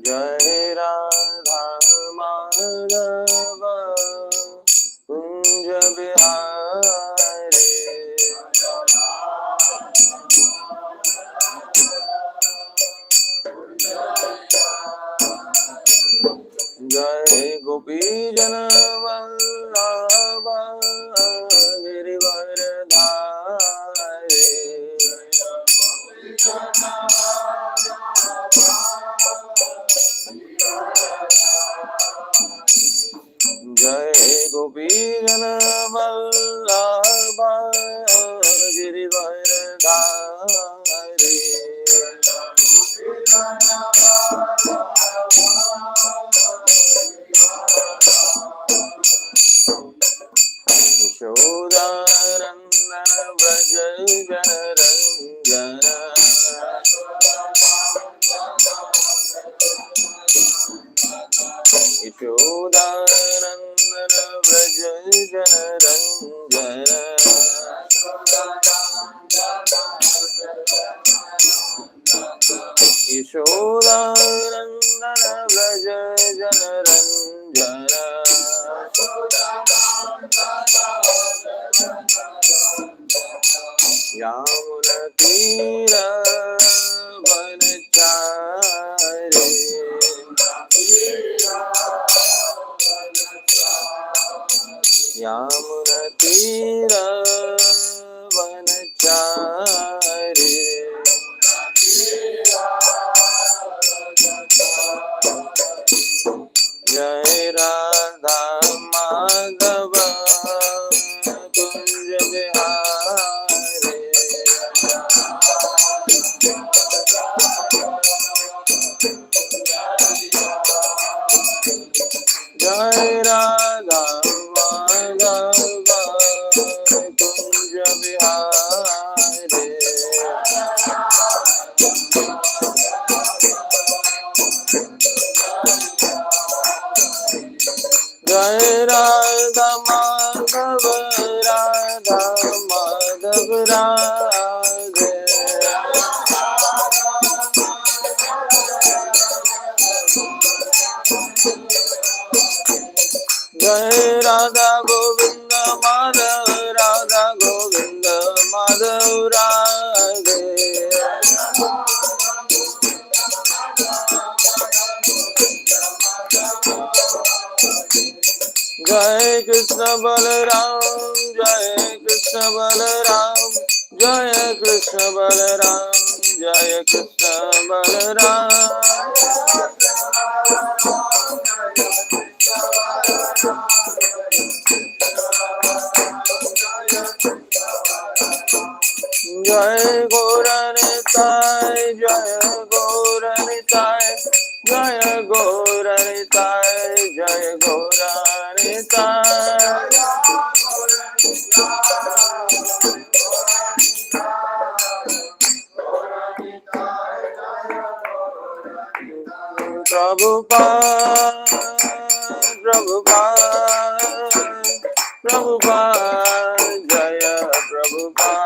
जय राधा माधव कुंज बिहारी जय गोपी जन वल्लभ गिरिवर धारी जय गोपी जन वल्लभ गिरिवर धारी यशोदानंदन व्रज जन रंजन यशोदानंदन व्रज जन रंजन यशोदानंदन व्रज जन रंजन यामुना तीर वनचारे यामुना तीर वनचारे जय राधा माधव कुंज बिहारी जय राधा माधव कुंज बिहारी जय राधा माधव राधा माधव राधे जय राधा गोविंद माधव राधा गोविंद माधव राधे जय कृष्ण बलराम जय कृष्ण बलराम जय कृष्ण बलराम जय कृष्ण बलराम जय गौरनिताय जय गौरनिताय जय गौरनिताय जय गौरनिताय प्रभुपाद प्रभुपाद प्रभुपाद जय प्रभुपाद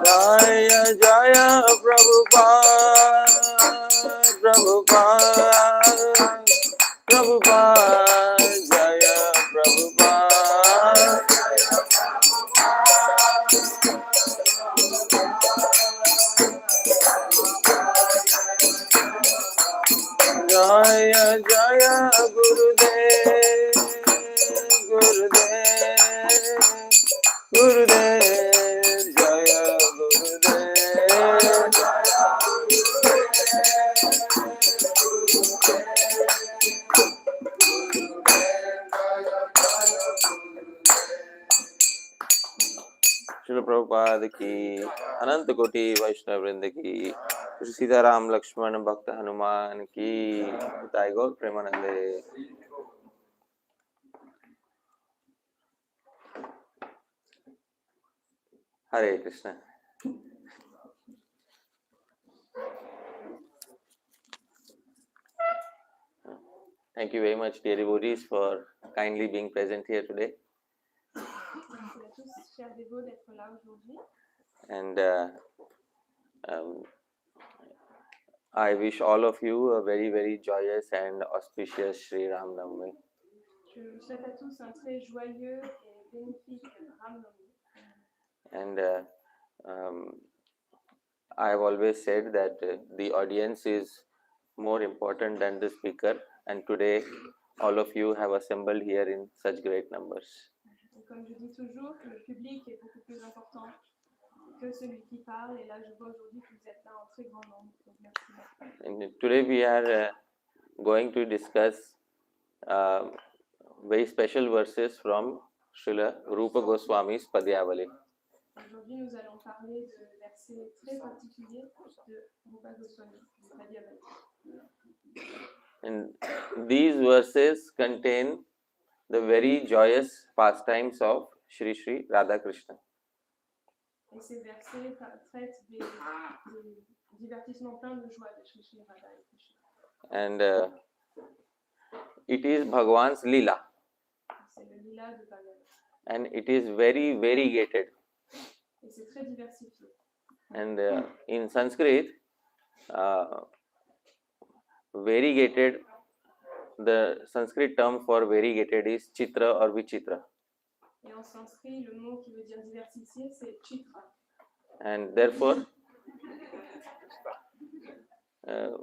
जय जय प्रभुपाद प्रभुपाद प्रभुपाद जय प्रभुपाद जय जय गुरुदेव गुरुदेव गुरुदेव जय गुरुदेव श्रील प्रभुपाद की अनंत कोटि वैष्णव वृंद की सीताराम लक्ष्मण भक्त हनुमान की ताई गौर प्रेमानंदे। हरे Krishna. Thank you very much, dear devotees, for kindly being present here today. Merci à tous, chers dévots, d'être là aujourd'hui. And I wish all of you a very, very joyous and auspicious Sri Ram Navami. Je vous souhaite à tous un très joyeux et bénéfique Ram Navami. And I have always said that the audience is more important than the speaker, and today all of you have assembled here in such great numbers. Et comme je dis toujours, que le public est beaucoup plus important que celui qui parle, et là je vois aujourd'hui que vous êtes là en très grand nombre, donc merci. And today we are going to discuss very special verses from Srila Rupa Goswami's Padyavali. Aujourd'hui nous allons parler de versets très particuliers de Rupa Goswami, de Padyavali. And these verses contain the very joyous pastimes of Shri Shri Radha Krishna. Et ces versets traitent des divertissements pleins de joie de Shri Shri Radha et Krishna. And it is Bhagwan's Leela. C'est le lila de Bhagavan. And it is very variegated. Et c'est très diversifié. And in Sanskrit, variegated, the Sanskrit term for variegated is Chitra or Vichitra. Et en sanskrit, le mot qui veut dire diversifié, c'est chitra. And therefore,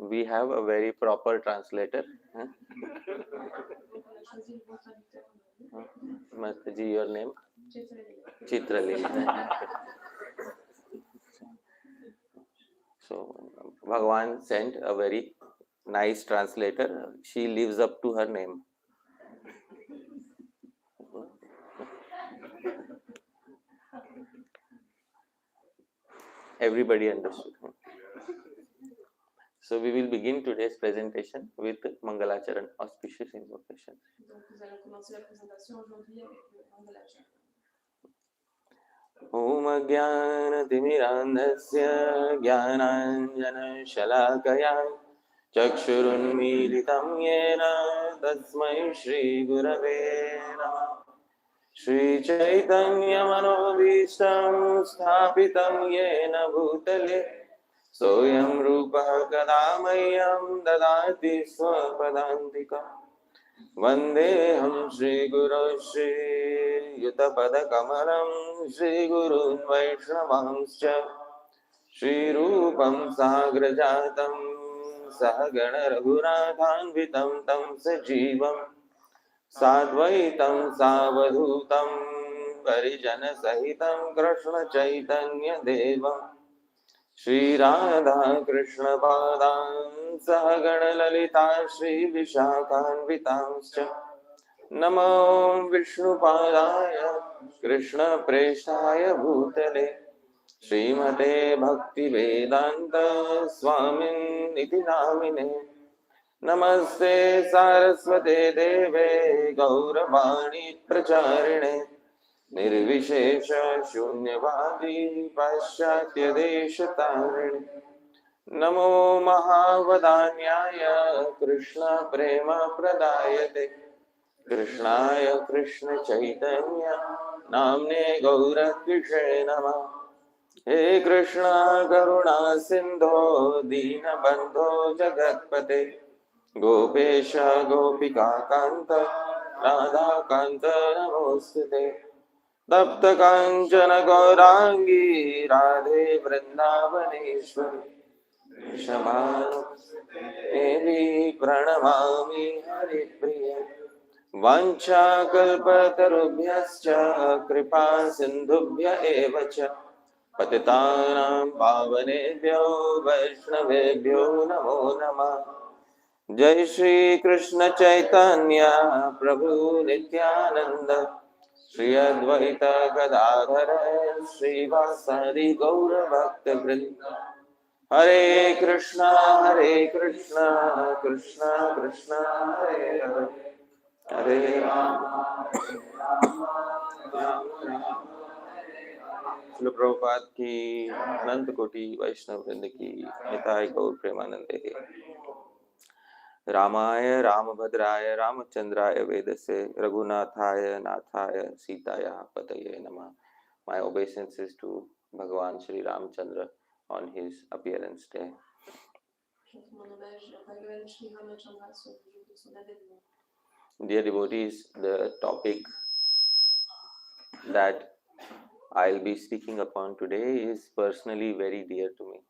we have a very proper translator. Donc on a choisi le bon traducteur aujourd'hui. Mastaji, your name? Chitra Lila. Chitra. So, Bhagavan sent a very nice translator. She lives up to her name. Everybody understood. So we will begin today's presentation with Mangalacharan, auspicious invocation. Donc nous allons commencer la présentation aujourd'hui avec le Mangalacharan. Om Ajnanatimirandhasya Jnananjanashalakaya Chakshurunmilitam Yena Tasmai Shri Gurave Namah. Shri Chaitanya Manobhishtam Sthapitam Yena Bhutale Soyam Rupa Kadamayyam Dadati Swapadantikam Vandeham Shri Guru Shri Yutapada Kamalam Shri Guru Vaishnavanscha Shri Rupam Sagrajatam Sahagana Raghunathanvitam Tam Sajivam Sadvaitam Savadhutam Parijana Sahitam Krishna Chaitanya Devam Shri Radha Krishna Padam Sahagana Lalita Shri Vishakhanvitamscha Namo Vishnu Padaya Krishna Presthaya Bhutale Srimate Bhakti Vedanta Swamin Niti Namine Namaste Saraswate Deve Gauravani Pracharine Nirvishesha Shunyavadi Paschatya Deshatarine Namo Mahavadanyaya Krishna Prema Pradayate Krishnaya Krishna Chaitanya Namne Gauratvishe Namah He Krishna Karuna Sindho Dina Bandho Jagatpate Gopesha Gopika Kanta Radha Kanta Namostute Tapta Kanchana Gaurangi Radhe Vrindavaneshwari Shabano Devi Pranamami Haripriya Vancha Kalpatarubhyascha Kripa Sindhubhya Evacha Patitanam Pavanebhyo Vaishnavebhyo Namo Namah Jai Shri Krishna Chaitanya Prabhu Nityananda Shri Advaita Gadadhara Shri Vasari Gaura Bhakta Vrinda Hare Krishna Krishna Krishna Hare Hare Hare Rama Srila Prabhupada की अनंत कोटि वैष्णव वृंद की निताय गौर प्रेमानंदे रामाय रामभद्राय रामचंद्राय वेदसे रघुनाथाय नाथाय सीताया pataya namah. My obeisances to Bhagavan Sri Ramchandra on his appearance day. J'offre mon hommage à Bhagavan Sri Ramachandra sur le jour de son avènement. Dear devotees, the topic that I'll be speaking upon today is personally very dear to me.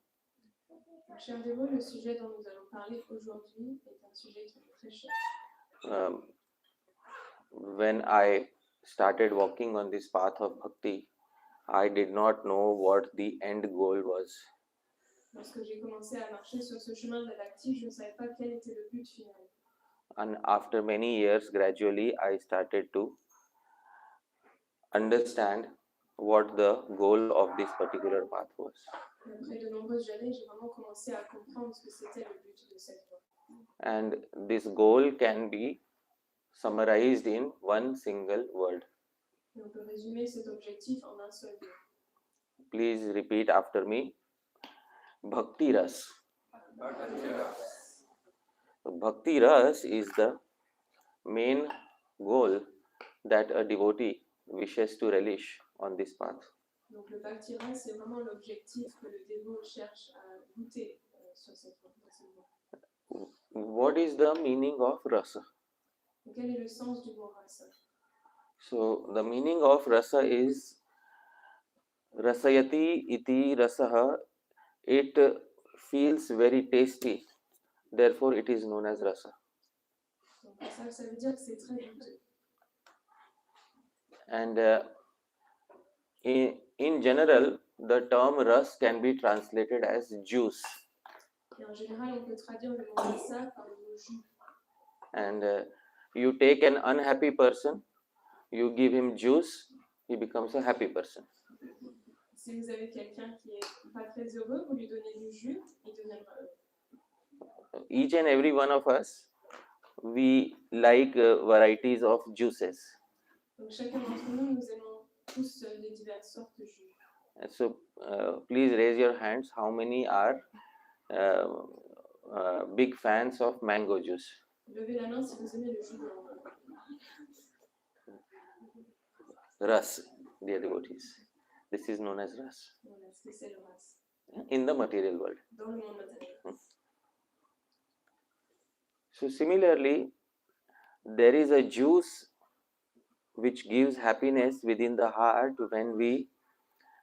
Chers dévots, le sujet dont nous allons parler aujourd'hui est un sujet qui est très cher. When I started walking on this path of bhakti, I did not know what the end goal was. Lorsque j'ai commencé à marcher sur ce chemin de la bhakti, je ne savais pas quel était le but final. And after many years, gradually, I started to understand what the goal of this particular path was. Après de nombreuses années, j'ai vraiment commencé à comprendre ce que c'était le but de cette voie. And this goal can be summarized in one single word. Et on peut résumer cet objectif en un seul mot. Please repeat after me. Bhakti Ras. Bhakti Ras is the main goal that a devotee wishes to relish on this path. Donc le bhakti ras, c'est vraiment l'objectif que le dévot cherche à goûter sur cette voie. What is the meaning of rasa? Donc, quel est le sens du mot rasa? So the meaning of rasa is rasayati iti rasaha. It feels very tasty, therefore it is known as rasa. Donc ça veut dire que c'est très goûteux. And in general, the term ras can be translated as juice. Et en général, on peut traduire le mot rasa par le mot jus. And you take an unhappy person, you give him juice, he becomes a happy person. Si vous avez quelqu'un qui est pas très heureux, vous lui donnez du jus, il deviendra heureux. Each and every one of us, we like varieties of juices. Donc chacun d'entre nous, nous aimons tous les diverses sortes de jus. So please raise your hands. How many are big fans of mango juice? Levez la main si vous aimez le jus de mangue. Ras, dear devotees. This is known as ras Voilà ce que c'est le ras in the material world. dans le monde matériel. So similarly, there is a juice which gives happiness within the heart when we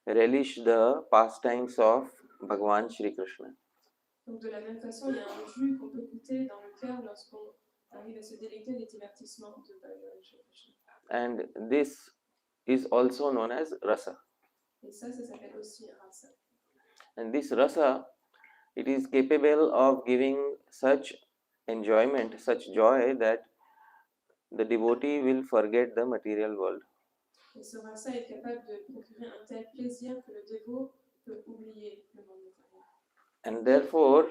relish the pastimes of Bhagavan Shri Krishna. Donc de la même façon, il y a un jus qu'on peut goûter dans le cœur lorsqu'on arrive à se délecter des divertissements de Bhagavan Shri Krishna. And this is also known as rasa. Et ça s'appelle aussi rasa. And this rasa, it is capable of giving such enjoyment, such joy that the devotee will forget the material world. Et ce rasa est capable de procurer un tel plaisir que le dévot peut oublier le monde matériel. And therefore,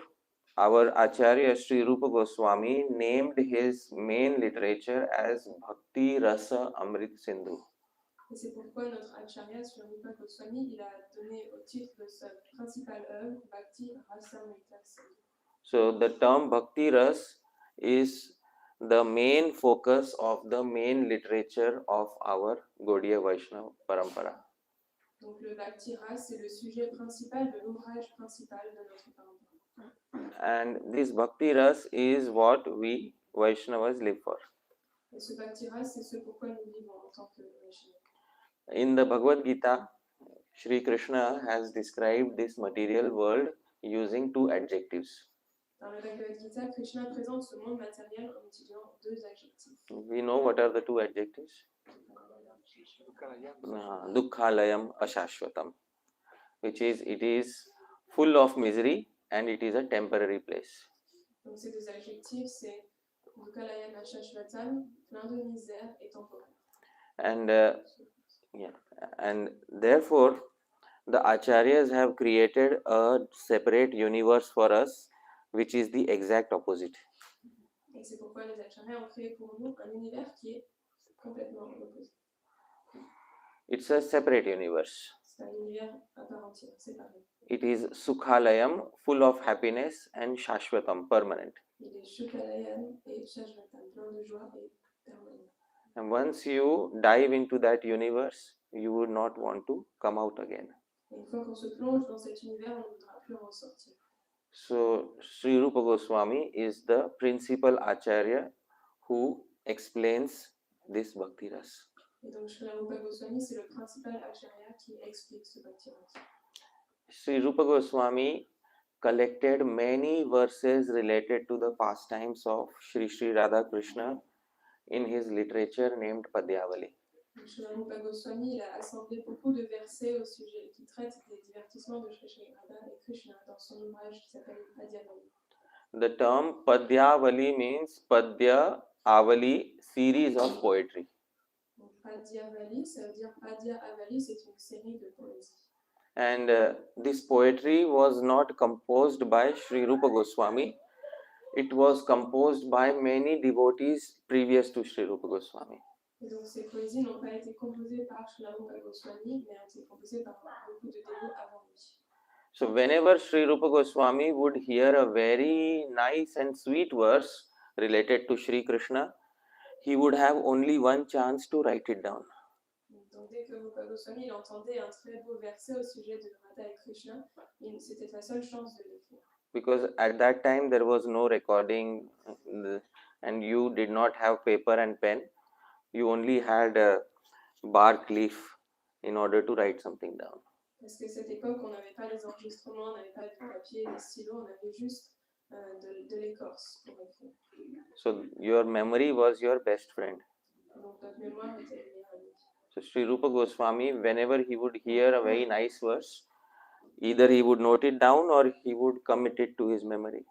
our Acharya Sri Rupa Goswami named his main literature as Bhakti Rasa Amrit Sindhu. Et c'est pourquoi notre Acharya Sri Rupa Goswami, il a donné au titre de sa principale œuvre Bhakti Rasamrita Sindhu. So the term Bhakti Ras is the main focus of the main literature of our Gaudiya Vaishnava Parampara. Donc le Bhakti Ras, c'est le sujet principal de l'ouvrage principal de notre parampara. And this Bhakti Ras is what we Vaishnavas live for. Et ce Bhakti Ras, c'est ce pourquoi nous vivons en tant que Vaishnavas. In the Bhagavad Gita, Shri Krishna has described this material world using two adjectives. Dans le Bhagavad Gita, Krishna présente ce monde matériel en utilisant deux adjectifs. We know what are the two adjectives? Dukkhalayam Ashashvatam, which is it is full of misery and it is a temporary place. Donc ces deux adjectifs, c'est Dukkalayam Ashashvatam, plein de misère et temporaire. And therefore the acharyas have created a separate universe for us, which is the exact opposite. Et c'est pourquoi les acharyas ont créé pour nous un univers qui est complètement opposé. It's a separate universe. C'est un univers à part entière, séparé. It is Sukhalayam, full of happiness, and Shashvatam, permanent. Il est Shukalayan et Shashvatan, plein de joie et permanent. And once you dive into that universe, you would not want to come out again. Et une fois qu'on se plonge dans cet univers, on ne voudra plus en ressortir. So Sri Rupa Goswami is the principal acharya who explains this bhakti ras. Et donc Sri Rupa Goswami, c'est le principal acharya qui explique ce bhakti ras. Sri Rupa Goswami collected many verses related to the pastimes of Sri Sri Radha Krishna in his literature named Padyavali. Sri Rupa Goswami il a assemblé beaucoup de versets au sujet qui traitent des divertissements de Sri Sri Radha et Krishna dans son ouvrage qui s'appelle Padyavali. The term Padyavali means Padya Avali, series of poetry. Donc Padyavali, ça veut dire Padya Avali, c'est une série de poésies. And this poetry was not composed by Sri Rupa Goswami. It was composed by many devotees previous to Sri Rupa Goswami. Et donc ces poésies n'ont pas été composées par Sri Rupa Goswami, mais ont été composées par beaucoup de dévots avant lui. So whenever Sri Rupa Goswami would hear a very nice and sweet verse related to Sri Krishna, he would have only one chance to write it down. Donc dès que Rupa Goswami il entendait un très beau verset au sujet de Radha et Krishna, c'était sa seule chance de l'écrire. Because at that time there was no recording and you did not have paper and pen. You only had a bark leaf in order to write something down. Parce que cette époque, on n'avait pas les enregistrements, on n'avait pas de papier, des stylos, on avait juste de l'écorce pour écrire. So your memory was your best friend. Donc notre mémoire était le meilleur ami. So Sri Rupa Goswami, whenever he would hear a very nice verse, either he would note it down or he would commit it to his memory.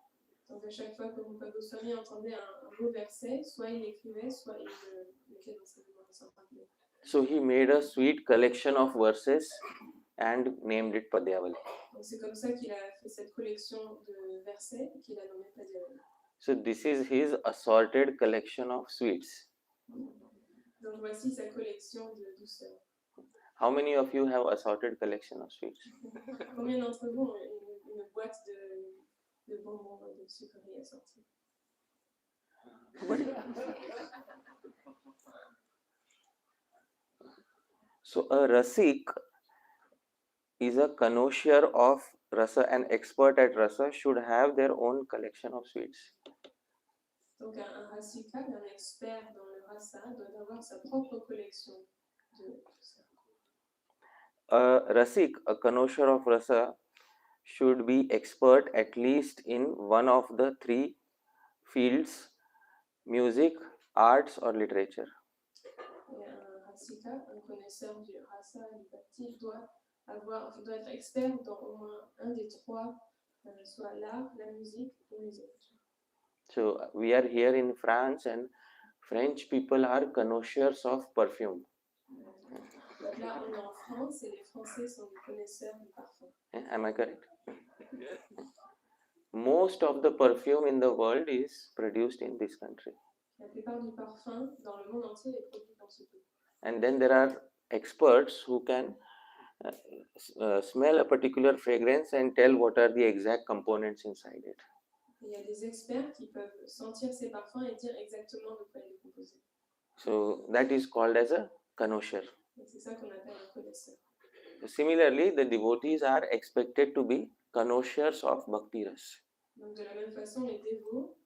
Donc à chaque fois que Rupa Goswami entendait un beau verset, soit il l'écrivait, soit il le mettait dans sa mémoire sans papier. So he made a sweet collection of verses and named it Padyavali. Donc c'est comme ça qu'il a fait cette collection de versets qu'il a nommé Padyavali. So this is his assorted collection of sweets. Donc voici sa collection de douceur. How many of you have assorted collection of sweets? Combien d'entre vous ont une boîte de bonbons de sucreries assorties? So a rasik is a connoisseur of rasa, an expert at rasa should have their own collection of sweets. Donc un rasika, un expert dans le rasa, doit avoir sa propre collection de douceur. A rasik, a connoisseur of rasa, should be expert at least in one of the three fields: music, arts or literature. Et un rasika, un connaisseur du rasa et du bhakti, doit être expert dans au moins un des trois, soit l'art, la musique ou les études. So we are here in France and French people are connoisseurs of perfume. Donc là, on est en France et les Français sont des connaisseurs du parfum. Am I correct? Most of the perfume in the world is produced in this country. La plupart du parfum dans le monde entier est produit dans ce pays. And then there are experts who can smell a particular fragrance and tell what are the exact components inside it. Et il y a des experts qui peuvent sentir ces parfums et dire exactement de quoi il est composé. So that is called as a connoisseur. Et c'est ça qu'on appelle un connaisseur. Similarly, the devotees are expected to be connoisseurs of bhakti ras. Donc de la même façon, les dévots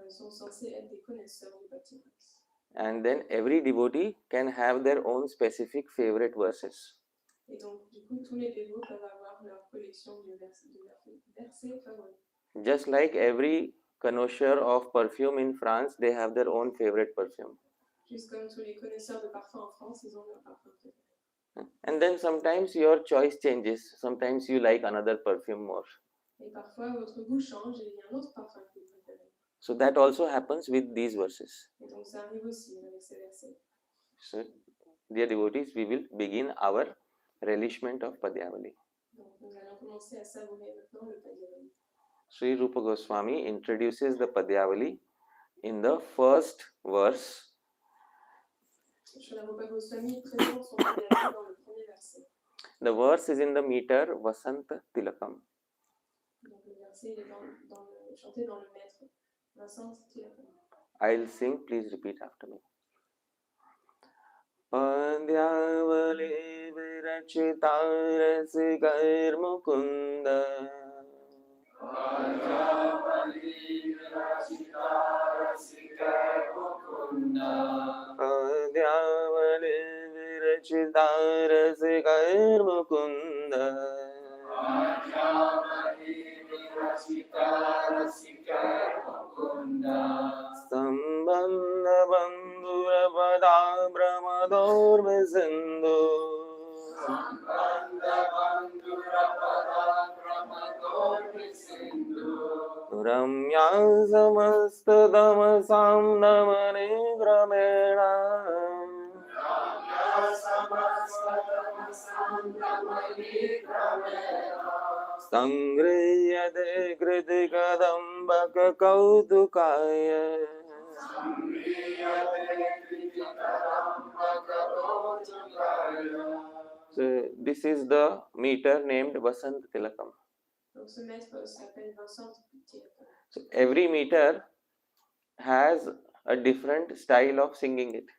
sont censés être des connaisseurs du bhakti ras. And then every devotee can have their own specific favorite verses. Et donc du coup, tous les dévots peuvent avoir leur collection de versets favoris. Just like every connoisseur of perfume in France, they have their own favorite perfume. Juste comme tous les connaisseurs de parfums en France, ils ont leur parfum préféré. And then sometimes your choice changes. Sometimes you like another perfume more. Et parfois, votre goût change et il y a un autre parfum que vous préférez. So that also happens with these verses. Et donc ça arrive aussi avec ces versets. So, dear devotees, we will begin our relishment of Padyavali. Donc nous allons commencer à savourer maintenant le Padyavali. Sri Rupa Goswami introduces the Padyavali in the first verse. Sri Rupa Goswami présente son Padyavali dans le premier verset. The verse is in the meter Vasanta Tilakam. Donc le verset il est chanté dans le maître Vasant Tilakam. I'll sing, please repeat after me. Padyavali virachita rasikar mukunda. Padyavali virachita rasikar mukunda. Sambandha bandhura padabhramador visindu. Ramya samasta tamasam namane gramena. Sangriyate kritikadambaka kautukaya. So this is the meter named Vasant Tilakam. Donc ce maître s'appelle Vincent Tilakam. So every meter has a different style of singing it.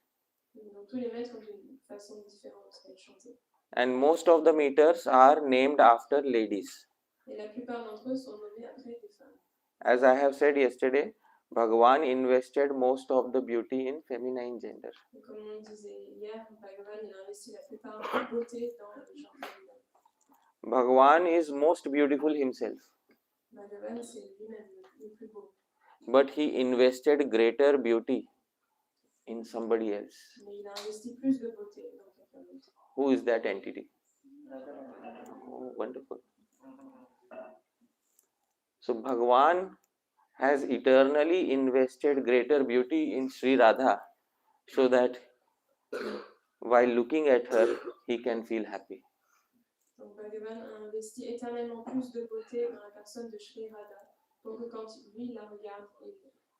Donc tous les maîtres ont une façon différente de chanter. And most of the meters are named after ladies. Et la plupart d'entre eux sont nommés après des femmes. As I have said yesterday, Bhagavan invested most of the beauty in feminine gender. Et comme on disait hier, Bhagavan il a investi la plupart de la beauté dans le genre féminin. Bhagavan is most beautiful himself. Bhagavan c'est lui-même le plus beau. But he invested greater beauty in somebody else. Mais il a investi plus de beauté dans quelqu'un d'autre. Who is that entity? Oh, wonderful. So Bhagavan has eternally invested greater beauty in Sri Radha so that while looking at her, he can feel happy. Donc Bhagavan a investi éternellement plus de beauté dans la personne de Sri Radha pour que quand lui la regarde, il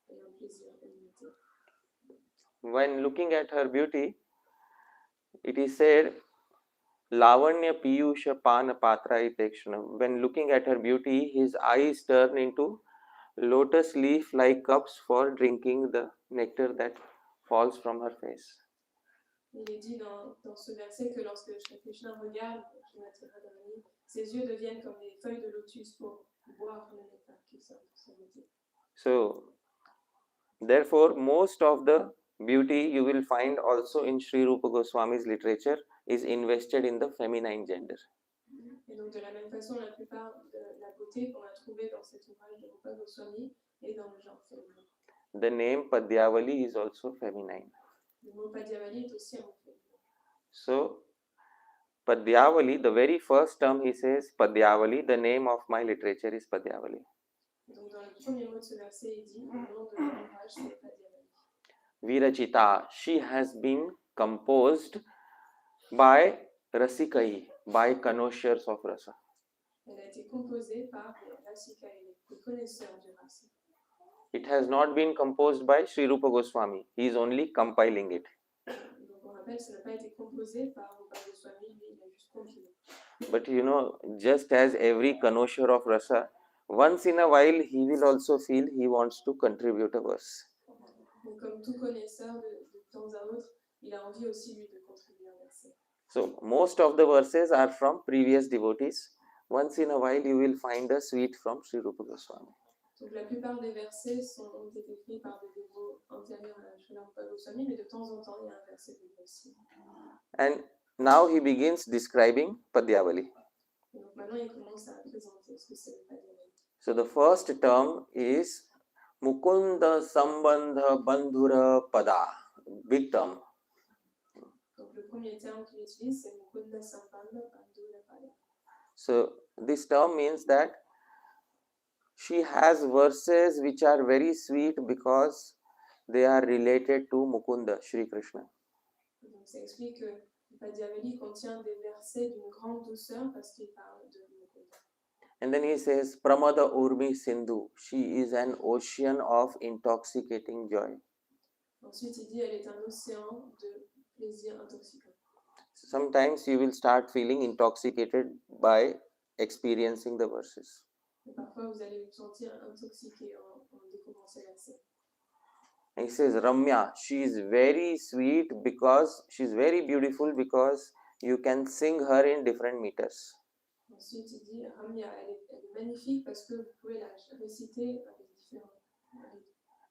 ait un plaisir illimité. When looking at her beauty, it is said, Lavanya Piyusha Pana Patra Itekshanam. When looking at her beauty, his eyes turn into lotus leaf like cups for drinking the nectar that falls from her face. Il est dit dans ce verset que lorsque Shri Krishna regarde Srimati Radharani, ses yeux deviennent comme des feuilles de lotus pour boire le nectar qui sort de son beauté. So, therefore, most of the beauty you will find also in Sri Rupa Goswami's literature is invested in the feminine gender. Et donc de la même façon, la plupart de la beauté qu'on a trouvée dans cet ouvrage de Rupa Goswami est dans le genre féminin. The name Padyavali is also feminine. Le mot Padyavali est aussi un mot féminin. So, Padyavali, the very first term he says, Padyavali, the name of my literature is Padyavali. Donc dans le premier mot de ce verset, il dit, le nom de l'ouvrage c'est Padyavali. Virachita, she has been composed by Rasikai, by connoisseurs of rasa. Elle a été composée par les Rasika, les connaisseurs du rasa. It has not been composed by Sri Rupa Goswami. He is only compiling it. Donc on rappelle, ça n'a pas été composé par Rupa Goswami, lui il a juste compilé. But you know, just as every connoisseur of rasa, once in a while he will also feel he wants to contribute a verse. Donc comme tout connaisseur de temps à autre, il a envie aussi lui de contribuer un verset. So most of the verses are from previous devotees. Once in a while you will find a sweet from Sri Rupa Goswami. Donc la plupart des versets ont été écrits par des dévots antérieurs à Srila Rupa Goswami, mais de temps en temps il y a un verset de lui aussi. And now he begins describing Padyavali. Et donc maintenant il commence à présenter ce que c'est le Padyavali. So the first term is Mukunda Sambandha Bandhura Pada. Big term. Donc le premier terme qu'il utilise c'est Mukunda Sambandha Bandhura Pada. So this term means that she has verses which are very sweet because they are related to Mukunda, Shri Krishna. Donc ça explique que Padyavali contient des versets d'une grande douceur parce qu'il parle de Mukunda. And then he says, Pramada Urmi Sindhu. She is an ocean of intoxicating joy. Ensuite, il dit elle est un océan de plaisir intoxicant. Sometimes you will start feeling intoxicated by experiencing the verses. Et parfois, vous allez vous sentir intoxiqué en découvrant ces versets. He says, Ramya, she is very sweet because she is very beautiful because you can sing her in different meters. Ensuite, il dit, Ramya, elle est magnifique parce que vous pouvez la réciter avec différents rythmes.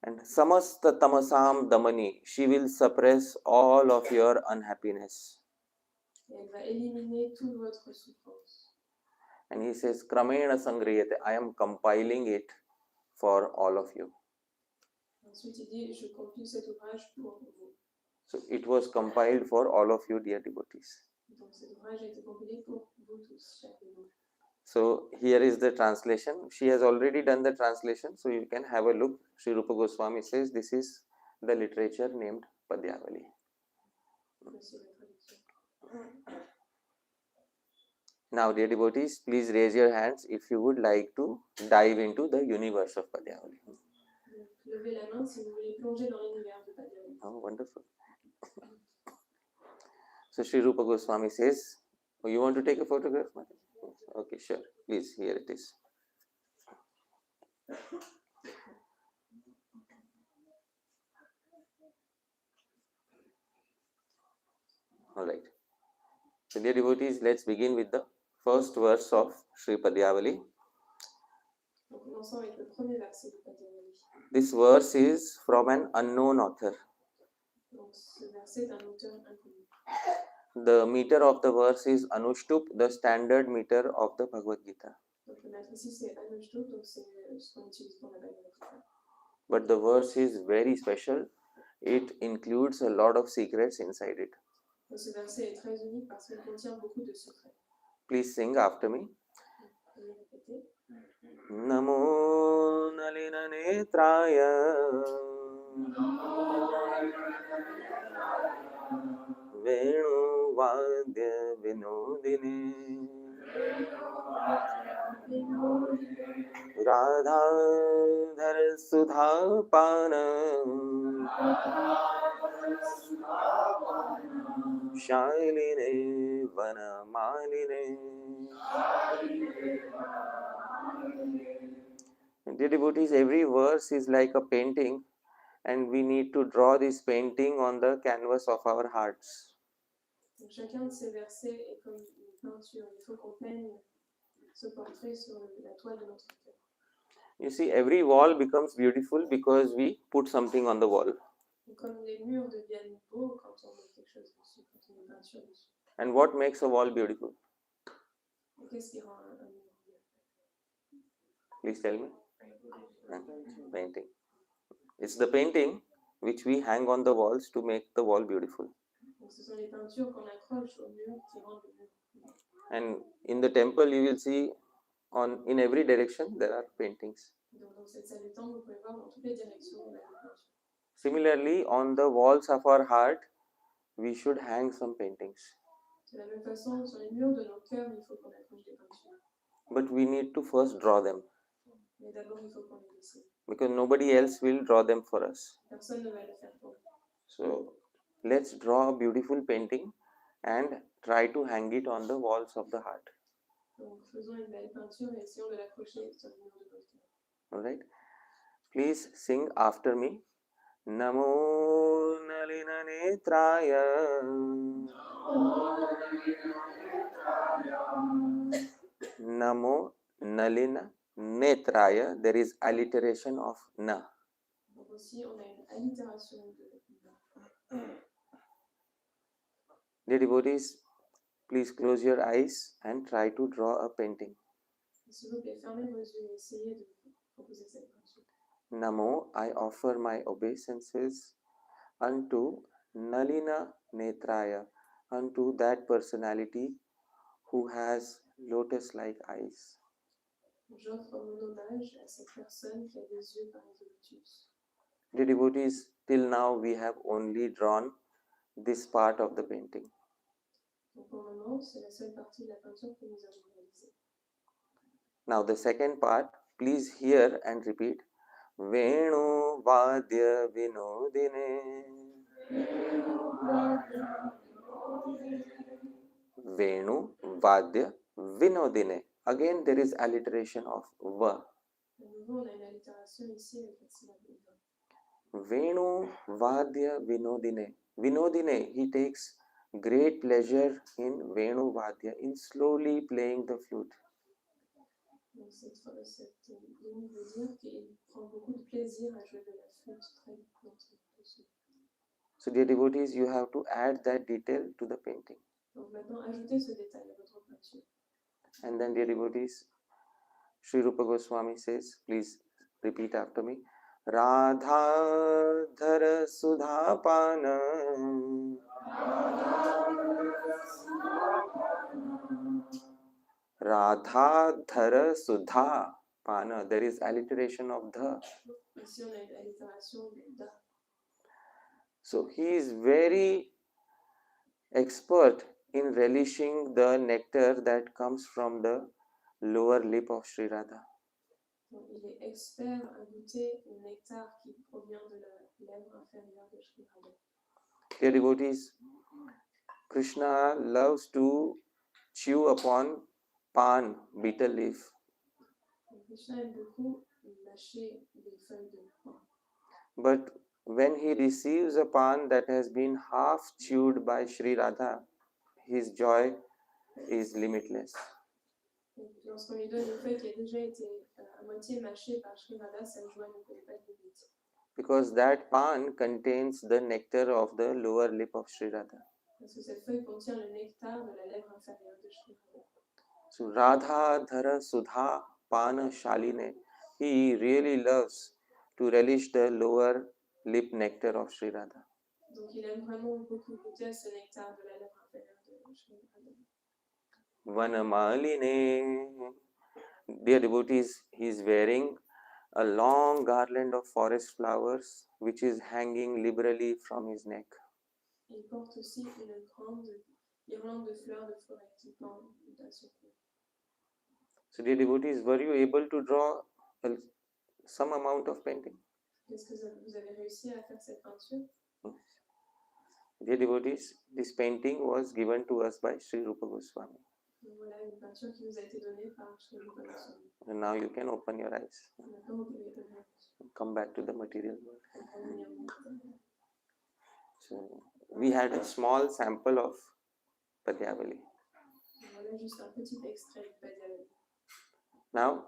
And samasta tamasam damani, she will suppress all of your unhappiness. Et elle va éliminer toute votre souffrance. And he says, Kramena sangriyate, I am compiling it for all of you. Ensuite, il dit, je compile cet ouvrage pour vous. So it was compiled for all of you, dear devotees. Donc cet ouvrage a été compilé pour vous tous, chers dévots. So here is the translation. She has already done the translation, so you can have a look. Sri Rupa Goswami says this is the literature named Padyavali. Voici la traduction. Now, dear devotees, please raise your hands if you would like to dive into the universe of Padyavali. Donc, levez la main si vous voulez plonger dans l'univers de Padyavali. Oh, wonderful. So Sri Rupa Goswami says, oh, you want to take a photograph? Okay, sure. Please, here it is. Alright. So dear devotees, let's begin with the first verse of Sri Padyavali. Donc, commençons avec le premier verset de Padyavali. This verse is from an unknown author. Donc, ce verset est un auteur inconnu. The meter of the verse is Anushtup, the standard meter of the Bhagavad Gita. Donc, le maître ici, c'est Anushtup, donc c'est ce qu'on utilise pour la Bhagavad Gita. But the verse is very special. It includes a lot of secrets inside it. Donc, ce verset est très unique parce qu'il contient beaucoup de secrets. Please sing after me. Vous pouvez répéter. Namo Nalina Netraya Venu Vadya Vinodine Radhadhar Sudha Pana Shailine Vanamaline. Dear devotees, every verse is like a painting, and we need to draw this painting on the canvas of our hearts. Donc, chacun de ces versets est comme une peinture. Il faut qu'on peigne ce portrait sur la toile de notre cœur. You see, every wall becomes beautiful because we put something on the wall. Donc, comme les murs deviennent beaux quand on met quelque chose dessus, quand on met une peinture dessus. And what makes a wall beautiful? Et qu'est-ce qui rend un mur beau? Please tell me. Painting. It's the painting which we hang on the walls to make the wall beautiful. Donc, ce sont les peintures qu'on accroche au mur qui rendent le mur beau. And in the temple, you will see in every direction there are paintings. Donc, dans cette salle de temple, vous pouvez voir dans toutes les directions il y a des peintures. Similarly, on the walls of our heart, we should hang some paintings. De la même façon, sur les murs de nos cœurs, il faut qu'on accroche des peintures. But we need to first draw them Mais d'abord, il faut qu'on les dessine. because nobody else will draw them for us. Personne ne va le faire pour nous. So let's draw a beautiful painting and try to hang it on the walls of the heart. Donc, faisons une belle peinture et essayons de l'accrocher sur le mur de notre cœur. Alright? Please sing after me. Namo Nalina Netraya Namo Nalina Netraya. There is alliteration of na. Donc aussi, on a une allitération de Dear devotees, please close your eyes and try to draw a painting. S'il vous plaît, fermez vos yeux et essayez de proposer cette peinture. Namo, I offer my obeisances unto Nalina Netraya, unto that personality who has lotus-like eyes. J'offre mon hommage à cette personne qui a des yeux pareils au lotus. Dear devotees, till now we have only drawn this part of the painting. Donc pour le moment, c'est la seule partie de la peinture que nous avons réalisée. Now the second part, please hear and repeat. Venu Vadya Vinodine. Venu Vadya Vinodine. again there is alliteration of va. À nouveau, on a une allitération ici avec la syllabe va. Venu vadya vinodine. Vinodine, he takes great pleasure in Venu vadya, in slowly playing the flute. Donc cette ligne veut dire qu'il prend beaucoup de plaisir à jouer de la flûte très lentement. So dear devotees, you have to add that detail to the painting. Donc maintenant, ajoutez ce détail à votre peinture. And then dear devotees, Sri Rupa Goswami says, please repeat after me. Radha dhara sudha pana Radha dhara sudha pana. There is alliteration of the. Ici, on a une allitération da. So he is very expert in relishing the nectar that comes from the lower lip of Sri Radha. Donc, il est expert à goûter le nectar qui provient de la lèvre inférieure de Sri Radha. Dear devotees, Krishna loves to chew upon pan, betel leaf. Donc, Krishna aime beaucoup mâcher des feuilles de pin. But when he receives a pan that has been half chewed by Sri Radha, his joy is limitless. Donc, lorsqu'on lui donne une feuille qui a déjà été à moitié mâchée par Sri Radha, sa joie ne connaît pas de limite. Because that pan contains the nectar of the lower lip of Sri Radha. Parce que cette feuille contient le nectar de la lèvre inférieure de Sri Radha. So Radha Dhara Sudha Pana Shaline, he really loves to relish the lower lip nectar of Sri Radha. Donc il aime vraiment beaucoup goûter à ce nectar de la lèvre inférieure de Sri Radha. Vanamaline. Dear devotees, he is wearing a long garland of forest flowers which is hanging liberally from his neck. Il porte aussi une grande guirlande de fleurs de forêt qui pend à son cou. So dear devotees, were you able to draw some amount of painting? Est-ce que vous avez réussi à faire cette peinture? Dear devotees, this painting was given to us by Sri Rupa Goswami. Donc voilà une peinture qui nous a été donnée par Sri Rupa Goswami. And now you can open your eyes. Maintenant, vous pouvez ouvrir. Come back to the material world. Revenir au monde. So we had a small sample of Padyavali. Voilà juste un petit extrait du Padyavali. Now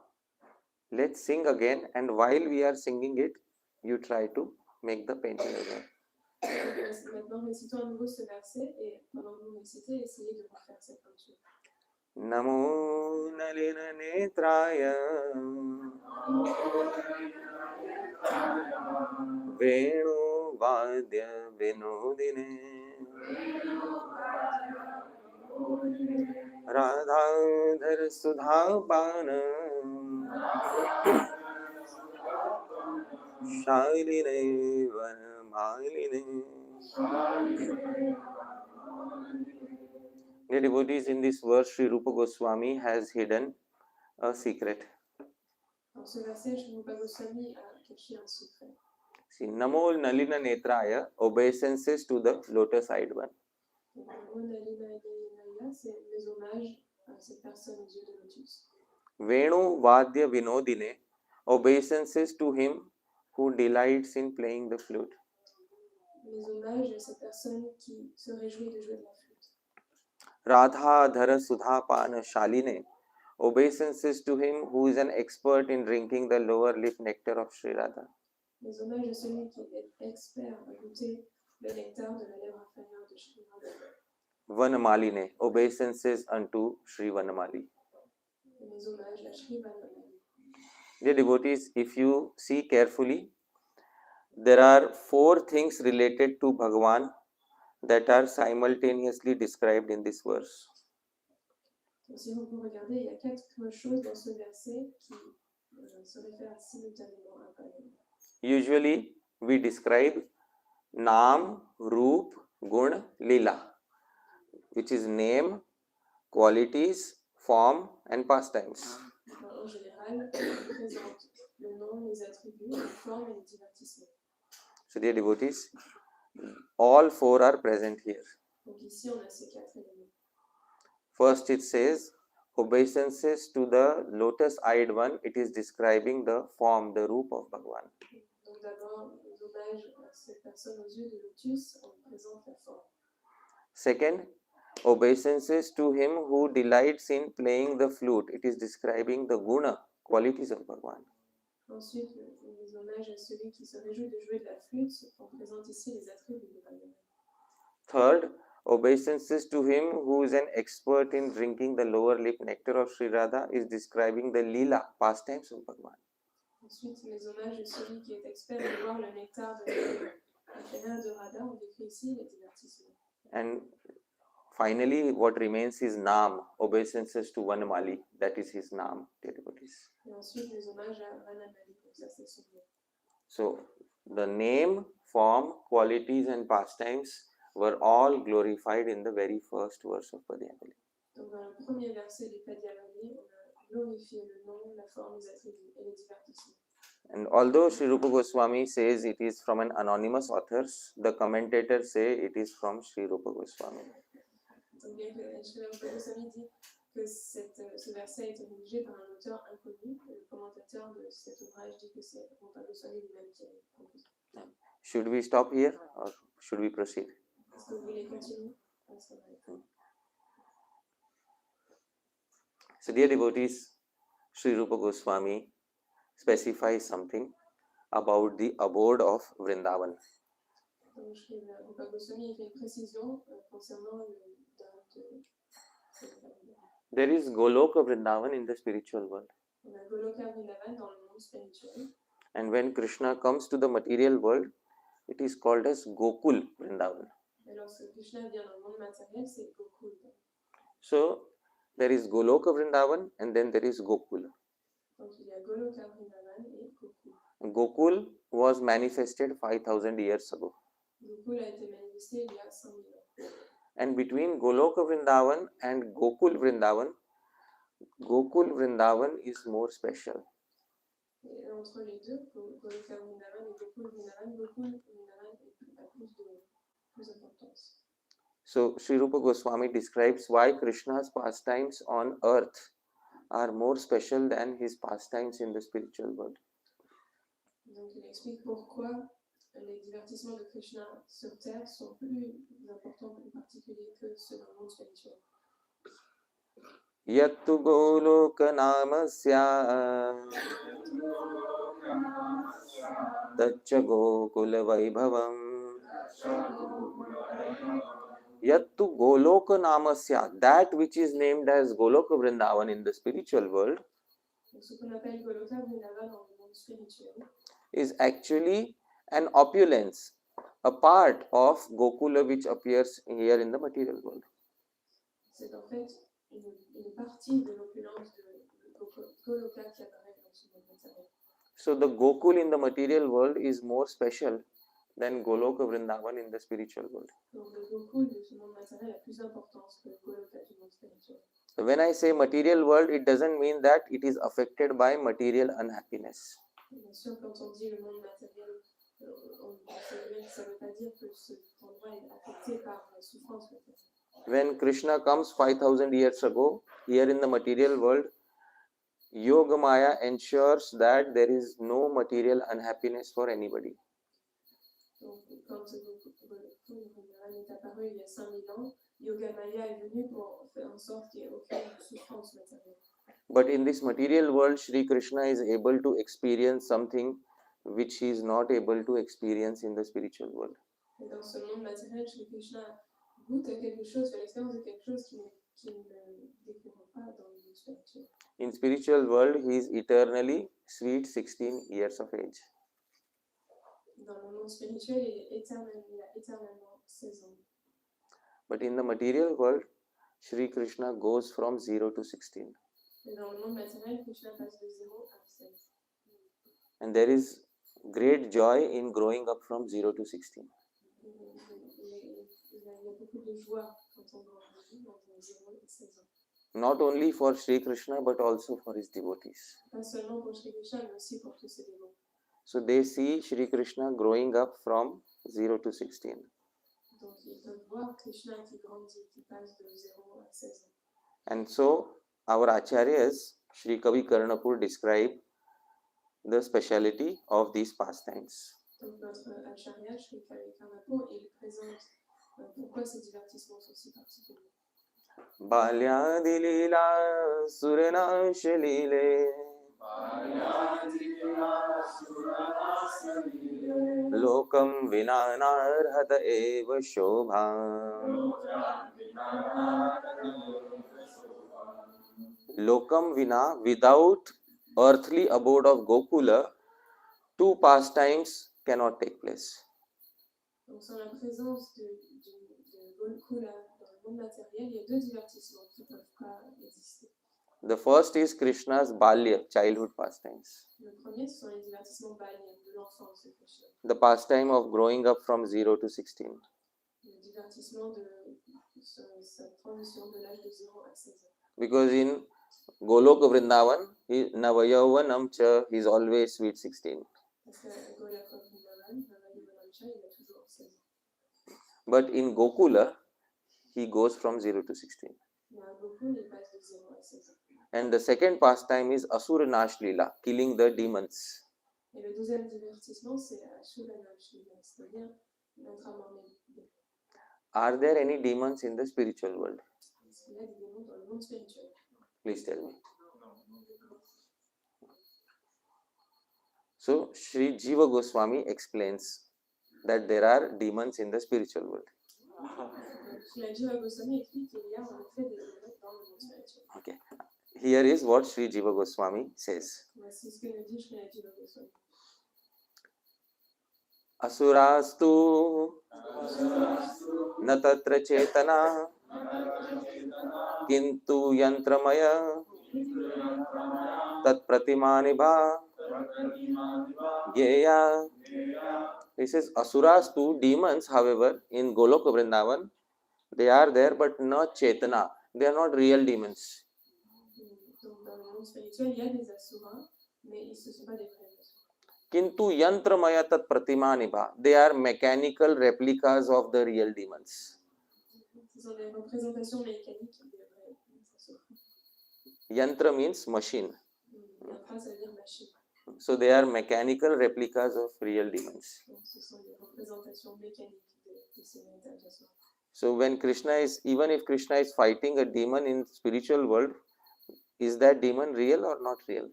let's sing again, and while we are singing it, you try to make the painting again. Maintenant, récitons à nouveau ce verset et pendant que vous récitez, essayez de refaire cette peinture. Namo Nalina Netraya Venu Vadya Vinodine Radhadhar Sudhapana Shaline Vanamaline. Dear devotees, in this verse, Sri Rupa Goswami has hidden a secret. Dans ce verset, Sri Rupa Goswami a caché un secret. See, Namo Nalina Netraya, obeisances to the lotus-eyed one. Namo Nalina Naya, c'est les hommages à cette personne aux yeux de lotus. Venu Vadya Vinodine, obeisances to him who delights in playing the flute. Les hommages à cette personne qui se réjouit de jouer de la flûte. Radha Dhara Sudha Pana Shaline, obeisances to him who is an expert in drinking the lower lip nectar of Sri Radha. Les hommages à celui qui est expert à goûter le nectar de la lèvre inférieure de Sri Radha. Vanamaline, obeisances unto Sri Vanamali. Les hommages à Sri Vanamali. Dear devotees, if you see carefully, there are 4 things related to Bhagavan that are simultaneously described in this verse. Donc, si vous regardez, il y a 4 choses dans ce verset qui se réfèrent simultanément à Bhagavan. Usually, we describe Naam, Roop, Gun, Lila, which is name, qualities, form, and pastimes. En général, on présente le nom, les attributs, les formes et les divertissements. So, dear devotees, all 4 are present here. Donc ici, on a ces 4 éléments. First, it says, obeisances to the lotus-eyed one, it is describing the form, the roop of Bhagwan. Donc d'abord, l'hommage à cette personne aux yeux de lotus, on présente la forme. Second, obeisances to him who delights in playing the flute, it is describing the guna, qualities of Bhagwan. Ensuite, les hommages à celui qui se réjouit de jouer de la flûte, on présente ici les attributs de Bhagwan. Third, obeisances to him who is an expert in drinking the lower lip nectar of Sri Radha is describing the lila, pastimes of Bhagwan. Ensuite, les hommages à celui qui est expert de boire le nectar de l'intérieur de Radha, on décrit ici les divertissements. And finally, what remains is Naam, obeisances to Vanamali, that is his Naam, dear devotees. Et ensuite, les hommages à Vanamali, donc ça c'est son nom. So, the name, form, qualities and pastimes were all glorified in the very first verse of Padyavali. Donc dans le premier verset du Padyavali, on a glorifié le nom, la forme, les attributs et les divertissements. And although Sri Rupa Goswami says it is from an anonymous author, the commentators say it is from Sri Rupa Goswami. Donc bien que Sri Rupa Goswami dit que ce verset a été rédigé par un auteur inconnu, le commentateur de cet ouvrage dit que c'est Rupa Goswami lui-même qui a composé. Should we stop here or should we proceed? Est-ce que vous voulez continuer? So, dear devotees, Sri Rupa Goswami specifies something about the abode of Vrindavan. Donc, Rupa Goswami fait une précision concernant le There is Goloka Vrindavan in the spiritual world. On a Goloka Vrindavan dans le monde spirituel. And when Krishna comes to the material world, it is called as Gokul Vrindavan. Et lorsque Krishna vient dans le monde matériel, c'est Gokul. So, there is Goloka Vrindavan and then there is Gokul. Donc il y a Goloka Vrindavan et Gokul. Gokul was manifested 5000 years ago. Gokul a été manifesté il y a 5000 ans. And between Goloka Vrindavan and Gokul Vrindavan is more special. Et entre les deux, Goloka Vrindavan et Gokul Vrindavan a plus d'importance. So, Sri Rupa Goswami describes why Krishna's pastimes on earth are more special than his pastimes in the spiritual world. Donc il explique pourquoi les divertissements de Krishna sur terre sont plus importants, plus particuliers que ceux dans le monde spirituel. Yattu Goloka Namasya Taccha Gokula Vaibhavam Yattu Goloka Namasya, that which is named as Goloka Vrindavan in the spiritual world, Donc, ce qu'on appelle Goloka Vrindavan dans le monde spirituel is actually an opulence, a part of Gokula which appears here in the material world. c'est en fait une partie de l'opulence de Goloka qui apparaît dans ce monde matériel. So the Gokul in the material world is more special than Goloka Vrindavan in the spiritual world. Donc le Gokul de ce monde matériel a plus d'importance que le Goloka du monde spirituel. When I say material world, it doesn't mean that it is affected by material unhappiness. Bien sûr, quand on dit le monde matériel, ça ne veut pas dire que cet endroit est affecté par la souffrance matérielle. When Krishna comes 5000 years ago, here in the material world, Yogamaya ensures that there is no material unhappiness for anybody. Donc, quand Goloka est apparu il y a 5000 ans, Yogamaya est venu pour faire en sorte qu'il n'y ait aucune souffrance matérielle. But in this material world, Sri Krishna is able to experience something which he is not able to experience in the spiritual world. Et dans ce monde matériel, Shri Krishna goûte à quelque chose, fait l'expérience de quelque chose qu'il ne découvre pas dans le monde spirituel. In spiritual world, he is eternally sweet 16 years of age. Dans le monde spirituel, il a éternellement 16 ans. But in the material world, Sri Krishna goes from 0 to 16. Et dans le monde matériel, Krishna passe de 0 à 16. And there is great joy in growing up from 0 to 16. Il y a beaucoup de joie quand on grandit entre 0 et 16 ans. Not only for Sri Krishna, but also for his devotees. Pas seulement pour Shri Krishna, mais aussi pour tous ses dévots. So they see Sri Krishna growing up from 0 to 16. Donc ils peuvent voir Krishna qui grandit, qui passe de 0 à 16 ans. And so our acharyas, Sri Kavi Karnapur, describe the speciality of these pastimes. Donc notre acharya, Shri Karnapur, il présente pourquoi ces divertissements sont si particuliers. बाल्यादिलीला सुरनाशलीले लोकं विना नार्हत एव शोभा Lokam Vina, without earthly abode of Gokula, two pastimes cannot take place. Donc sans la présence de Gokula dans le monde matériel, il y a deux divertissements qui ne peuvent pas exister. The first is Krishna's Balya, childhood pastimes. Le premier, ce sont les divertissements balya, de l'enfance de Krishna. The pastime of growing up from 0 to 16. Le divertissement de sa transition de l'âge de 0 à 16 ans. Because in Goloka Vrindavan, Navayauvanam cha, he is always sweet 16. Parce que Goloka Vrindavan, Navayauvanam cha, il a toujours 16 ans. But in Gokula, he goes from 0 to 16. Mais à Gokul, il passe de 0 à 16 ans. And the second pastime is Asura Nash Lila, killing the demons. Et le deuxième divertissement, c'est Asura Nash Lila, c'est-à-dire l'entraînement. Are there any demons in the spiritual world? Est-ce qu'il y a des démons dans le monde spirituel? Please tell me. So, Sri Jiva Goswami explains that there are demons in the spiritual world. Sri Jiva Goswami explique qu'il y a en effet des démons dans le monde spirituel. Okay. Here is what Sri Jiva Goswami says. Voici ce que nous dit Sri Jiva Goswami. Asurastu न तत्र चेतना किंतु यंत्रमय तत्प्रतिमानिभा ज्ञेया. This is asuras too, demons, however, in Goloka Vrindavan, they are there but not chetana. They are not real demons. Donc dans le monde spirituel, il y a des asuras, mais ce ne sont pas des vrais asuras. Kintu yantramaya tat pratimaniba. They are mechanical replicas of the real demons. Ce sont des représentations mécaniques des vrais asuras. Yantra means machine. Yantra, ça veut dire machine. So they are mechanical replicas of real demons. Donc ce sont des représentations mécaniques de ces véritables asuras. So when Krishna is, even if Krishna is fighting a demon in spiritual world, is that demon real or not real?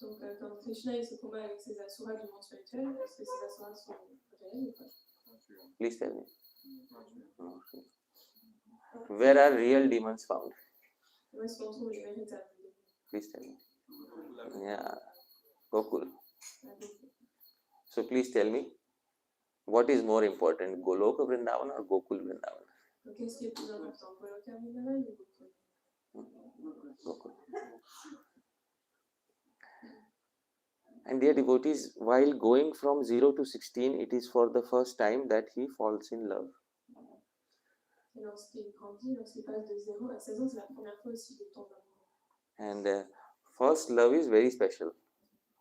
Donc quand Krishna il se combat avec ses asuras du monde spirituel, est-ce que ces asuras sont réels ou pas? Please tell me. Where are real demons found? Où est-ce qu'on trouve les véritables démons? Please tell me. Yeah, Gokul. So please tell me, what is more important, Goloka Vrindavan or Gokul Vrindavan? Donc qu'est-ce qui est plus important, Goloka Vrindavan ou Gokul? Gokul. And dear devotees, while going from 0 to 16, it is for the first time that he falls in love. Et lorsqu'il grandit, lorsqu'il passe de 0 à 16 ans, c'est la première fois aussi qu'il tombe amoureux. And first love is very special.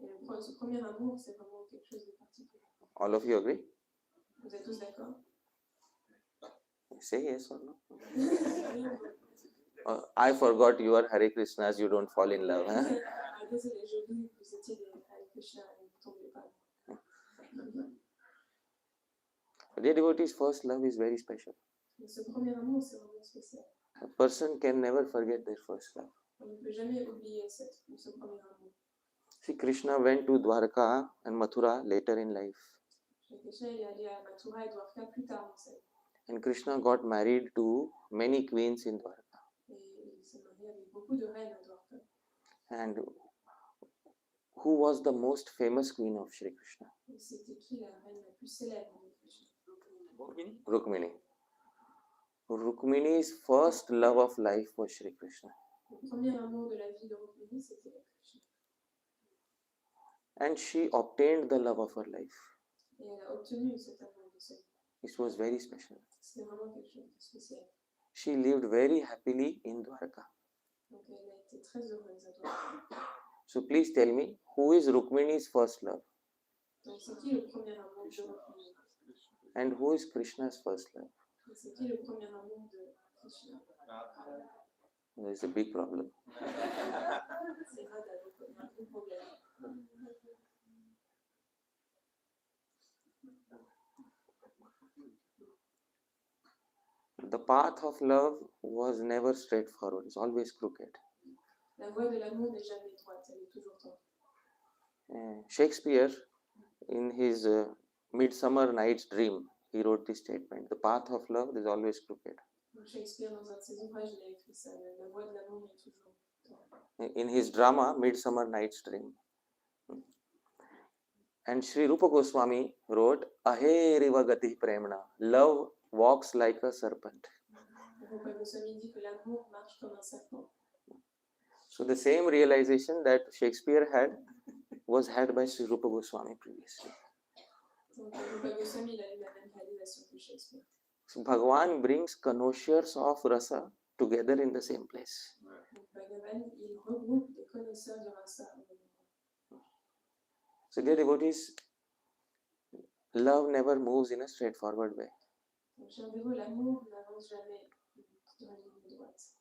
Et ce premier amour, c'est vraiment quelque chose de particulier. All of you agree? Vous êtes tous d'accord? Say yes or no. I forgot you are Hare Krishnas, you don't fall in love. Huh? Désolé, j'ai oublié que vous étiez des Hare Krishna et vous ne tombez pas. Dear devotees, first love is very special. Mais ce premier amour, c'est vraiment spécial. A person can never forget their first love. On ne peut jamais oublier ce premier amour. See, Krishna went to Dwarka and Mathura later in life. Krishna est allé à Mathura et Dwarka plus tard dans sa vie. And Krishna got married to many queens in Dwarka. Et il s'est marié avec beaucoup de reines à Dwarka. And who was the most famous queen of Shri Krishna? Et c'était qui la reine la plus célèbre de Krishna? Rukmini. Rukmini's first love of life was Shri Krishna. Le premier amour de la vie de Rukmini, c'était Krishna. And she obtained the love of her life. Et elle a obtenu cet amour de sa vie. It was very special. C'était vraiment quelque chose de spécial. She lived very happily in Dwarka. Donc elle a été très heureuse à Dwarka. So please tell me, who is Rukmini's first love? Donc c'est qui le premier amour de Rukmini? And who is Krishna's first love? Et c'est qui le premier amour de Krishna? There is a big problem. C'est grave, donc il y a un gros problème. The path of love was never straightforward, it's always crooked. La voie de l'amour n'est jamais droite, elle est toujours tordue. Shakespeare, in his Midsummer Night's Dream, he wrote this statement: the path of love is always crooked. Donc Shakespeare, dans un de ses ouvrages, il a écrit ça, la voie de l'amour est toujours tordue. In his drama Midsummer Night's Dream. And Sri Rupa Goswami wrote, Aheriva gati premna, love walks like a serpent. Rupa Goswami dit que l'amour marche comme un serpent. So the same realization that Shakespeare had was had by Sri Rupa Goswami previously. Donc Rupa Goswami, il a eu la même réalisation que Shakespeare. So Bhagavan brings connoisseurs of rasa together in the same place. Donc Bhagavan, il regroupe des connaisseurs de rasa au même endroit. So dear devotees, love never moves in a straightforward way. Donc chers dévots, l'amour n'avance jamais dans une ligne droite.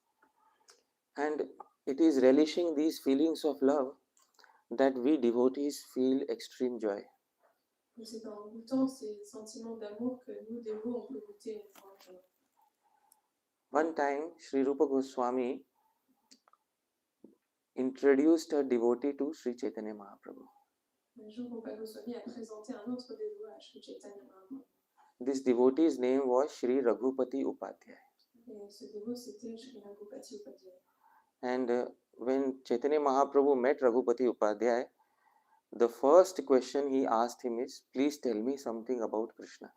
And it is relishing these feelings of love that we devotees feel extreme joy. Donc c'est en goûtant ces sentiments d'amour que nous, dévots, on peut goûter une grande joie. One time, Sri Rupa Goswami introduced a devotee to Sri Chaitanya Mahaprabhu. Un jour, Rupa Goswami a présenté un autre dévot à Sri Chaitanya Mahaprabhu. This devotee's name was Sri Raghupati Upadhyay. Et ce dévot, c'était Sri Raghupati Upadhyay. And when Chaitanya Mahaprabhu met Raghupati Upadhyay, the first question he asked him is, please tell me something about Krishna.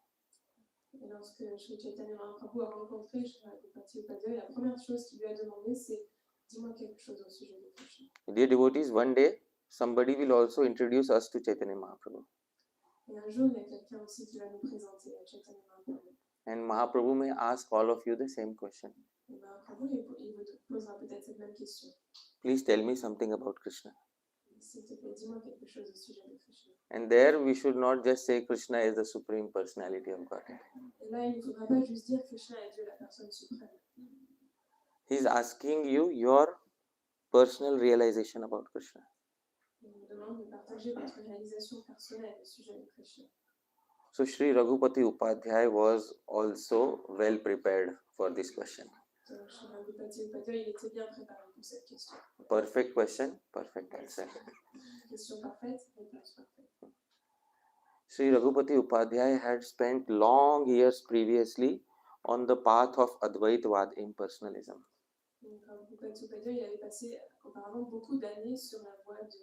Et lorsque Sri Chaitanya Mahaprabhu a rencontré Sri Raghupati Upadhyay, la première chose qu'il lui a demandé, c'est dis-moi quelque chose au sujet de Krishna. Dear devotees, one day somebody will also introduce us to Chaitanya Mahaprabhu. Et un jour, il y a quelqu'un aussi qui va nous présenter à Chaitanya Mahaprabhu. And Mahaprabhu may ask all of you the same question. Et Mahaprabhu, il vous posera peut-être cette même question. Please tell me something about Krishna. S'il te plaît, dis-moi quelque chose au sujet de Krishna. And there we should not just say Krishna is the supreme personality of Godhead. Et là, il ne faudra pas juste dire Krishna est Dieu, la personne suprême. He is asking you your personal realization about Krishna. Il nous demande de partager votre réalisation personnelle au sujet de Krishna. So Sri Raghupati Upadhyay was also well prepared for this question. Donc, Sri Raghupati Upadhyay, il était bien préparé pour cette question. Perfect question, perfect answer. Question parfaite, réponse parfaite. Sri Raghupati Upadhyay had spent long years previously on the path of Advaitavad impersonalism. Donc, Raghupati Upadhyay, il avait passé auparavant beaucoup d'années sur la voie de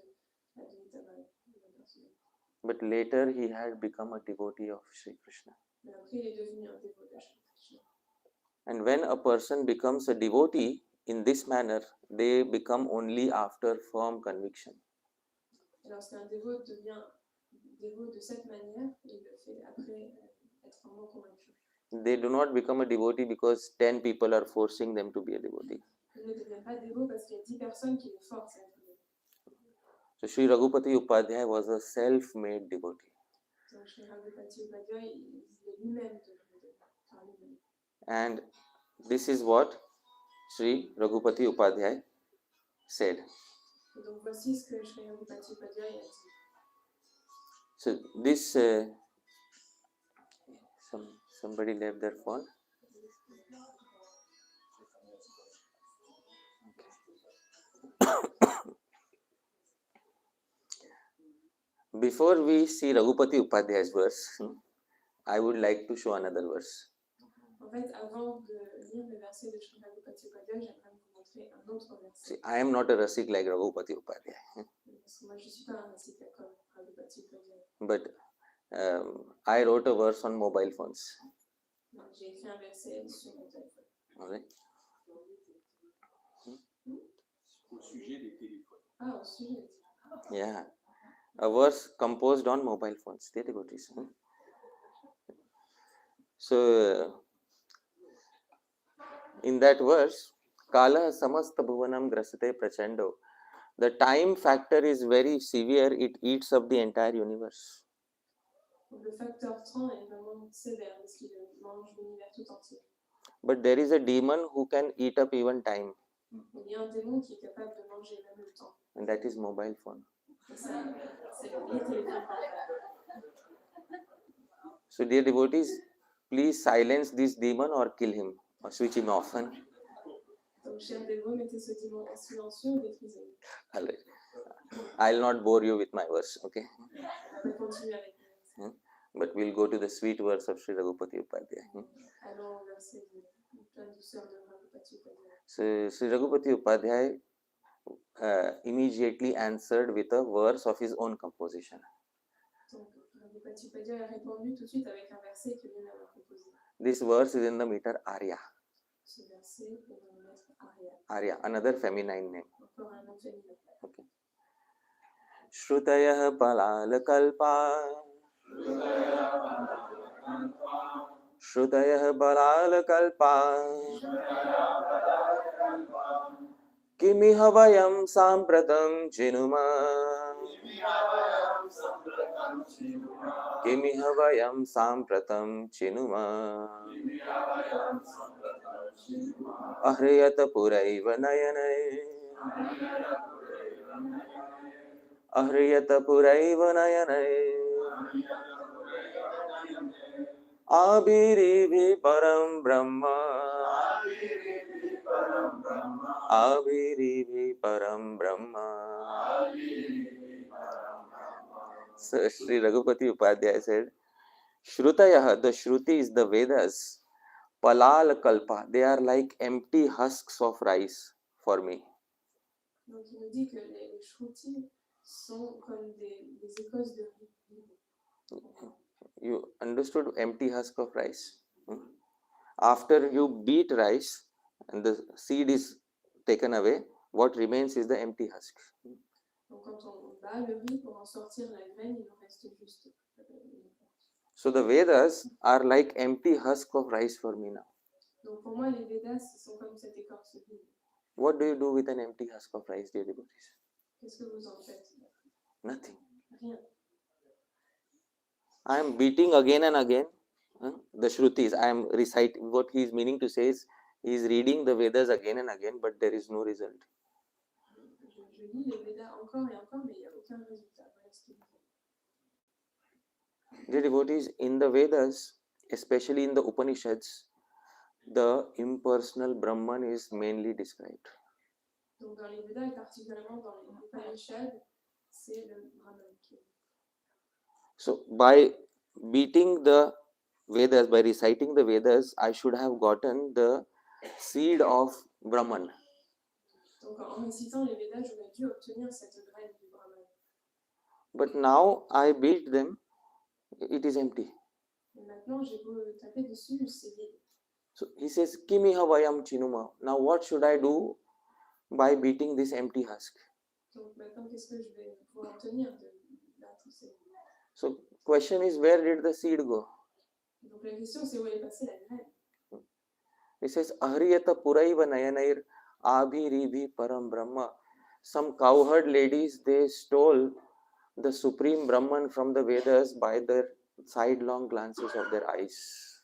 l'Advaitavad. But later he had become a devotee of Sri Krishna. Mais après, il est devenu un dévot de Sri Krishna. And when a person becomes a devotee in this manner, they become only after firm conviction. Et lorsqu'un dévot devient dévot de cette manière, il le fait après être vraiment convaincu. They do not become a devotee because 10 people are forcing them to be a devotee. Il ne devient pas dévot parce qu'il y a 10 personnes qui le forcent à être dévot. So Sri Raghupati Upadhyay was a self-made devotee. Donc, Sri Raghupati Upadhyay, il est lui-même devenu dévot par lui-même. And this is what Sri Raghupati Upadhyay said. Et donc, voici ce que Sri Raghupati Upadhyay a dit. So this, somebody left their phone. Before we see Raghupati Upadhyay's verse, I would like to show another verse. En fait, avant de lire le verset de Sri Raghupati Upadhyay, j'aimerais vous montrer un autre verset. See, I am not a rasik like Raghupati Upadhyay, Parce que moi, je ne suis pas un rasika comme Raghupati Upadhyay. but I wrote a verse on mobile phones. Donc, j'ai écrit un verset sur mon téléphone. All right? Au sujet des téléphones. Ah, au sujet. Yeah, a verse composed on mobile phones. Dear devotees. So, in that verse, Kala samasta bhuvanam grasate prachando. The time factor is very severe, it eats up the entire universe. Donc, le facteur temps est vraiment sévère parce qu'il mange l'univers tout entier. But there is a demon who can eat up even time. Il y a un démon qui est capable de manger même le temps. and that is mobile phone. Et ça, c'est les téléphones portables. So, dear devotees, please silence this demon or kill him or switch him off. Donc, chers dévots, mettez ce démon en silencieux ou détruisez-le. I'll not bore you with my verse, okay? On va continuer avec nous. But we'll go to the sweet verse of Sri Raghupati Upadhyaya. Allons au verset de plein douceur de Raghupati Upadhyaya. So, Sri Raghupati Upadhyaya immediately answered with a verse of his own composition. Donc, Raghupati Upadhyaya a répondu tout de suite avec un verset que lui-même a composé. This verse is in the meter Arya. Ce verset est dans le maître Arya. Arya, another feminine name. Encore un nom féminin. Okay. Shrutayah Balalakalpa. Shrutayah Balalakalpa. Kimiha vayam sampratam chinuma. Kimiha vayam sampratam chinuma. Ahriyata puraiva nayanai. Ahriyata puraiva nayanai. Abhirivi param brahma. Abhirivi param brahma. So Sri Raghupati Upadhyaya said, Shrutayah, the Shruti is the Vedas, Palal Kalpa, they are like empty husks of rice for me. Donc il nous dit que les shrutis sont comme des écosses de riz. You understood empty husk of rice? After you beat rice and the seed is taken away, what remains is the empty husk. Donc quand on bat le riz pour en sortir la graine, il en reste juste. So the Vedas are like empty husk of rice for me now. Donc pour moi, les Védas, ils sont comme cette écorce vide. What do you do with an empty husk of rice, dear devotees? Qu'est-ce que vous en faites? Nothing. Rien. I am beating again and again the Shrutis. I am reciting what he is meaning to say is he is reading the Vedas again and again, but there is no result. Je lis les Védas encore et encore, mais il n'y a aucun résultat. Voilà ce qu'il dit. Dear devotees, in the Vedas, especially in the Upanishads, the impersonal Brahman is mainly described. Donc dans les Védas et particulièrement dans les Upanishads, c'est le Brahman qui est. So by beating the Vedas, by reciting the Vedas, I should have gotten the seed of Brahman. Donc en récitant les Védas, j'aurais dû obtenir cette graine du Brahman. But now I beat them, it is empty. Et maintenant, j'ai beau taper dessus, c'est vide. So he says, Kimiha vayam chinuma. Now what should I do by beating this empty husk? Donc maintenant, qu'est-ce que je vais pouvoir obtenir de là, tout ça? So question is, where did the seed go? Donc la question, c'est où est passée la graine? He says, Ahriyata puraiva nayanair abhiribhi param brahma. Some cowherd ladies, they stole the supreme Brahman from the Vedas by their sidelong glances of their eyes.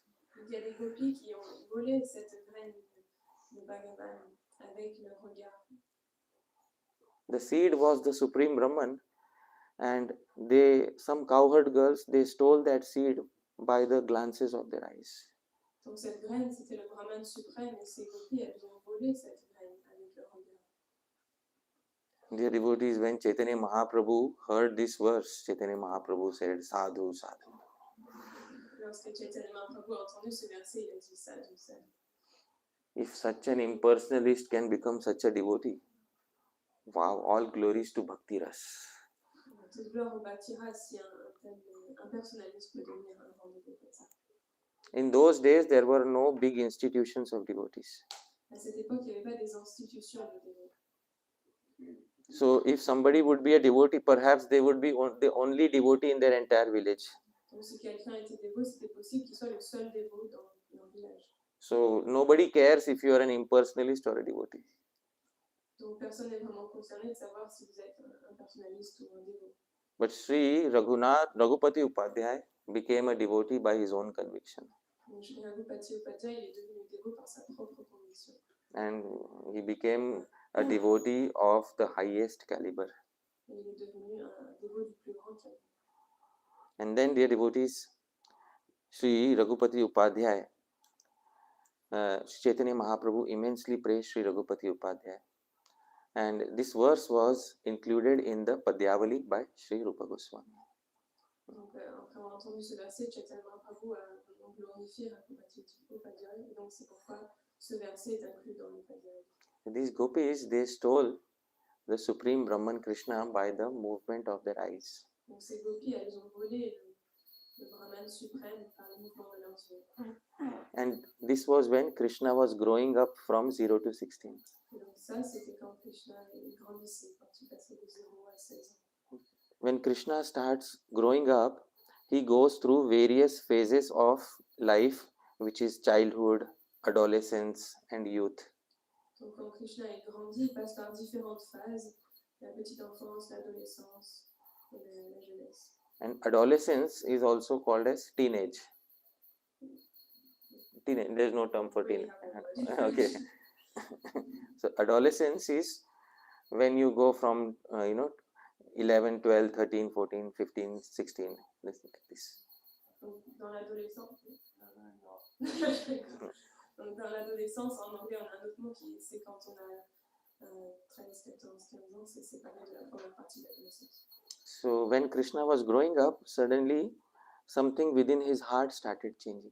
Il y a des gopis qui ont volé cette graine de Bhagavan avec leur regard. The seed was the supreme Brahman, and some cowherd girls, they stole that seed by the glances of their eyes. Donc cette graine, c'était le Brahman suprême, et ces gopis, elles ont volé cette graine avec leur regard. Dear devotees, when Chaitanya Mahaprabhu heard this verse, Chaitanya Mahaprabhu said, Sadhu, sadhu. Lorsque Chaitanya Mahaprabhu a entendu ce verset, il a dit sadhu, sadhu. If such an impersonalist can become such a devotee, wow, all glories to Bhakti Ras. Toute gloire au Bhakti Ras si un personnaliste peut devenir un grand dévot comme ça. In those days, there were no big institutions of devotees. À cette époque, il n'y avait pas des institutions de dévots. So, if somebody would be a devotee, perhaps they would be the only devotee in their entire village. Donc, si quelqu'un était dévot, c'était possible qu'il soit le seul dévot dans le village. So, nobody cares if you are an impersonalist or a devotee. Donc, personne n'est vraiment concerné de savoir si vous êtes un personnaliste ou un dévot. But Sri Raghupati Upadhyaya became a devotee by his own conviction. Donc, Sri Raghupati Upadhyaya, il est devenu dévot par sa propre conviction. and he became a devotee of the highest caliber. Et il est devenu un dévot du plus grand calibre. And then, dear devotees, Sri Raghupati Upadhyay, Chaitanya Mahaprabhu immensely praised Sri Raghupati Upadhyay. And this verse was included in the Padyavali by Sri Rupa Goswami. Donc, après avoir entendu ce verset, Chaitanya Mahaprabhu a vraiment glorifié Raghupati Upadhyay, et donc c'est pourquoi ce verset est inclus dans le Padyavali. These gopis, they stole the supreme Brahman Krishna by the movement of their eyes. Donc ces gopis, elles ont volé le Brahman suprême par le mouvement de leurs yeux. And this was when Krishna was growing up from 0 to 16. Et donc ça, c'était quand Krishna grandissait, quand il passait de 0 à 16 ans. When Krishna starts growing up, he goes through various phases of life, which is childhood, adolescence, and youth. Donc quand Krishna est grandi, il passe par différentes phases, la petite enfance, l'adolescence et la jeunesse. And adolescence is also called as teenage. Teenage, there's no term for teenage. Okay. So adolescence is when you go from 11, 12, 13, 14, 15, 16, this. Donc dans l'adolescence, donc dans l'adolescence, en anglais on a un autre mot qui c'est quand on a 13, 14, 15 ans, c'est séparé de la première partie de l'adolescence. So when Krishna was growing up, suddenly something within his heart started changing.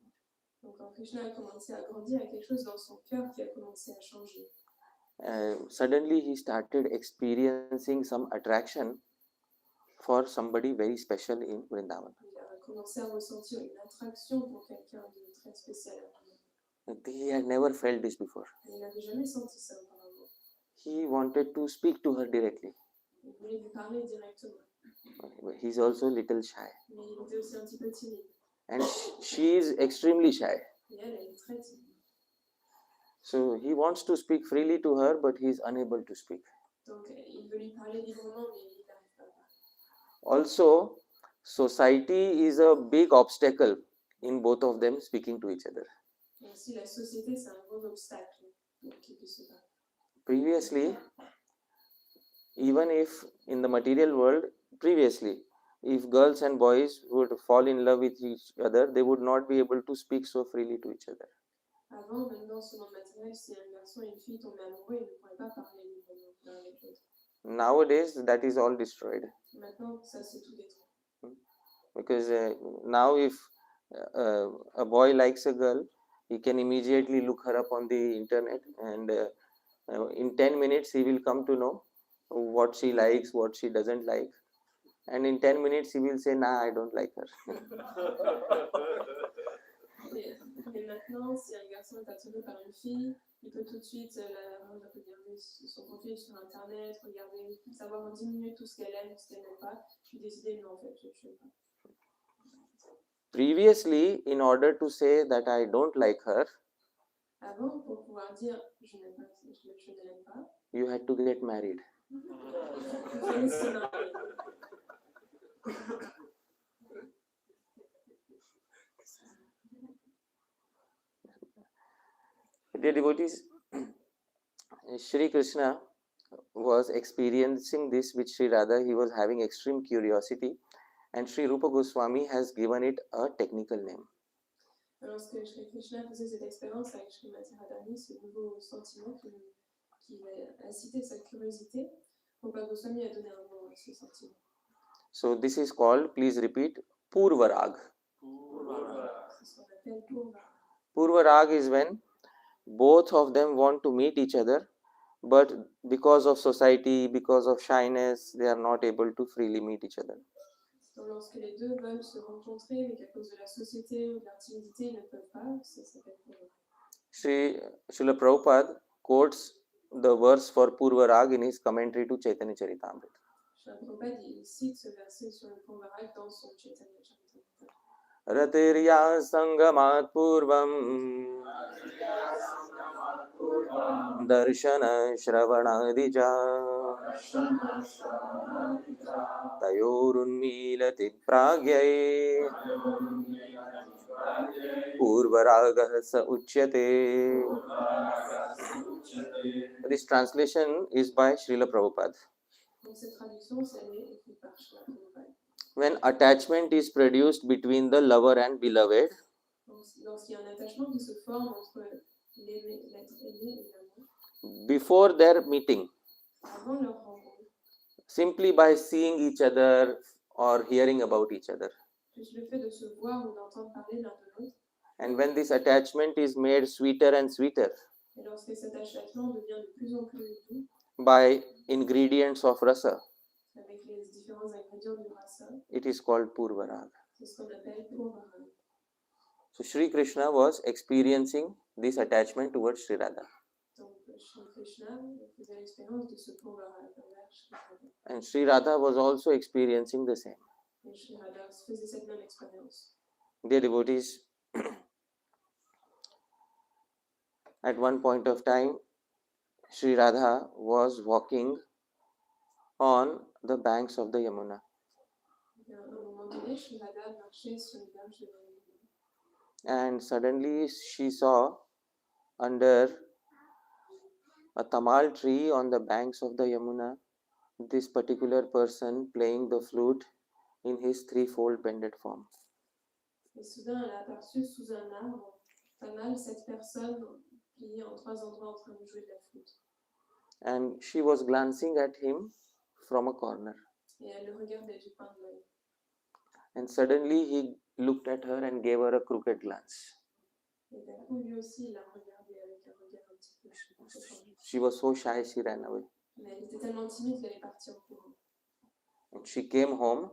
Donc quand Krishna a commencé à grandir, il y a quelque chose dans son cœur qui a commencé à changer. Suddenly he started experiencing some attraction for somebody very special in Vrindavan. Il a commencé à ressentir une attraction pour quelqu'un de très spécial à lui. He had never felt this before. Il n'avait jamais senti ça auparavant. He wanted to speak to her directly. Il voulait lui parler directement. He's also a little shy. Mais il était aussi un petit peu timide. And she is extremely shy. Et elle est très timide. So he wants to speak freely to her, but he is unable to speak. Donc il veut lui parler librement, mais il n'arrive pas à parler. Also, society is a big obstacle in both of them speaking to each other. Et aussi la société, c'est un gros obstacle pour qu'ils puissent se parler. Previously, even if in the material world, if girls and boys would fall in love with each other, they would not be able to speak so freely to each other. Avant, même dans ce monde matériel, si un garçon et une fille tombaient amoureux, ils ne pourraient pas parler librement l'un avec l'autre. Nowadays, that is all destroyed. Maintenant, ça c'est tout détruit. Because now if a boy likes a girl, he can immediately look her up on the internet, and in 10 minutes he will come to know what she likes, what she doesn't like, and in 10 minutes he will say, nah, I don't like her. Et maintenant, si un garçon est attiré par une fille, il peut tout de suite regarder son profil sur internet, regarder, savoir en 10 minutes tout ce qu'elle aime, ce qu'elle n'aime pas, puis décider non en fait, je n'aime pas. Previously, in order to say that I don't like her, Avant, pour pouvoir dire je n'aime pas, je ne l'aime pas, you had to get married. il fallait se marier. Dear devotees, Shri Krishna was experiencing this with Shri Radha. He was having extreme curiosity, and Shri Rupa Goswami has given it a technical name. Lorsque Shri Krishna faisait cette expérience avec Shri Radharani, ce nouveau sentiment qui a incité sa curiosité, Rupa Goswami a donné un nom à ce sentiment. So this is called, please repeat, Purvarag. C'est ce qu'on appelle Purvarag. Purvarag is when both of them want to meet each other, but because of society, because of shyness, they are not able to freely meet each other. Donc, lorsque les deux veulent se rencontrer, mais qu'à cause de la société ou de leur timidité, ils ne peuvent pas, ça s'appelle Purvarag. Srila Prabhupada quotes the verse for Purvarag in his commentary to Chaitanya Charitamrita. Srila Prabhupada, il cite ce verset sur le Purvarag dans son Chaitanya Charitamrita. Ratirya sangamat purvam darshana shravanadija tayorunmilati pragyai purvaragah sa uchyate. this translation is by Srila Prabhupada. Donc cette traduction, elle est écrite par Srila Prabhupada. When attachment is produced between the lover and beloved, Donc, lorsqu'il y a un attachement qui se forme entre l'être aimé et l'amour, before their meeting, avant leur rencontre, simply by seeing each other or hearing about each other, juste le fait de se voir ou d'entendre parler l'un de l'autre, and when this attachment is made sweeter and sweeter et lorsque cet attachement devient de plus en plus doux by ingredients of rasa, avec les différents ingrédients du rasa, it is called Purvarag. c'est ce qu'on appelle Purvarag. So Sri Krishna was experiencing this attachment towards Sri Radha, Donc Shri Krishna faisait l'expérience de ce Purvarag envers Shri Radha. and Sri Radha was also experiencing the same. Et Shri Radha faisait cette même expérience. Dear devotees, at one point of time, Sri Radha was walking on the banks of the Yamuna, Et à un moment donné, Shri Radha marchait sur les berges de la Yamuna. and suddenly she saw under a tamal tree on the banks of the Yamuna this particular person playing the flute in his threefold bended form. Et soudain, elle a aperçu sous un arbre, Tamal, cette personne pliée en trois endroits en train de jouer de la flûte. And she was glancing at him from a corner. Et elle le regardait du coin de l'œil. And suddenly he looked at her and gave her a crooked glance. Et d'un coup, lui aussi, il l'a regardée avec un regard un petit peu détendu. She was so shy, she ran away. Mais elle était tellement timide qu'elle est partie en courant. And she came home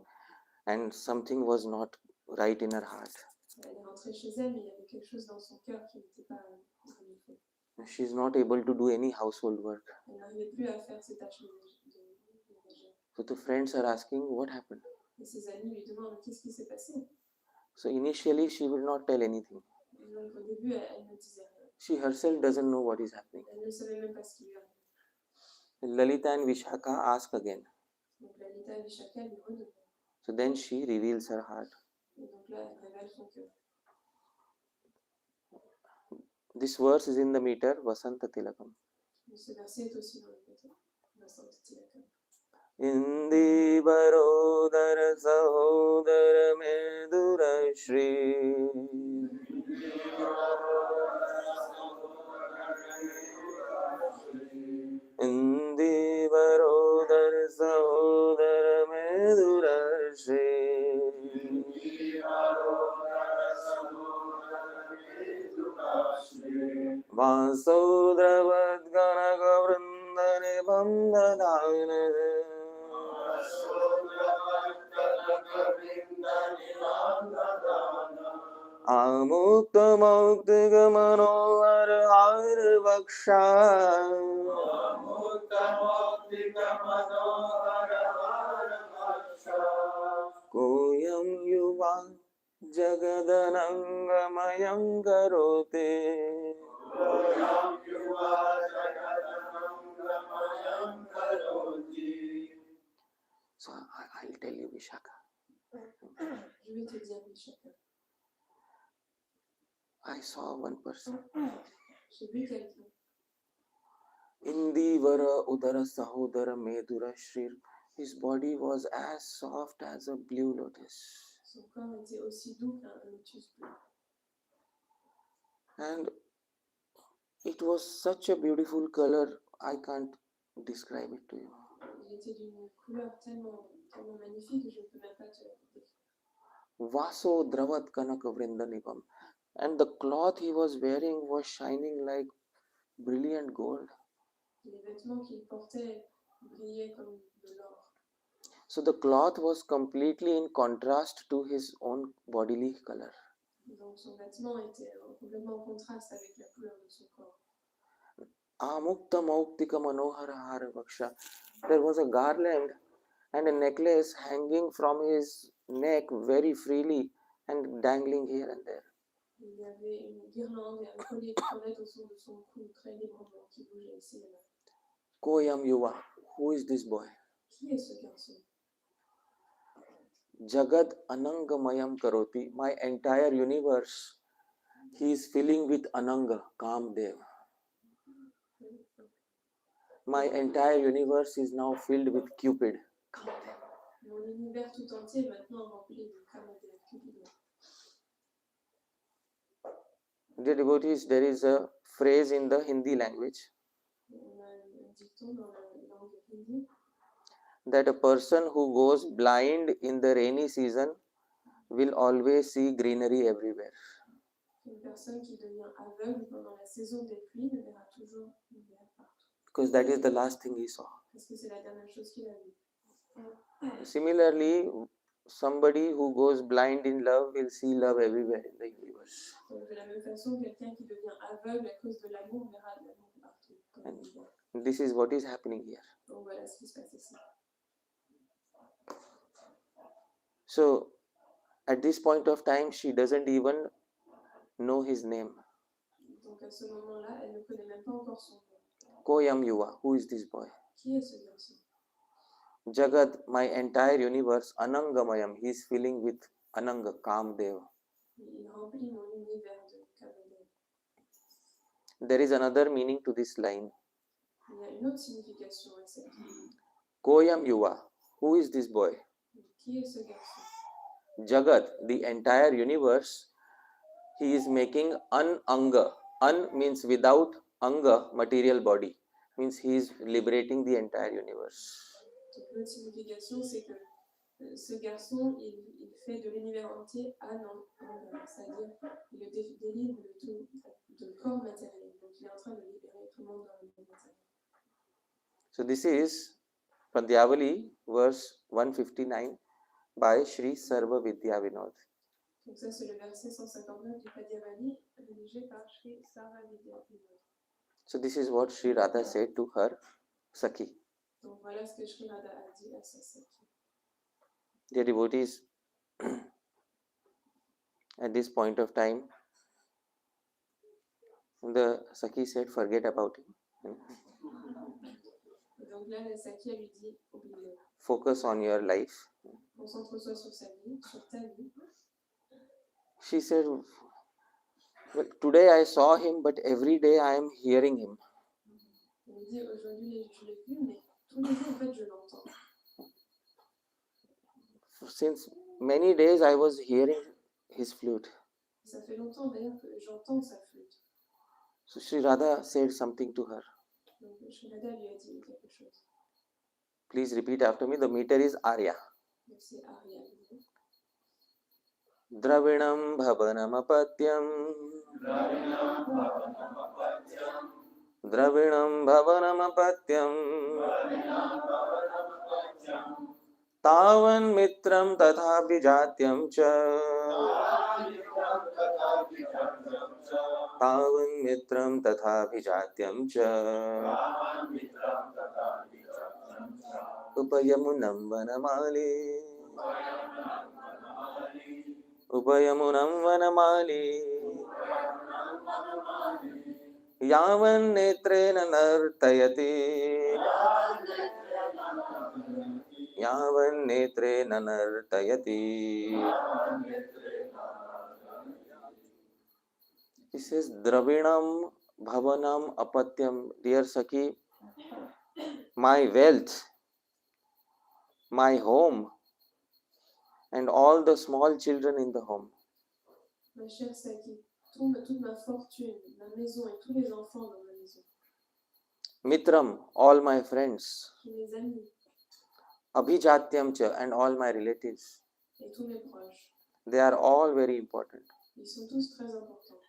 and something was not right in her heart. Elle est rentrée chez elle, mais il y avait quelque chose dans son cœur qui n'était pas comme il faut. She is not able to do any household work. Elle n'arrivait plus à faire ses tâches ménagères. So the friends are asking, what happened? Et ses amis lui demandent qu'est-ce qui s'est passé. So initially she will not tell anything. Et donc au début, elle ne disait rien. She herself doesn't know what is happening. Elle ne savait même pas ce qui lui arrivait. Lalita and Vishaka ask again. Donc Lalita et Vishaka lui redemandent. So then she reveals her heart. Et donc là, elle révèle son cœur. This verse is in the meter Vasanta Tilakam. Ce verset est aussi dans le méthode. Vasanta Tilakam. Indi Barodar Sahodar Medura Shri Indi Barodar Sahodar Medura Shri Vasudravadganaka Vrindane Bandadana Amukta Muktiga Manohar Har Vaksha Koyam Yuva Jagadanangamayam Karote. So I'll tell you Vishaka. Je vais te dire, Vishaka. I saw one person. J'ai vu quelqu'un. Indivara Udara Sahodara Medura Shrir. His body was as soft as a blue lotus. Son corps était aussi doux qu'un lotus bleu. And it was such a beautiful color, I can't describe it to you. Il était d'une couleur tellement magnifique que je ne peux même pas te la décrire. Vaso Dravat Kanaka Vrindanipam. And the cloth he was wearing was shining like brilliant gold. Les vêtements qu'il portait brillaient comme de l'or. So the cloth was completely in contrast to his own bodily color. Donc son vêtement était complètement en contraste avec la couleur de son corps. Amukta Mauktika Manohara Hara Vaksha. There was a garland and a necklace hanging from his neck very freely and dangling here and there. Il y avait une guirlande et un collier de toilette autour de son cou très librement qui bougeait ici et là. Koyam Yuva. Who is this boy? Qui est ce garçon? Jagad Anangamayam Karoti. My entire universe, he is filling with Ananga, Kamdev. My entire universe is now filled with Cupid. Mon univers tout entier est maintenant rempli de Kamadeva, Cupidon. Dear devotees, there is a phrase in the Hindi language On a un dicton dans la langue hindi that a person who goes blind in the rainy season will always see greenery everywhere. qu'une personne qui devient aveugle pendant la saison des pluies ne verra toujours une vert partout. Because that is the last thing he saw. Parce que c'est la dernière chose qu'il a vue. Similarly, somebody who goes blind in love will see love everywhere in the universe. Donc, de la même façon, quelqu'un qui devient aveugle à cause de l'amour verra de l'amour partout. Comme And on voit. this is what is happening here. Donc voilà ce qui se passe ici. So, at this point of time, she doesn't even know his name. Donc à ce moment-là, elle ne connaît même pas encore son nom. Koyam Yuva, who is this boy? Qui est ce garçon? Jagat, my entire universe, Anangamayam, he is filling with Ananga, Kamdev. Il remplit mon univers de Kamadeva. There is another meaning to this line. Il y a une autre signification à cette ligne. Koyam Yuva, who is this boy? Qui est ce garçon? Jagat, the entire universe, he is making Ananga. An means without Anga, material body. Means he is liberating the entire universe. Donc l'autre signification, c'est que ce garçon, il fait de l'univers entier c'est-à-dire il le délivre de tout, de corps matériel. Donc il est en train de libérer tout le monde dans le monde matériel. So this is Padyavali, verse 159 by Sri Sarva Vidya Vinod. Donc ça, c'est le verset 159 du Padyavali, rédigé par Sri Sarva Vidyavinod. So this is what Sri Radha said to her Sakhi. Donc voilà ce que Sri Radha a dit à sa Sakhi. Dear devotees, at this point of time, the Sakhi said, forget about him. Donc là, la Sakhi, elle lui dit, oublie-le. Focus on your life. Concentre-toi sur sa vie, sur ta vie. She said, well, today I saw him, but every day I am hearing him. Elle lui dit, aujourd'hui, je l'ai vu, mais tous les jours, en fait, je l'entends. Since many days I was hearing his flute. Ça fait longtemps, d'ailleurs, que j'entends sa flûte. So Sri Radha said something to her. Donc, Sri Radha lui a dit quelque chose. Please repeat after me. The meter is Arya. Donc, c'est Arya. Dravinam bhavanamapatyam. Dravinam bhavanamapatyam. Tavan mitram tatha bijatyam cha. Tavan mitram tatha bijatyam cha. Upayamunam vanamali. Upayamunam vanamali. Yavan netrena nartayati. Yavan netrena nartayati. He says, Dravinam bhavanam apatyam. Dear Sakhi, my wealth, my home, and all the small children in the home. Ma chère Sakhi, toute ma fortune, ma maison et tous les enfants dans ma maison. Mitram, all my friends. Tous mes amis Abhijatyam cha, and all my relatives. et tous mes proches. They are all very important. Ils sont tous très importants.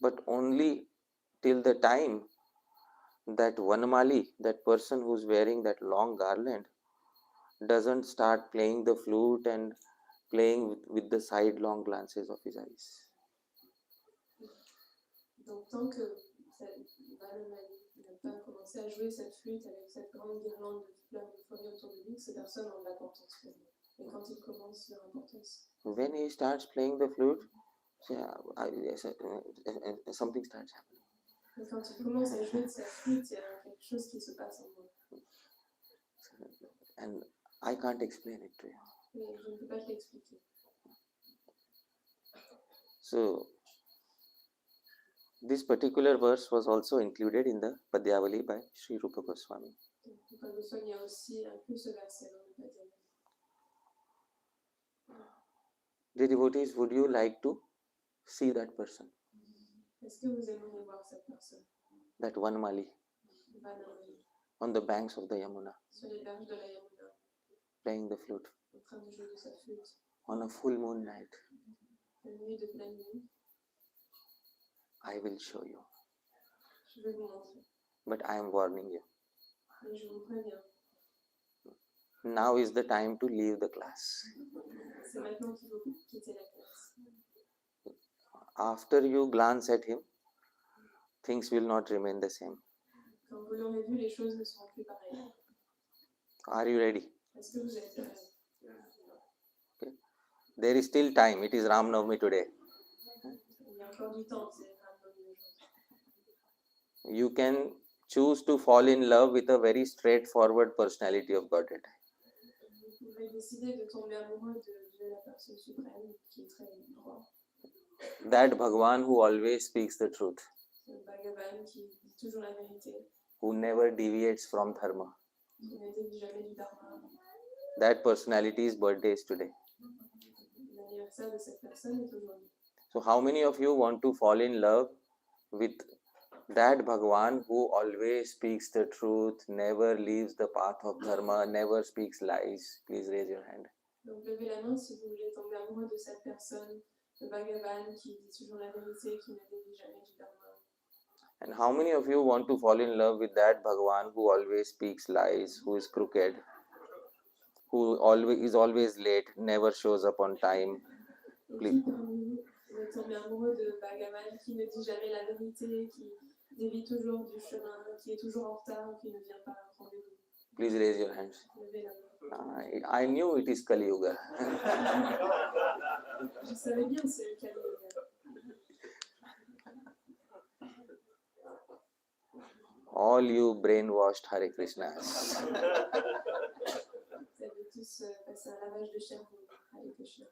But only till the time that Vanamali, that person who's wearing that long garland, doesn't start playing the flute and playing with the sidelong glances of his eyes. Donc tant que Vanamali n'a pas commencé à jouer cette flûte avec cette grande guirlande de fleurs de fleurie autour de lui, ces personnes ont de l'importance pour lui. Et quand il commence, leur importance. When he starts playing the flute, something starts happening. Et quand il commence à jouer de sa flûte, il y a quelque chose qui se passe en moi. And I can't explain it to you. Mais je ne peux pas te l'expliquer. So, This particular verse was also included in the Padyavali by Sri Rupa Goswami. Donc, Rupa Goswami a aussi inclus ce verset dans le Padyavali. Dear devotees, would you like to see that person, Est-ce que vous aimeriez voir cette personne, that Vanmali, Vanamali, on the banks of the Yamuna, sur les berges de la Yamuna, playing the flute, en train de jouer de sa flûte, on a full moon night? une nuit de pleine lune? I will show you. Je vais vous montrer. But I am warning you. Mais je vous préviens, Now is the time to leave the class. c'est maintenant qu'il faut quitter la classe. After you glance at him, things will not remain the same. Quand vous l'aurez vu, les choses ne seront plus pareilles. Are you ready? Est-ce que vous êtes prêts? There is still time. It is Ram Navami today. Il y a encore du temps, c'est vraiment aujourd'hui. You can choose to fall in love with a very straightforward personality of Godhead. Vous pouvez décider de tomber amoureux de Dieu, la personne suprême, qui est très droit. That Bhagavan who always speaks the truth, C'est le Bhagavan qui dit toujours la vérité, who never deviates from dharma. qui ne dévie jamais du dharma. That personality's birthday is today. L'anniversaire de cette personne est aujourd'hui. So how many of you want to fall in love with that Bhagavan who always speaks the truth, never leaves the path of dharma, never speaks lies? Please raise your hand. Donc levez la main si vous voulez tomber amoureux de cette personne, le Bhagavan qui dit toujours la vérité, qui ne dévie jamais du dharma. And how many of you want to fall in love with that Bhagavan who always speaks lies, who is crooked, who is always late, never shows up on time? Et Please. qui parmi vous veut tomber amoureux de Bhagavan qui ne dit jamais la vérité, qui dévie toujours du chemin, qui est toujours en retard, qui ne vient pas à un rendez-vous? Please raise your hands. Levez la main. I knew it is Kali Yuga. Je savais bien que c'est le Kali Yuga. All you brainwashed Hare Krishnas. Vous avez tous passé un lavage de cerveau. Hare Krishna.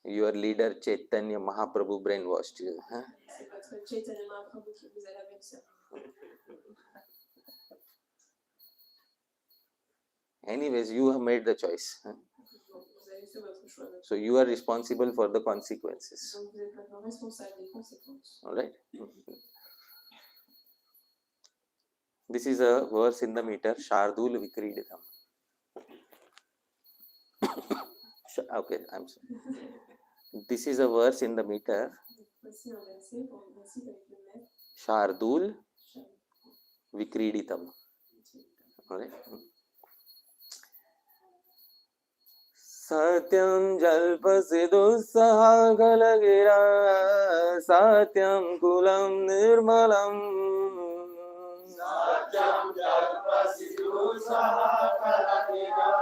Your leader Chaitanya Mahaprabhu brainwashed you. Huh? C'est votre Chaitanya Mahaprabhu qui vous a lavé le cerveau. Anyways, you have made the choice. Huh? Donc, vous avez fait votre choix. So you are responsible for the consequences. Donc vous êtes maintenant responsable des conséquences. Alright? This is a verse in the meter, Shardul Vikriditam. Okay, I'm sorry. This is a verse in the meter, Voici un verset pour le principe avec le maître. Shardul Vikriditam. Alright? Satyam jalpasidusaha galagira, Satyam kulam nirmalam. Satyam jalpasidusaha galagira,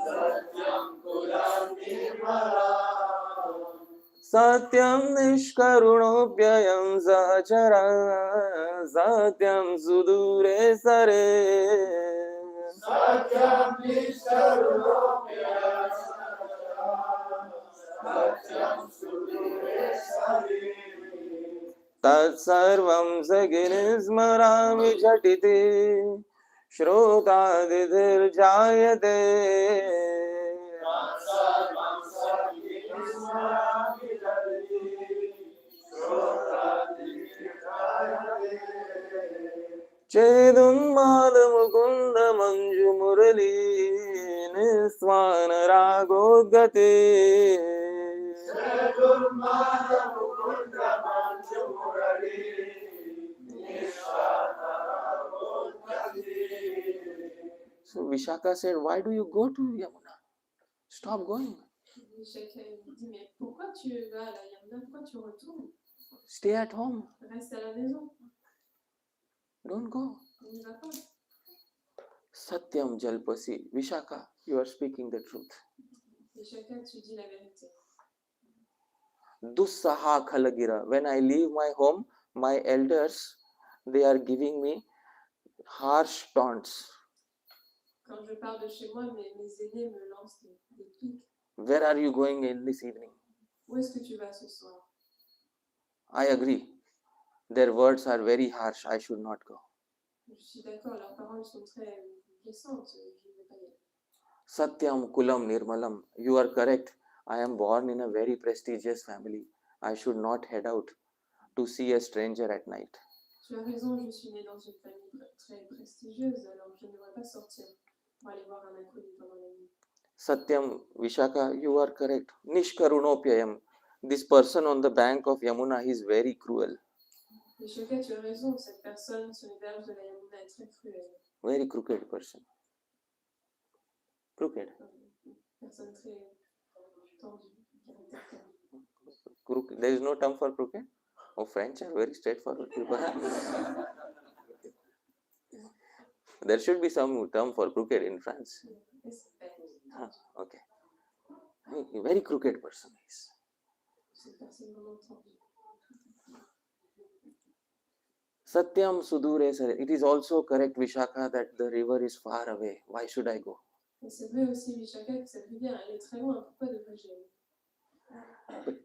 Satyam kulam nirmalam. Satyam nishkarunopyayam sachara, Satyam sudure sare. Satyam nishkarunopyayam Satyam sudure sare. Tat sarvam saginismarami jhatiti, Shrotadidhir jayate. Sarvam sakinismarami jhatiti, Shrotadidhir Chedunmada mukunda manju murali, Niswana ragodgate. Chedunmada mukunda manju murali, Niswana ragodgate. So Vishaka said, why do you go to Yamuna? Stop going. Chacun dit, mais pourquoi tu vas à la Yamuna? Pourquoi tu retournes? Stay at home. Reste à la maison. Don't go. On n'y va pas. Satyam jalpasi. Vishaka, you are speaking the truth. Et chacun, tu dis la vérité. Dussaha khalagira. When I leave my home, my elders, they are giving me harsh taunts. Quand je pars de chez moi, mes aînés me lancent des pics. Where are you going in this evening? Où est-ce que tu vas ce soir? I agree. Their words are very harsh. I should not go. Je suis d'accord, leurs paroles sont très blessantes, je ne vais pas y aller. Satyam kulam nirmalam. You are correct. I am born in a very prestigious family. I should not head out to see a stranger at night. Tu as raison, je suis née dans une famille très prestigieuse, alors je ne devrais pas sortir pour aller voir un inconnu pendant la nuit. Satyam Vishaka, you are correct. Nishkarunopyayam. This person on the bank of Yamuna is very cruel. Vishaka, tu as raison, cette personne sur les berges de la Yamuna est très cruelle. Very crooked person. Crooked. Personne très tendue, caractère tendu. Crooked. There is no term for crooked? Oh, French are very straightforward people. There should be some term for crooked in France. Okay. A very crooked person is. Cette personne vraiment tendue. Satyam Sudure Sare. It is also correct, Vishaka, that the river is far away. Why should I go? Et c'est vrai aussi, Vishaka, que cette rivière, elle est très loin. Pourquoi devrais-je y aller?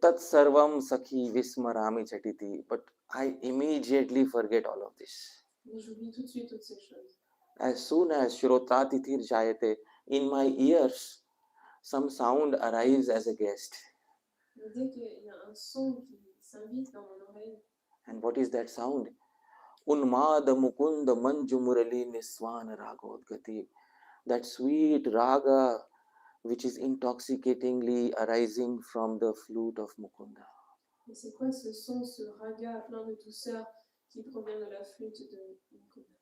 Tat sarvam sakhi vismarami chatiti. But I immediately forget all of this. Mais j'oublie tout de suite toutes ces choses. As soon as Shrotratitir Jayate, in my ears, some sound arrives as a guest. Mais dès qu'il y a un son qui s'invite dans mon oreille, And what is that sound? Unmada Mukunda Manjumurali Niswana Ragodgati. That sweet raga which is intoxicatingly arising from the flute of Mukunda. et c'est quoi ce son, ce raga plein de douceur qui provient de la flûte de Mukunda?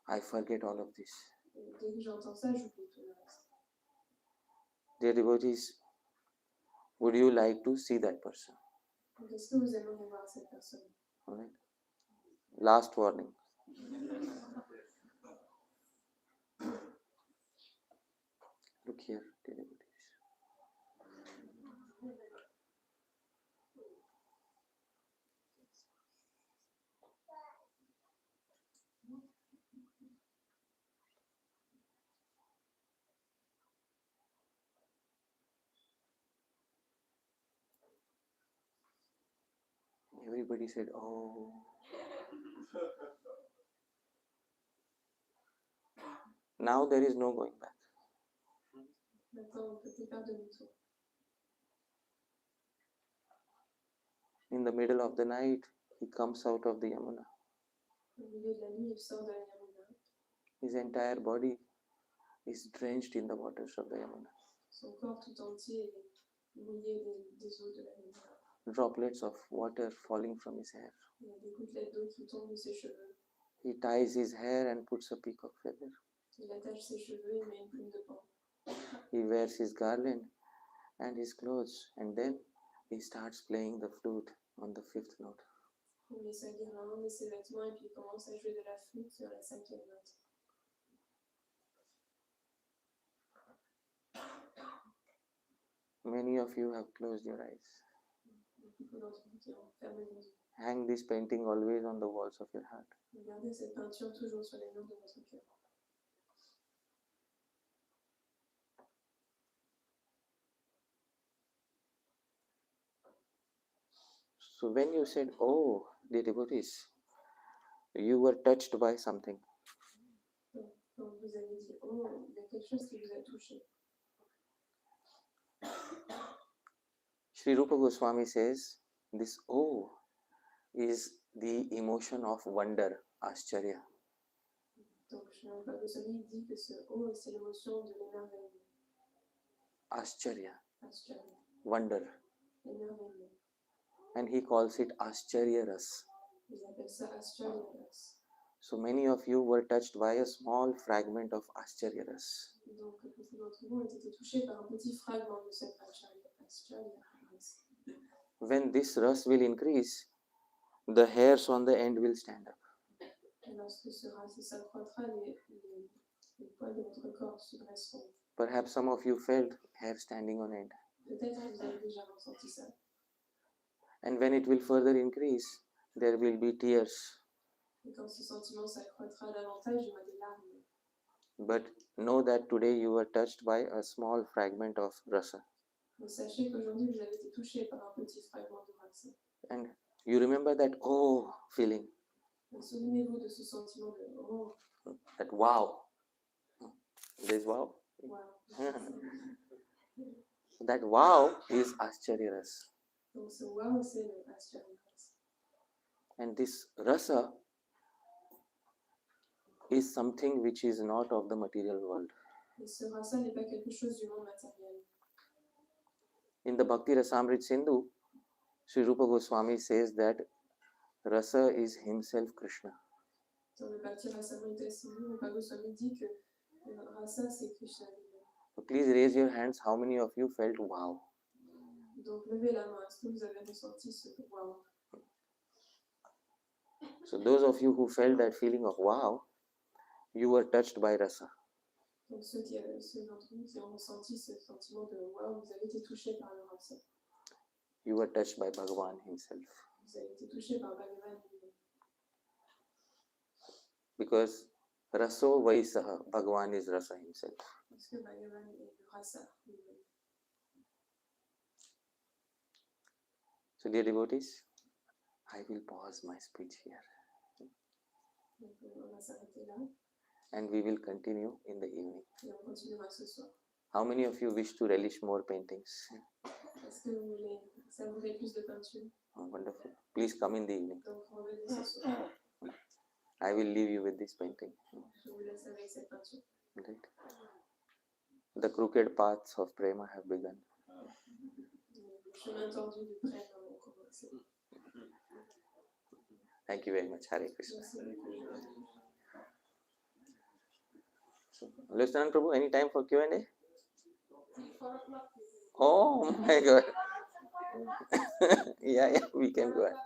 I forget all of this. Et dès que j'entends ça, j'oublie tout le reste. Dear devotees, would you like to see that person? Donc, est-ce que vous aimeriez voir cette personne? All right. Last warning. Look here, dear devotees. Everybody said, oh. Now there is no going back. Maintenant, on ne peut plus faire demi-tour. In the middle of the night, he comes out of the Yamuna. Au milieu de la nuit, il sort de la Yamuna. His entire body is drenched in the waters of the Yamuna. Son corps tout entier est mouillé des eaux de la Yamuna. Droplets of water falling from his hair. Il y a des gouttelettes d'eau qui tombent de ses cheveux. He ties his hair and puts a peacock feather. Il attache ses cheveux et met une plume de pan. He wears his garland and his clothes, and then he starts playing the flute on the fifth note. Il met sa guirlande et ses vêtements et puis il commence à jouer de la flûte sur la 5e note. Many of you have closed your eyes. Beaucoup d'entre vous qui ont fermé les yeux. Hang this painting always on the walls of your heart. Regardez cette peinture toujours sur les murs de votre cœur. So when you said, oh, dear devotees, you were touched by something. Donc vous avez dit, oh, il y a quelque chose qui vous a touché. Sri Rupa Goswami says, this oh is the emotion of wonder, ascharya. Donc Sri Rupa Goswami dit que ce oh, c'est l'émotion de l'émerveillement. Ascharya, Ascharya, wonder. l'émerveillement. And he calls it ascharya ras. Ils appellent ça Ascharya ras. So many of you were touched by a small fragment of ascharya ras. Donc beaucoup d'entre vous ont été touchés par un petit fragment de cette Ascharya ras. When this ras will increase, the hairs on the end will stand up. Et lorsque ce ras s'accroîtra, les poils de votre corps se dresseront. Perhaps some of you felt hair standing on end. Peut-être que vous avez déjà ressenti ça. And when it will further increase, there will be tears. Et quand ce sentiment s'accroîtra davantage, il y aura des larmes. But know that today you were touched by a small fragment of rasa. Mais sachez qu'aujourd'hui, vous avez été touché par un petit fragment de rasa. And You remember that oh feeling, Souvenez-vous de ce sentiment de oh, that wow. There's wow. wow. That wow is Ascharya Ras. Donc ce wow, c'est le Ascharya. And this rasa is something which is not of the material world. Et ce rasa n'est pas quelque chose du monde matériel. In the Bhakti Rasamrit Sindhu, Sri Rupa Goswami says that rasa is himself Krishna. Dans le Bhakti Rasamrita Sindhu, Rupa Goswami dit que le rasa, c'est Krishna lui-même. So please raise your hands. How many of you felt wow? Donc levez la main. Est-ce que vous avez ressenti ce wow? So those of you who felt that feeling of wow, you were touched by rasa. Donc ceux d'entre vous qui ont ressenti ce sentiment de wow, vous avez été touchés par le rasa. You were touched by Bhagavan himself. Vous avez été touchés par Bhagavan lui-même. Because raso vaisaha, Bhagavan is rasa himself. Parce que Bhagavan est le rasa lui-même. So dear devotees, I will pause my speech here. Donc on va s'arrêter là And we will continue in the evening. et on continuera ce soir. How many of you wish to relish more paintings? Est-ce que vous voulez savourer plus de peinture? Oh, wonderful. Please come in the evening. Donc revenez ce soir. I will leave you with this painting. Je vous laisse avec cette peinture. Right? The crooked paths of prema have begun. Le chemin tordu du prêtre ont commencé. Thank you very much. Hare Krishna. Merci beaucoup. Lieutenant Prabhu, any time for Q&A? Oh my God. yeah, we can go ahead.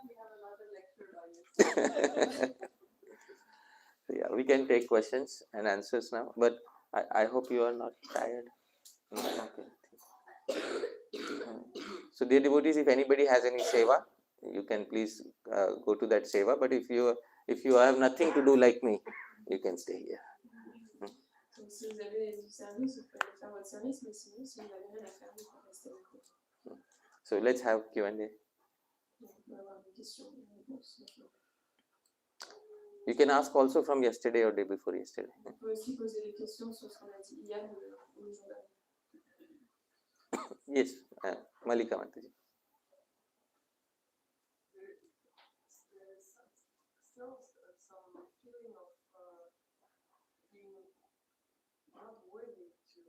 Yeah, we can take questions and answers now, but I hope you are not tired. No, okay. So dear devotees, if anybody has any seva, you can please go to that seva, but if you have nothing to do like me, you can stay here. Donc si vous avez du service, vous pouvez faire votre service, mais sinon, si vous n'avez rien à faire, vous pouvez rester à côté. So let's have Q&A. Donc on peut avoir des questions et des réponses. You can ask also from yesterday or day before yesterday. On peut aussi poser des questions sur ce qu'on a dit hier ou le jour d'avant. Yes, Malika Mataji. There's still some feeling of being not worthy to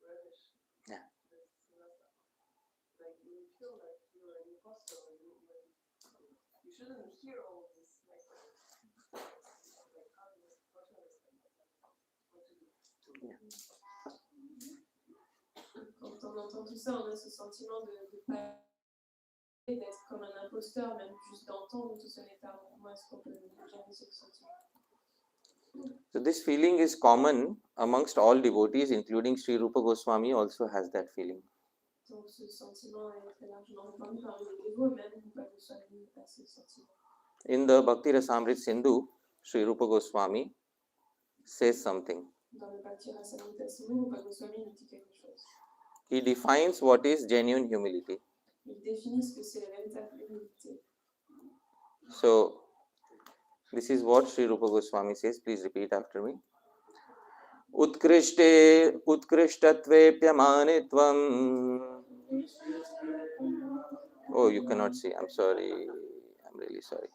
relish Yeah. this rasa. Like you feel like you're an imposter when you shouldn't hear all this. Like how do you what to understand that? What to do? Quand on entend tout ça, on a ce sentiment de pas d'être comme un imposteur, même juste d'entendre tout ce n'est-pas. Comment est-ce qu'on peut gérer ce sentiment? So this feeling is common amongst all devotees, including Sri Rupa Goswami also has that feeling. Donc ce sentiment est très largement répandu parmi les dévots, même Rupa Goswami a ce sentiment. In the Bhakti Rasamrit Sindhu, Sri Rupa Goswami says something. Dans le Bhakti Rasamrita Sindhu, Rupa Goswami nous dit quelque chose. He defines what is genuine humility. Il définit ce que c'est la véritable humilité. So this is what Sri Rupa Goswami says. Please repeat after me. Utkrishte utkrishtatvePyamanitvam. Oh, you cannot see. I'm sorry. I'm really sorry.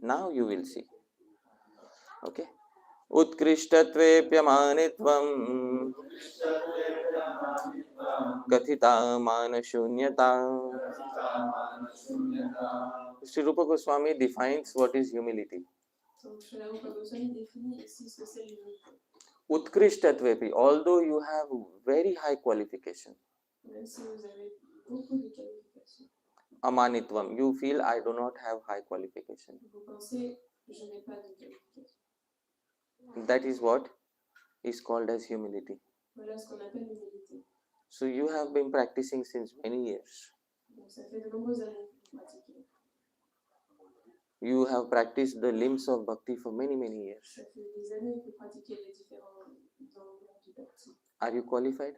Now you will see. Okay. UtkrishtatvePyamanitvam. Kathita manashunyata. Sri Rupa Goswami defines what is humility. Donc Srila Rupa Goswami définit ici ce que c'est l'humilité. Utkrishtatvepi, although you have very high qualification. Même si vous avez beaucoup de qualifications. Amanitvam, you feel I do not have high qualification. Vous pensez, je n'ai pas de qualifications. That is what is called as humility. Voilà ce qu'on appelle l'humilité. So you have been practicing since many years. Donc ça fait de nombreuses années que vous pratiquez. You have practiced the limbs of bhakti for many years. Ça fait des années que vous pratiquez les différents angles du bhakti. Are you qualified?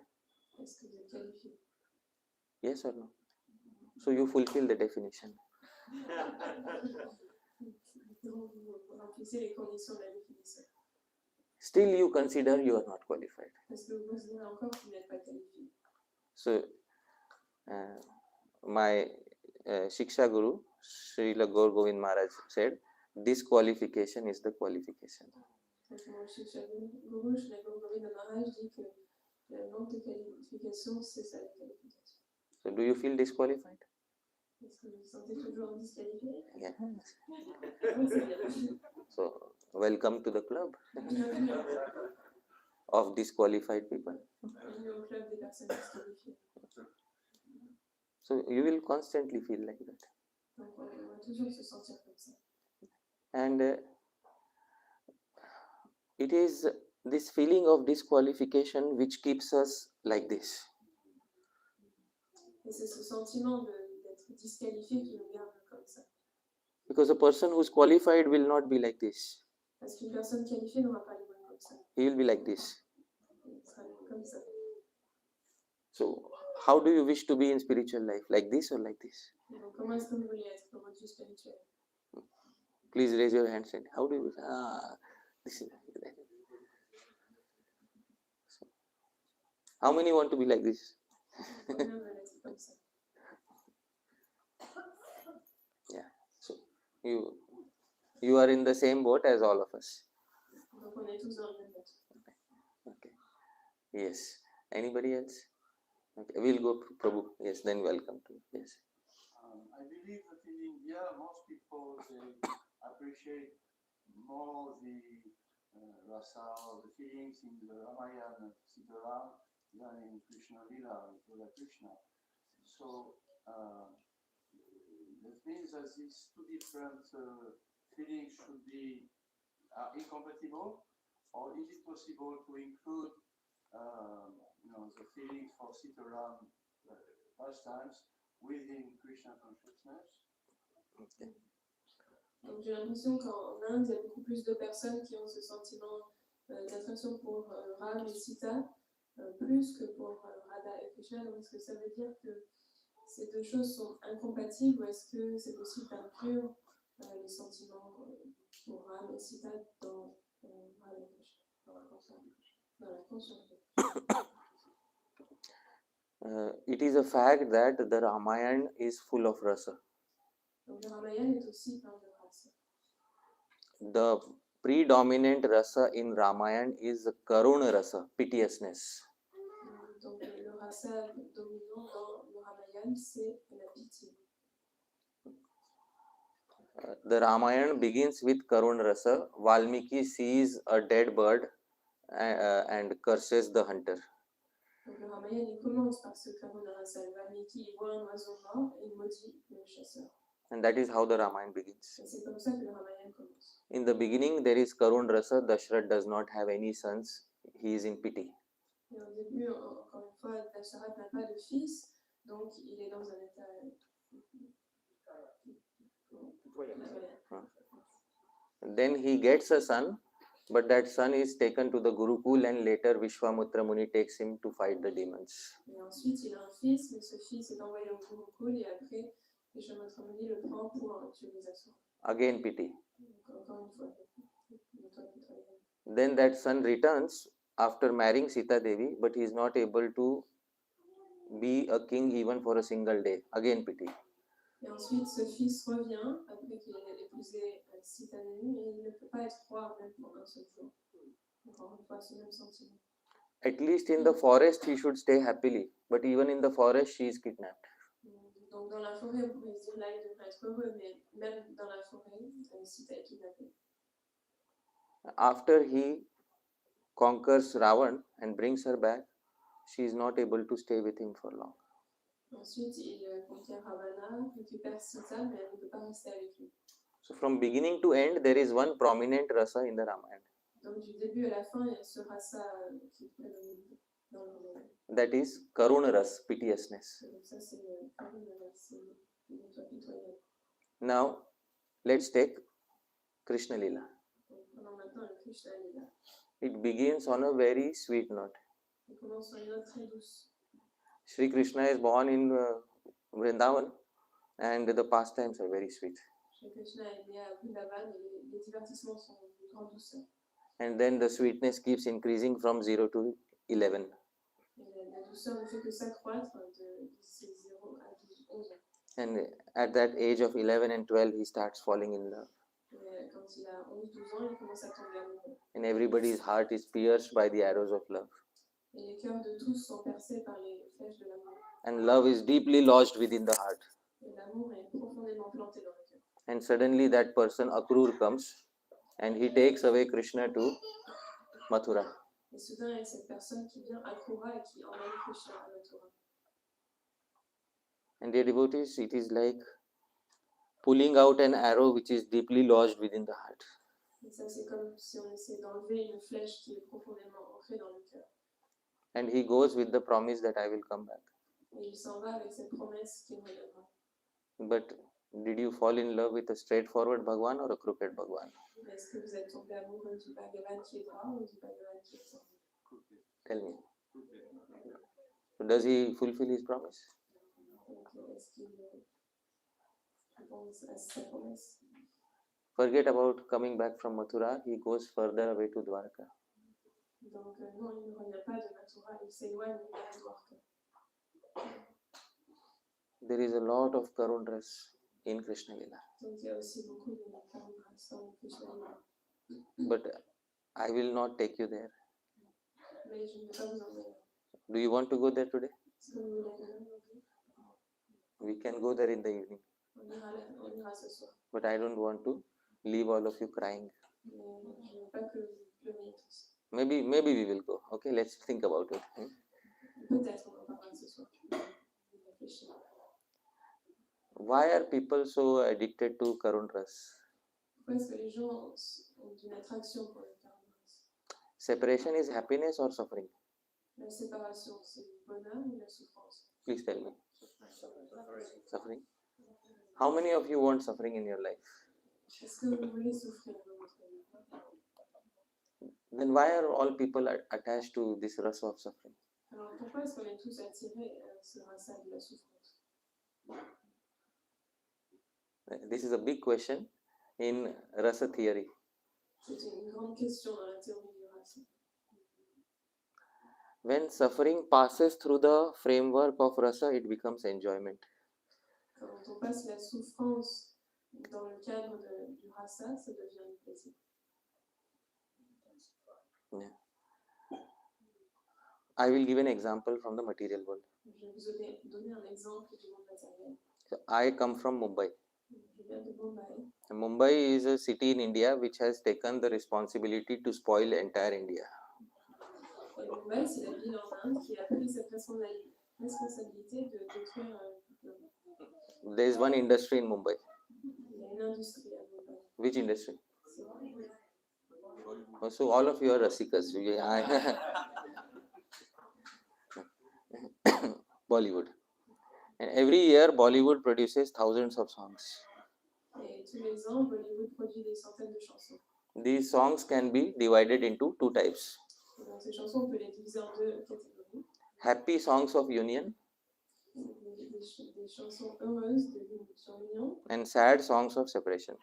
Est-ce que vous êtes qualifié? Yes or no? So you fulfill the definition. Donc, vous remplissez les conditions de la définition. Still you consider you are not qualified. Parce que vous considérez encore que vous n'êtes pas qualifié. So, my Shiksha Guru, Srila Gaur Govind Maharaj said, disqualification is the qualification. Donc, mon Shiksha Guru, Shri Guru Govind Maharaj, dit que le manque de qualification, c'est ça la qualification. So, do you feel disqualified? Est-ce que vous vous sentez toujours disqualifié? Yes. Oui, c'est bien. So, welcome to the club Bienvenue of disqualified people. au club des personnes disqualifiées. So, you will constantly feel like that. Donc, on va toujours se sentir comme ça. And it is this feeling of disqualification which keeps us like this. Et c'est ce sentiment d'être disqualifié qui nous garde comme ça. Because a person who is qualified will not be like this. Parce qu'une personne qualifiée n'aura pas les mains comme ça. He will be like this. Il sera comme ça. So, how do you wish to be in spiritual life? Like this or like this? Donc, comment est-ce que vous voulez être dans votre vie spirituelle? Please raise your hands and how do you wish? This is like that. So, how many want to be like this? Combien veulent être comme ça? Yeah. So, you are in the same boat as all of us. Donc, on est tous dans le même bateau. Okay. Yes. Anybody else? Okay. We'll go Prabhu. Yes. Then welcome to. Yes. I believe that in India, most people they appreciate more the rasa or the feelings in the Ramayana Sitaram than in Krishna Lila, Lila Krishna. So that means that these two different feelings should be incompatible, or is it possible to include the feelings for Sitaram pastimes within Krishna consciousness? Okay. Donc, j'ai l'impression qu'en Inde, il y a beaucoup plus de personnes qui ont ce sentiment d'attraction pour Ram et Sita, plus que pour Radha et Krishna. Donc, est-ce que ça veut dire que ces deux choses sont incompatibles ou est-ce que c'est possible d'inclure les sentiments pour Ram et Sita dans Radha et Krishna, dans la conscience? It is a fact that the Ramayana is full of rasa. Donc, le Ramayana est aussi plein de rasa. The predominant rasa in Ramayana is Karuna rasa, piteousness. Donc, le rasa dominant dans le Ramayana, c'est la pitié. The Ramayana begins with Karuna rasa. Valmiki sees a dead bird and curses the hunter. Donc, le Ramayana il commence par ce Karuna rasa. Valmiki voit un oiseau mort et il maudit le chasseur. And that is how the Ramayana begins. Et c'est comme ça que le Ramayana commence. In the beginning, there is Karuna rasa. Dashrath does not have any sons. He is in pity. Et au début, encore une fois, Dasharatha n'a pas de fils, donc il est dans un état Then he gets a son, but that son is taken to the Gurukul and later Vishwamutra Muni takes him to fight the demons. Et ensuite, il a un fils, mais ce fils est envoyé au Gurukul et après, Vishwamutra Muni le prend pour tuer les Asuras. Again pity. Donc, encore une fois, Then that son returns after marrying Sita Devi, but he is not able to be a king even for a single day. Again pity. Et ensuite, ce fils revient après qu'il ait épousé Sita Devi et il ne peut pas être roi même pour un seul jour. Encore une fois, ce même sentiment. At least in the forest he should stay happily, but even in the forest she is kidnapped. Donc dans la forêt, on pourrait se dire là il devrait être heureux, mais même dans la forêt, Sita est kidnappée. After he conquers Ravan and brings her back, she is not able to stay with him for long. Ensuite, il conquiert Ravana, récupère Sita, mais elle ne peut pas rester avec lui. So from beginning to end, there is one prominent rasa in the Ramayana. Donc du début à la fin, il y a ce rasa qui prédomine dans le Ramayana. That is Karuna ras, piteousness. Donc ça, c'est le Karuna ras, c'est pitoyable. Now, let's take Krishna Lila. Donc prenons maintenant le Krishna Lila. It begins on a very sweet note. Il commence sur une note très douce. Sri Krishna is born in Vrindavan and the pastimes are very sweet. Shri Krishna est né à Vrindavan et les divertissements sont d'une grande douceur. And then the sweetness keeps increasing from 0 to 11. Et la douceur ne fait que s'accroître de ces 0 à 12, 11 ans. And at that age of 11 and 12, he starts falling in love. Et quand il a 11, 12 ans, il commence à tomber amoureux. And everybody's heart is pierced by the arrows of love. Et les cœurs de tous sont percés par les flèches de l'amour. And love is deeply lodged within the heart. Et l'amour est profondément planté dans le cœur. And suddenly that person, Akrur, comes and he takes away Krishna to Mathura. Et soudain, il y a cette personne qui vient à Kura et qui emmène Krishna à Mathura. And dear devotees, it is like pulling out an arrow which is deeply lodged within the heart. Et ça, c'est comme si on essayait d'enlever une flèche qui est profondément ancrée dans le cœur. And he goes with the promise that I will come back. Et il s'en va avec cette promesse qu'il reviendra. But did you fall in love with a straightforward Bhagwan or a crooked Bhagwan? Mais est-ce que vous êtes tombé amoureux du Bhagavan qui est droit ou du Bhagavan qui est tordu? Tell me. So does he fulfill his promise? Donc, est-ce qu'il répond à sa promesse? Forget about coming back from Mathura, he goes further away to Dwarka. Donc, non, il ne revient pas de Mathura, il s'éloigne vers Dwarka. There is a lot of Karundras in Krishna Lila. Donc, il y a aussi beaucoup de Karundras dans Krishna Lila. But I will not take you there. Mais je ne vais pas vous emmener. Do you want to go there today? Est-ce que vous voulez aller aujourd'hui? We can go there in the evening. On ira ce soir. But I don't want to leave all of you crying. Mais je ne veux pas que vous pleuriez tous. Maybe we will go. Okay, let's think about it. Peut-être on en parlera ce soir. Réfléchir. Why are people so addicted to Karundras? Pourquoi est-ce que les gens ont une attraction pour les Karundras? Separation is happiness or suffering? La séparation, c'est le bonheur ou la souffrance? Please tell me. Suffering. How many of you want suffering in your life? Est-ce que vous voulez souffrir dans votre vie? Then why are all people attached to this rasa of suffering? Alors pourquoi est-ce qu'on est tous attirés à ce rasa de la souffrance? This is a big question in rasa theory. C'est une grande question dans la théorie du rasa. When suffering passes through the framework of rasa, it becomes enjoyment. Quand on passe la souffrance dans le cadre du rasa, ça devient du plaisir. Yeah. I will give an example from the material world. Je vais vous donner un exemple du monde matériel. So I come from Mumbai. Je viens de Bombay. And Mumbai is a city in India which has taken the responsibility to spoil entire India. Et Mumbai, c'est la ville en Inde qui a pris cette responsabilité de détruire le monde. There is one industry in Mumbai. Il y a une industrie à Mumbai. Which industry? C'est vrai. Oh, so all of you are rasikas. Bollywood. And every year Bollywood produces thousands of songs. Et tous les ans, Bollywood produit des centaines de chansons. These songs can be divided into two types. Et donc, ces chansons, on peut les diviser en deux catégories. Happy songs of union Des chansons heureuses sur l'union and sad songs of separation.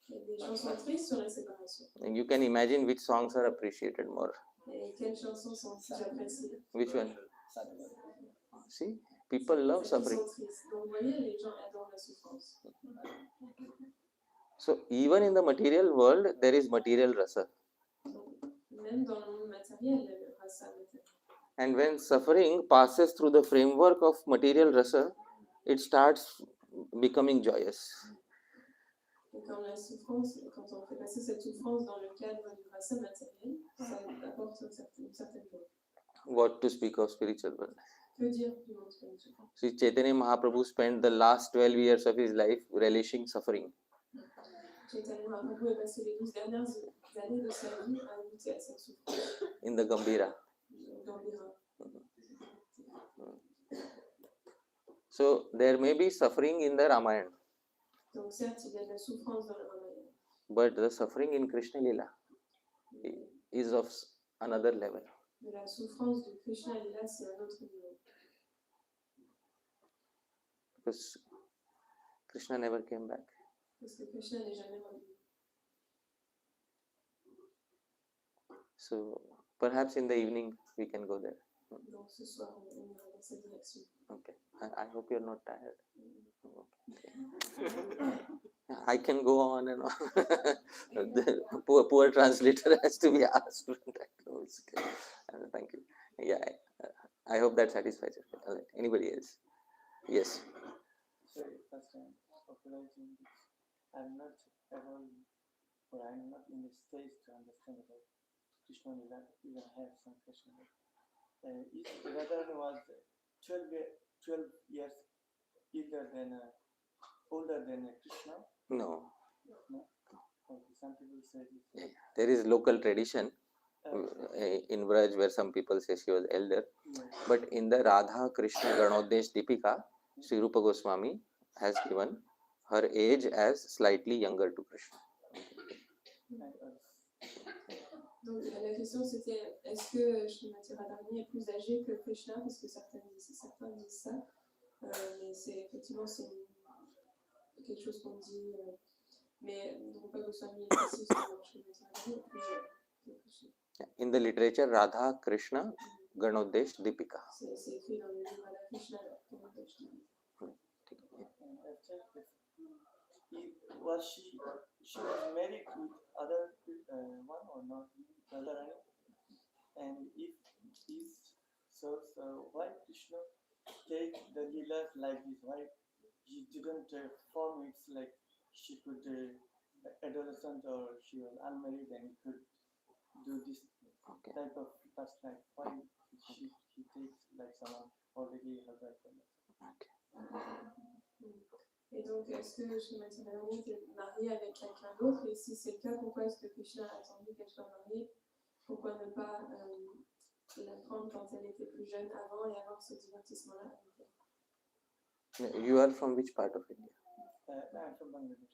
et des chansons tristes sur la séparation. And you can imagine which songs are appreciated more. Et quelles chansons sont plus appréciées? Which one? See, people love Celles qui suffering. sont tristes. Donc, vous voyez, les gens adorent la souffrance. So even in the material world, there is material rasa. Donc, même dans le monde matériel, il y a le rasa matériel. And when suffering passes through the framework of material rasa, it starts becoming joyous. Et quand la souffrance, quand on fait passer cette souffrance dans le cadre du rasa matériel, ça apporte une certaine joie. What to speak of spiritual world? Que dire du monde spirituel? See, Chaitanya Mahaprabhu spent the last 12 years of his life relishing suffering. Chaitanya Mahaprabhu a passé les 12 dernières années de sa vie à goûter à cette souffrance. In the Gambhira. Gambhira. So there may be suffering in the Ramayana, Donc certes, il y a de la souffrance dans le Ramayana. but the suffering in Krishna Lila is of another level. Mais la souffrance de Krishna Lila, c'est un autre niveau. Because Krishna never came back. Parce que Krishna n'est jamais revenu. So perhaps in the evening we can go there. Donc ce soir, on ira dans cette direction. Okay. I hope you're not tired. Okay. I can go on and on. The poor translator has to be asked. Thank you. Yeah, I hope that satisfies you. Anybody else? Yes. Sorry, first time popularizing this. I'm not able, or I'm not in the stage to understand about Krishna Lila, even have some question. If Radharani was 12 years older than Krishna? No. No? Okay, some people say this. There is local tradition in Braj where some people say she was elder. Yes. But in the Radha Krishna Ganodesh Deepika, Sri Rupa Goswami has given her age as slightly younger to Krishna. Donc la question c'était est-ce que Srimati Radharani est plus âgée que Krishna, parce que certains disent ça, mais c'est effectivement quelque chose qu'on dit, mais Rupa Goswami insiste sur Srimati Radharani est plus jeune que Krishna. In the literature, Radha Krishna Ganodesh Deepika. C'est écrit dans le livre Radha Krishna Ganodesh Deepika. She was married with other one or not, Radharani? And if this serves, why Krishna take the leelas like this? Why he didn't form it like she could adolescent or she was unmarried and could do this type of pastime? Why he takes like someone already has that? Et donc, est-ce que Srimati Radharani était mariée avec quelqu'un d'autre? Et si c'est le cas, pourquoi est-ce que Krishna a attendu qu'elle soit mariée? Pourquoi ne pas la prendre quand elle était plus jeune avant et avoir ce divertissement-là avec elle? You are from which part of India? I'm from Bangladesh.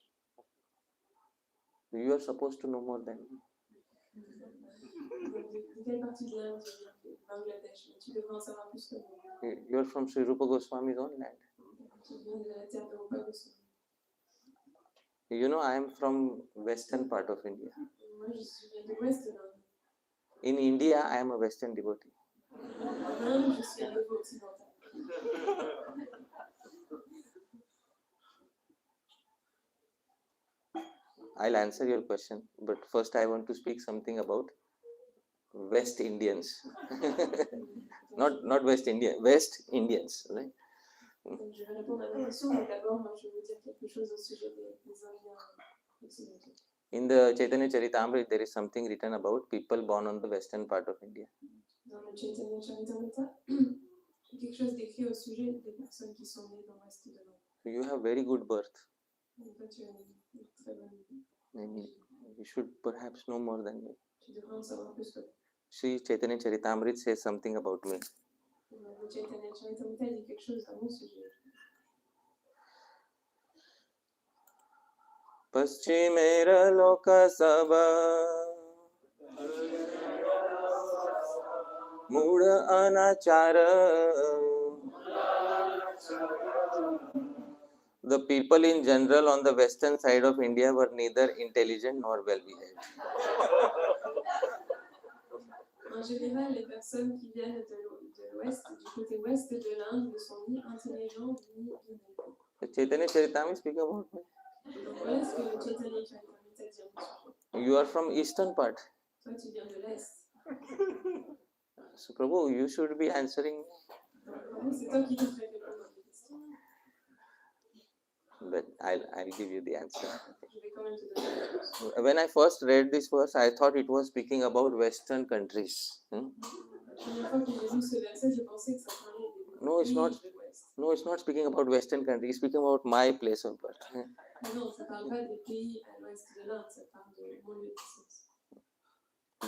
You are supposed to know more than me. De quelle partie de l'Inde du Bangladesh? Tu devrais en savoir plus que moi. You are from Sri Rupa Goswami's own land. Tu viens de la terre de Rupa Goswami. You know, I am from western part of India. Moi, je viens de l'ouest de l'Inde. In India, I am a western devotee. En Inde, je suis un dévot occidental. I'll answer your question, but first I want to speak something about West Indians. not West India, West Indians, right? Donc, je vais répondre à la question, mais d'abord, moi, je vais vous dire quelque chose au sujet des Indiens occidentaux. In the Chaitanya Charitamrita, there is something written about people born on the western part of India. Dans le Chaitanya Charitamrita, il y a quelque chose d'écrit au sujet des personnes qui sont nées dans l'ouest de l'Inde. So you have very good birth. Donc, toi, tu as une très bonne vie. Maybe you should perhaps know more than me. Tu devrais en savoir plus que moi. Sri Chaitanya Charitamrita says something about me. Le Chaitanya Charitamrita dit quelque chose à mon sujet. Paschimera Lokasabha Muda Anachara. The people in general on the western side of India were neither intelligent nor well behaved. En général, les personnes qui viennent de l'ouest, du côté ouest de l'Inde, ne sont ni intelligents ni bien élevés. The Chaitanya Charitamrita speak about me. Donc voilà ce que le Chaitanya Charitamrita dit à mon sujet. You are from eastern part. Toi, tu viens de l'est. So Prabhu, you should be answering me. Donc, c'est toi qui devrais répondre à mes questions. But I'll give you the answer. Je vais quand même te donner la réponse. When I first read this verse, I thought it was speaking about western countries. La première fois que j'ai lu ce verset, je pensais que ça parlait des No, it's pays not. de l'ouest. No, it's not speaking about western countries. It's speaking about my place of birth. Mais non, ça ne parle pas des pays à l'ouest de l'Inde, ça parle de mon lieu de naissance.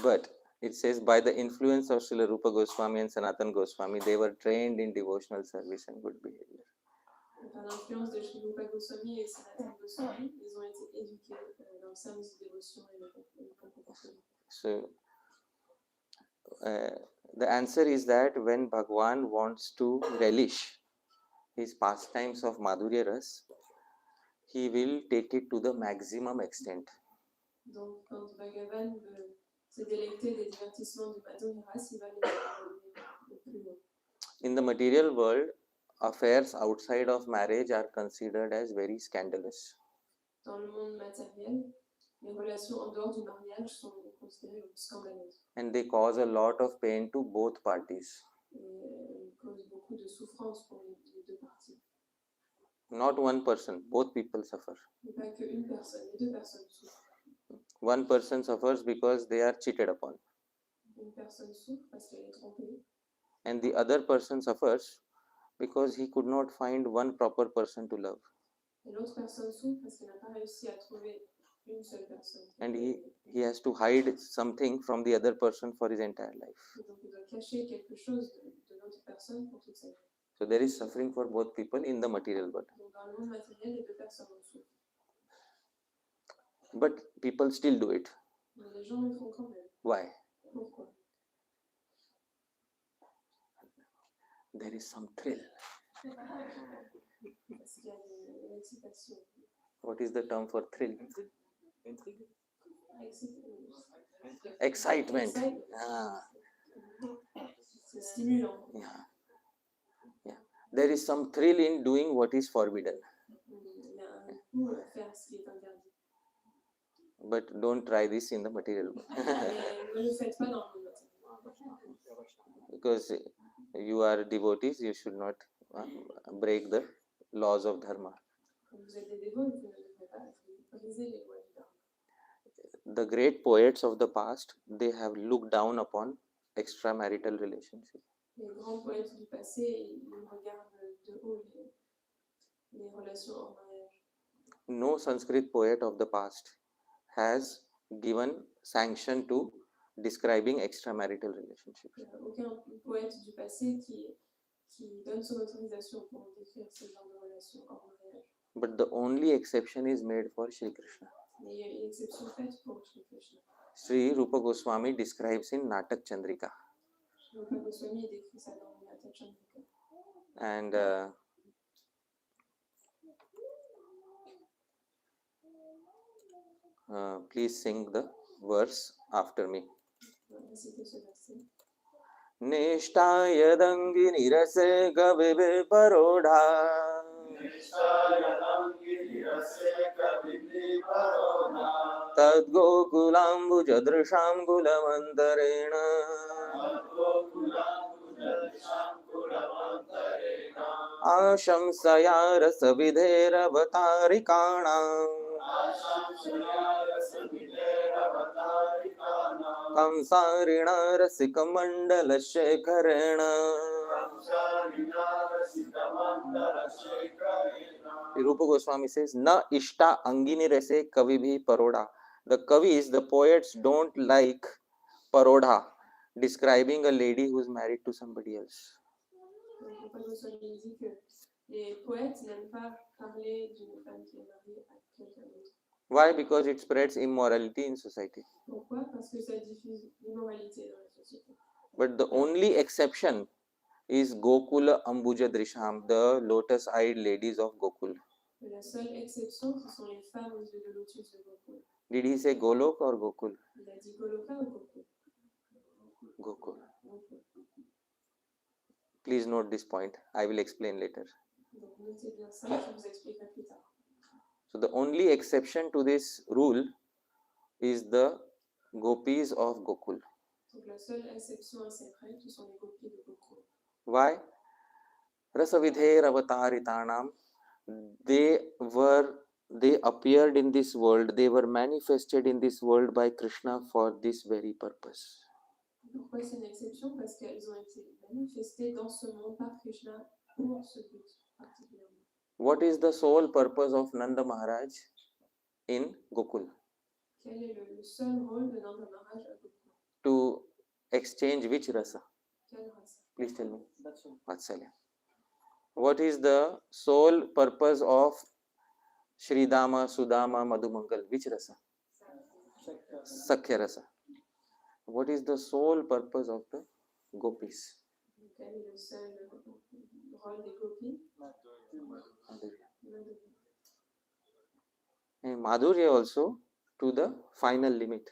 But it says, by the influence of Srila Rupa Goswami and Sanatana Goswami, they were trained in devotional service and good behavior. Par l'influence de Sri Rupa Goswami et Sanatana Goswami, ils ont été éduqués dans le service de dévotion et le bon comportement. So, the answer is that when Bhagwan wants to relish his pastimes of Madhurya Ras, he will take it to the maximum extent. Donc, quand Bhagavan veut se délecter des divertissements du Padyavali, il va les aller le plus loin. In the material world, affairs outside of marriage are considered as very scandalous. Dans le monde matériel, les relations en dehors du mariage sont considérées comme scandaleuses. And they cause a lot of pain to both parties. Et elles causent beaucoup de souffrance pour les deux parties. Not one person, both people suffer. Mais pas qu'une personne, les deux personnes souffrent. One person suffers because they are cheated upon, Une personne souffre parce qu'elle est trompée. and the other person suffers because he could not find one proper person to love. Et l'autre personne souffre parce qu'elle n'a pas réussi à trouver une seule personne. And he has to hide something from the other person for his entire life. Et donc il doit cacher quelque chose de l'autre personne pour toute sa vie. So there is suffering for both people in the material world. Donc dans le monde matériel, les deux personnes en souffrent. But people still do it. Mais les gens le font quand même. Why? Pourquoi? There is some thrill. Parce qu'il y a une excitation. What is the term for thrill? Intrigue. Excitement. Ah, C'est stimulant. yeah. There is some thrill in doing what is forbidden. Il y a un goût à faire ce qui est interdit. But don't try this in the material world. Mais ne le faites pas dans le monde matériel. Because you are devotees, you should not break the laws of dharma. Quand vous êtes des dévots, vous ne devrez pas briser les lois du dharma. The great poets of the past, they have looked down upon extramarital relationship. Les grands poètes du passé, ils regardent de haut les relations hors mariage. No Sanskrit poet of the past has given sanction to describing extramarital relationship. Il n'y a aucun poète du passé qui donne son autorisation pour décrire ce genre de relations hors mariage. But the only exception is made for Sri Krishna. Mais il y a une exception faite pour Shri Krishna. Sri Rupa Goswami describes in Natak Chandrika. Rupa Goswami décrit ça dans Nata Chandrika. And please sing the verse after me. Récitez ce verset. Nishta yadangi nirase gavive parodha tad gokulambuja gulamantarena आशंसया रसविधेरवतारिकाणां कंसारिणा रसिकमण्डलशेखरेण Rupa Goswami says, Na ishta angini rase kavi bhi paroda. The kavis, the poets don't like paroda, describing a lady who is married to somebody else. Rupa Goswami dit que les poètes n'aiment pas parler d'une femme qui est mariée à quelqu'un d'autre. Why? Because it spreads immorality in society. Pourquoi? Parce que ça diffuse l'immoralité dans la société. But the only exception is Gokula Ambuja Drisham, the lotus-eyed ladies of Gokul. Et la seule exception, ce sont les femmes aux yeux de lotus de Gokul. Did he say Golok or Gokul? Il a dit Goloka ou Gokul? Gokul. Gokul. Please note this point. I will explain later. Donc notez bien ça, je vous expliquerai plus tard. So the only exception to this rule is the gopis of Gokul. Donc la seule exception à cette règle, ce sont les gopis de Gokul. Why? Rasavidher avataritanam. They appeared in this world, they were manifested in this world by Krishna for this very purpose. Pourquoi c'est une exception? Parce qu'elles ont été manifestées dans ce monde par Krishna pour ce but particulièrement. What is the sole purpose of Nanda Maharaj in Gokul? Quel est le seul rôle de Nanda Maharaj à Gokul? To exchange which rasa? Quelle race? Please tell me. That's all. Vatsalya. What is the sole purpose of Shridama, Sudama, Madhumangal? Which rasa? Sakhya rasa. What is the sole purpose of the gopis? Quel est le seul rôle des gopis? and Madhurya also to the final limit.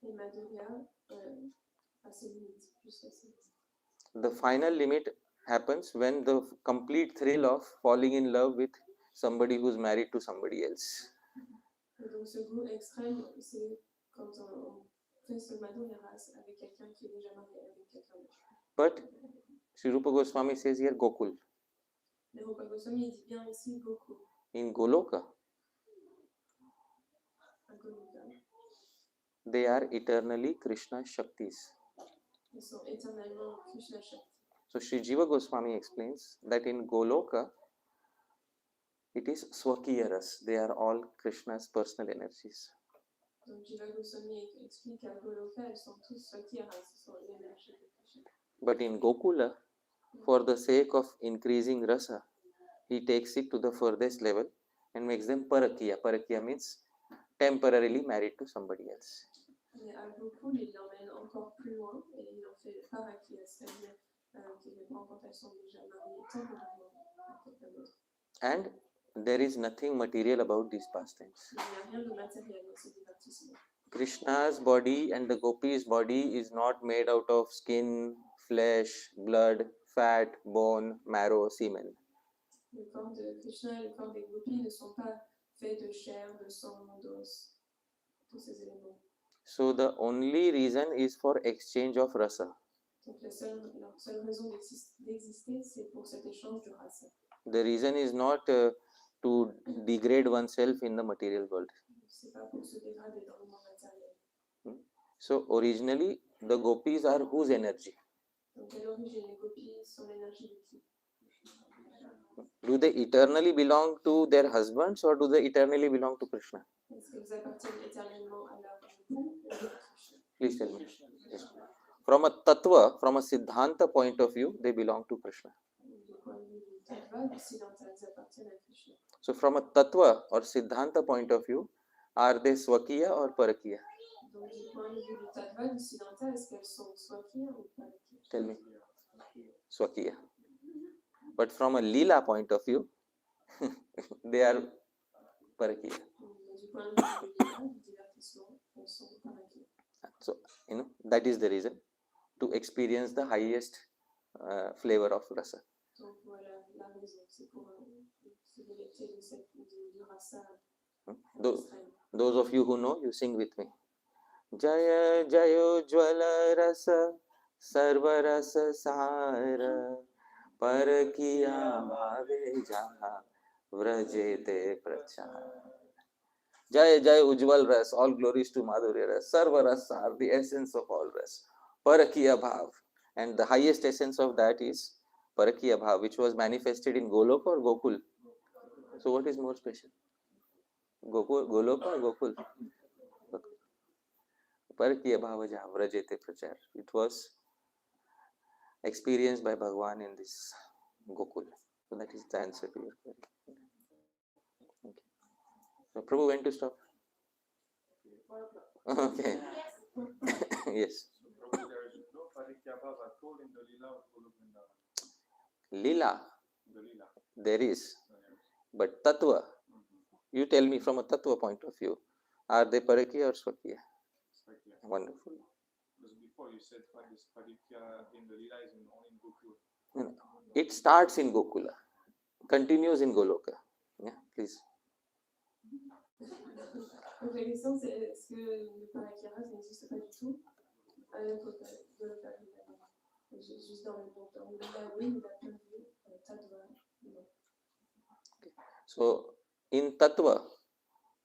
Et Madhurya à ses limites, jusqu'à ses limites. The final limit happens when the complete thrill of falling in love with somebody who's married to somebody else. Et donc ce goût extrême, c'est quand on fait ce Madhurya rasa avec quelqu'un qui est déjà marié avec quelqu'un d'autre. But Sri Rupa Goswami says here Gokul. Mais Rupa Goswami il dit bien ici Goku, In Goloka, à Goloka. they are eternally Krishna's Shaktis. Ils sont éternellement Krishna Shakti. So Sri Jiva Goswami explains that in Goloka, it is Swakiya Ras. They are all Krishna's personal energies. Donc Jiva Goswami explique qu'à Goloka, elles sont tous Swakira, ce sont l'énergie de Krishna. But in Gokula, for the sake of increasing rasa, he takes it to the furthest level and makes them Parakiya. Parakiya means temporarily married to somebody else. Mais à Gokul, il l'emmène encore plus loin et il en fait Parakiya, c'est-à-dire qu'il les prend quand elles sont déjà mariées temporairement à quelqu'un d'autre. And there is nothing material about these pastimes. Il n'y a rien de matériel dans ce divertissement. Krishna's body and the gopis' body is not made out of skin, flesh, blood, fat, bone, marrow, semen. Le corps de Krishna et le corps des gopis ne sont pas faits de chair, de sang, d'os, tous ces éléments. So the only reason is for exchange of rasa. Donc leur seule raison d'exister, c'est pour cet échange de rasa. The reason is not to degrade oneself in the material world. C'est pas pour se dégrader dans le monde matériel. So originally the gopis are whose energy? Donc à l'origine, les gopis sont l'énergie de qui? Do they eternally belong to their husbands or do they eternally belong to Krishna? Est-ce qu'ils appartiennent éternellement à leur époux ou à Krishna? Please tell me. Yes. From a tattva, from a siddhanta point of view, they belong to Krishna. Du point de vue du tattva, du siddhanta, ils appartiennent à Krishna. So from a tattva or siddhanta point of view, are they swakiya or parakiya? Donc du point de vue du tattva, du siddhanta, est-ce qu'elles sont swakiya ou parakiya? Tell me. Swakiya. But from a lila point of view, they are parakiya. Du point de vue du lila, du divertissement, elles sont parakiya. So, that is the reason to experience the highest flavor of rasa. Donc voilà la raison, c'est pour se délecter du rasa extrême. Those of you who know, you sing with me. Jaya Jayo Jwala Rasa Sarva Rasa Sara Parakiya Bhave Jaha Vrajete Prachara. Jaya Jaya Ujjwal Ras, all glories to Madhurya Ras. Sarva Rasa are the essence of all ras. Parakiya Bhav, and the highest essence of that is Parakiya Bhav, which was manifested in Goloka or Gokul. So what is more special? Goloka or Gokul? Parakiya Bhava Jaha Vrajete Prachar. It was experienced by Bhagwan in this Gokul. So that is the answer to your query. Okay. So Prabhu, when to stop? Okay. Yes. Prabhu, there is no Parikya Bhav at all in the Lila of Goloka. Lila, The Lila. there is. But Tattva, you tell me from a Tattva point of view, are they Parakiya or Swakiya? Wonderful. Because before you said Parikya in the Lila is only in Gokul. It starts in Gokula, continues in Goloka. Yeah, please. Donc la question c'est est-ce que le parakira ça n'existe pas du tout à Goloka? Juste dans le lila, oui, mais la plein de tattva, non. So, in Tattva,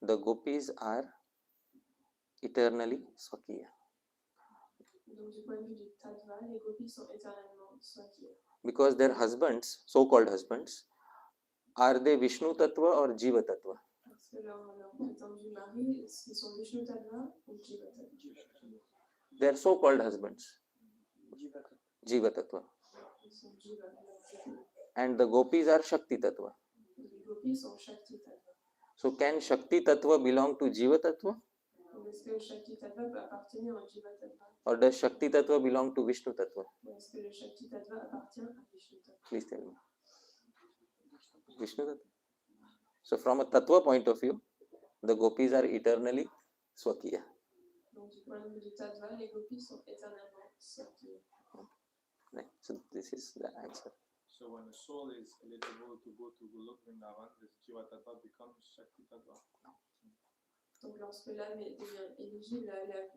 the gopis are eternally Swakiya. Donc du point de vue du tattva, les gopis sont éternellement swakiya. Because their husbands, so-called husbands, are they Vishnu Tattva or Jiva Tattva? Parce que leur prétendu mari, est-ce qu'ils sont Vishnu tattva ou Jiva tattva? They are so-called husbands, Jiva. Jiva Tattva. Ils sont Jiva tattva. And the gopis are Shakti Tattva. Les gopis sont Shakti tattva. So, can Shakti Tattva belong to Jiva Tattva? Donc est-ce que Shakti tattva peut appartenir au Jiva tattva? Or does Shakti Tattva belong to Vishnu Tattva? Ou est-ce que le Shakti tattva appartient à Vishnu tattva? Please tell me. Vishnu Tattva. So, from a Tattva point of view, The gopis are eternally swakiya. Donc, du point de vue du tattva, les gopis sont éternellement sortis. Right? So this is the answer. So when the soul is eligible to go to Golok Vrindavan, this Jiva Tattva becomes Shakti Tattva. Donc, lorsque l'âme devient éligible à aller à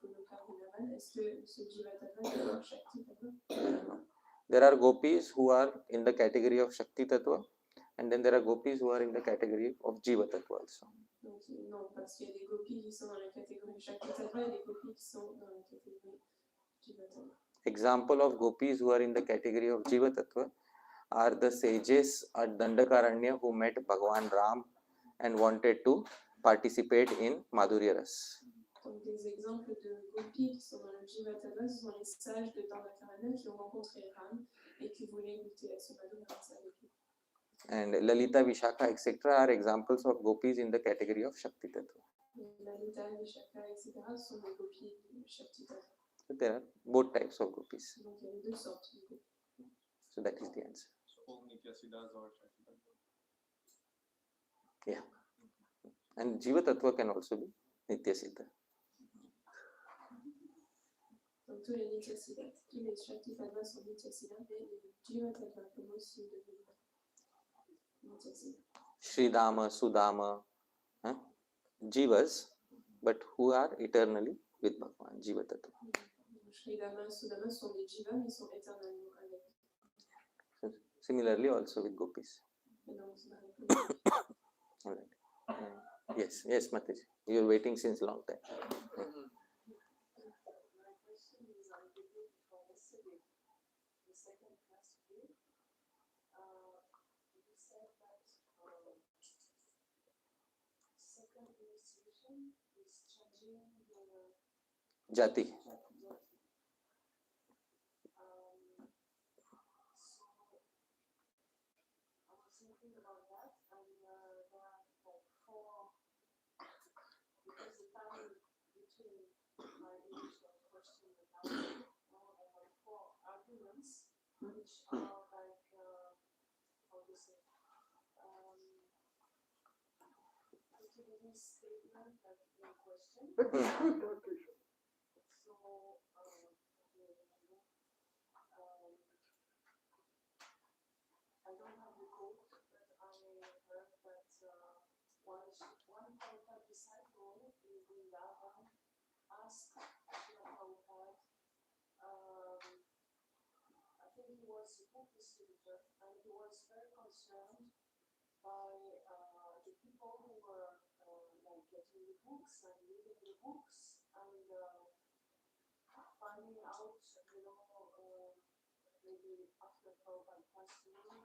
Goloka Vrindavan, est-ce que ce Jiva Tattva devient Shakti Tattva? There are gopis who are in the category of Shakti Tattva, and then there are gopis who are in the category of Jiva Tattva also. Donc, non, parce qu'il y a des gopis qui sont dans la catégorie Shakti Tattva et des gopis qui sont dans la catégorie Jiva Tattva. Example of gopis who are in the category of Jiva Tattva are the sages at Dandakaranya who met Bhagavan Ram and wanted to participate in Madhurya Ras. Donc, des exemples de gopis qui sont dans le Jiva Tattva, ce sont les sages de Dandakaranya qui ont rencontré Ram et qui voulaient goûter à ce Madhurya Ras avec lui. And Lalita, Vishaka, etc. are examples of gopis in the category of Shakti Tattva. Lalita, Vishaka, etc. sont des gopis du Shakti Tattva. So there are both types of gopis. Donc, il y a les deux sortes de gopis. So that is the answer. So all Nityasiddhas are Shakti Tattva. Yeah. And Jiva Tattva can also be Nitya Siddha. Donc, tous les Nityasiddhas, tous les Shakti Tattva sont Nityasiddhas, mais les Jiva Tattva peuvent aussi devenir Nityasiddhas. Sridama, Sudama, Jivas, but who are eternally with Bhagavan, Jiva Tattva. Sridama, Sudama sont des Jivas, mais ils sont éternellement avec. So, similarly also with gopis. Et donc, c'est pareil. All right. Yes, yes, Mataji. You are waiting since long time. My question is, I believe for yesterday, the second class view, you said that second initiation is changing the Jati. So I was thinking about that, and there are like four, because the time between my initial question and now, I have four arguments, which are like, how to say, putting this statement like in question. So, I don't have the quote, but I heard that one Prabhupada disciple in Vrindavan asked Srila Prabhupada, I think he was a book distributor, and he was very concerned by the people who were like getting the books and reading the books and finding out, maybe after Prabhupada passed away,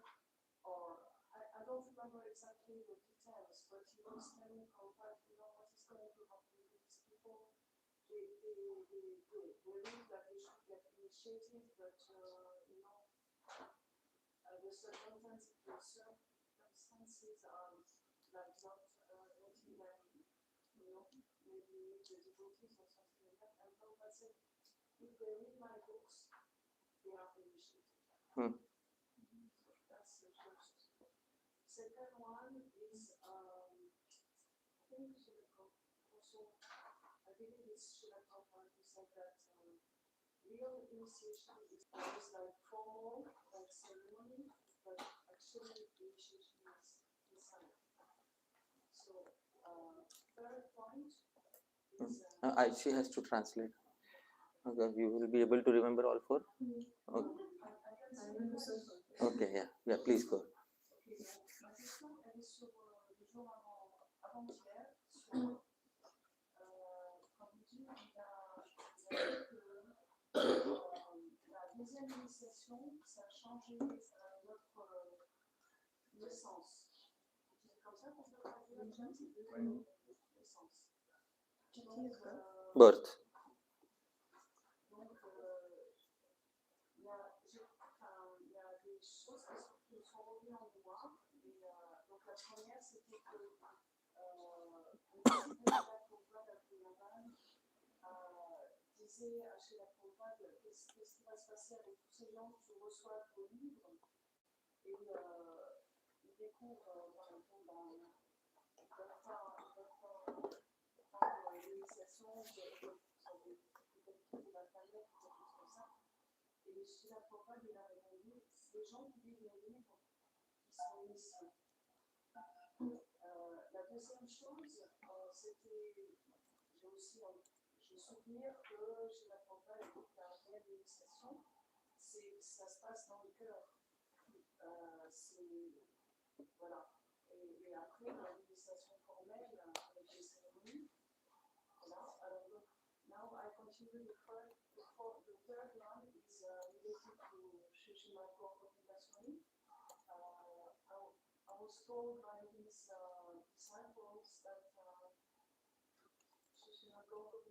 or I don't remember exactly the details, but he was telling Prabhupada, what is going to happen to these people? They believe that they should get initiated, but the circumstances are like not letting them, maybe the devotees or something like that. And Prabhupada said, if they read my books, they are initiated. So that's the first. Second one is, I think also, I believe it's Srila Prabhupada who said that real initiation is always like formal, like ceremony, but actually initiation is inside. So, third point is... she has to translate. Okay, you will be able to remember all four? Okay, yeah, please go. Ma question, elle est sur le jour avant-hier, sur quand vous dites qu'il a dit que la deuxième initiation, ça a changé notre naissance. C'est comme ça qu'on peut traduire la naissance. Birth. Donc, il y a des choses qui sont revenues en moi. Donc, la première, c'était que le disciple de la Prabhupada à Padyavali disait à chez la Prabhupada qu'est-ce qui va se passer avec tous ces gens qui reçoivent vos livres. Et il découvre dans leur l'initiation de la planète, quelque chose comme ça. Et chez la Prabhupada, il a répondu, les gens qui vivent les livres, ils sont initiés. La deuxième chose, c'était, j'ai aussi je souvenir que chez la Prabhupada, la réelle initiation, ça se passe dans le cœur. Voilà. Et après, l'initiation formelle avec les cérémonies. Voilà. Alors, donc, now I continue the third one is related to Shishima Prabhupada. I was told by his disciples that Shishima Prabhupada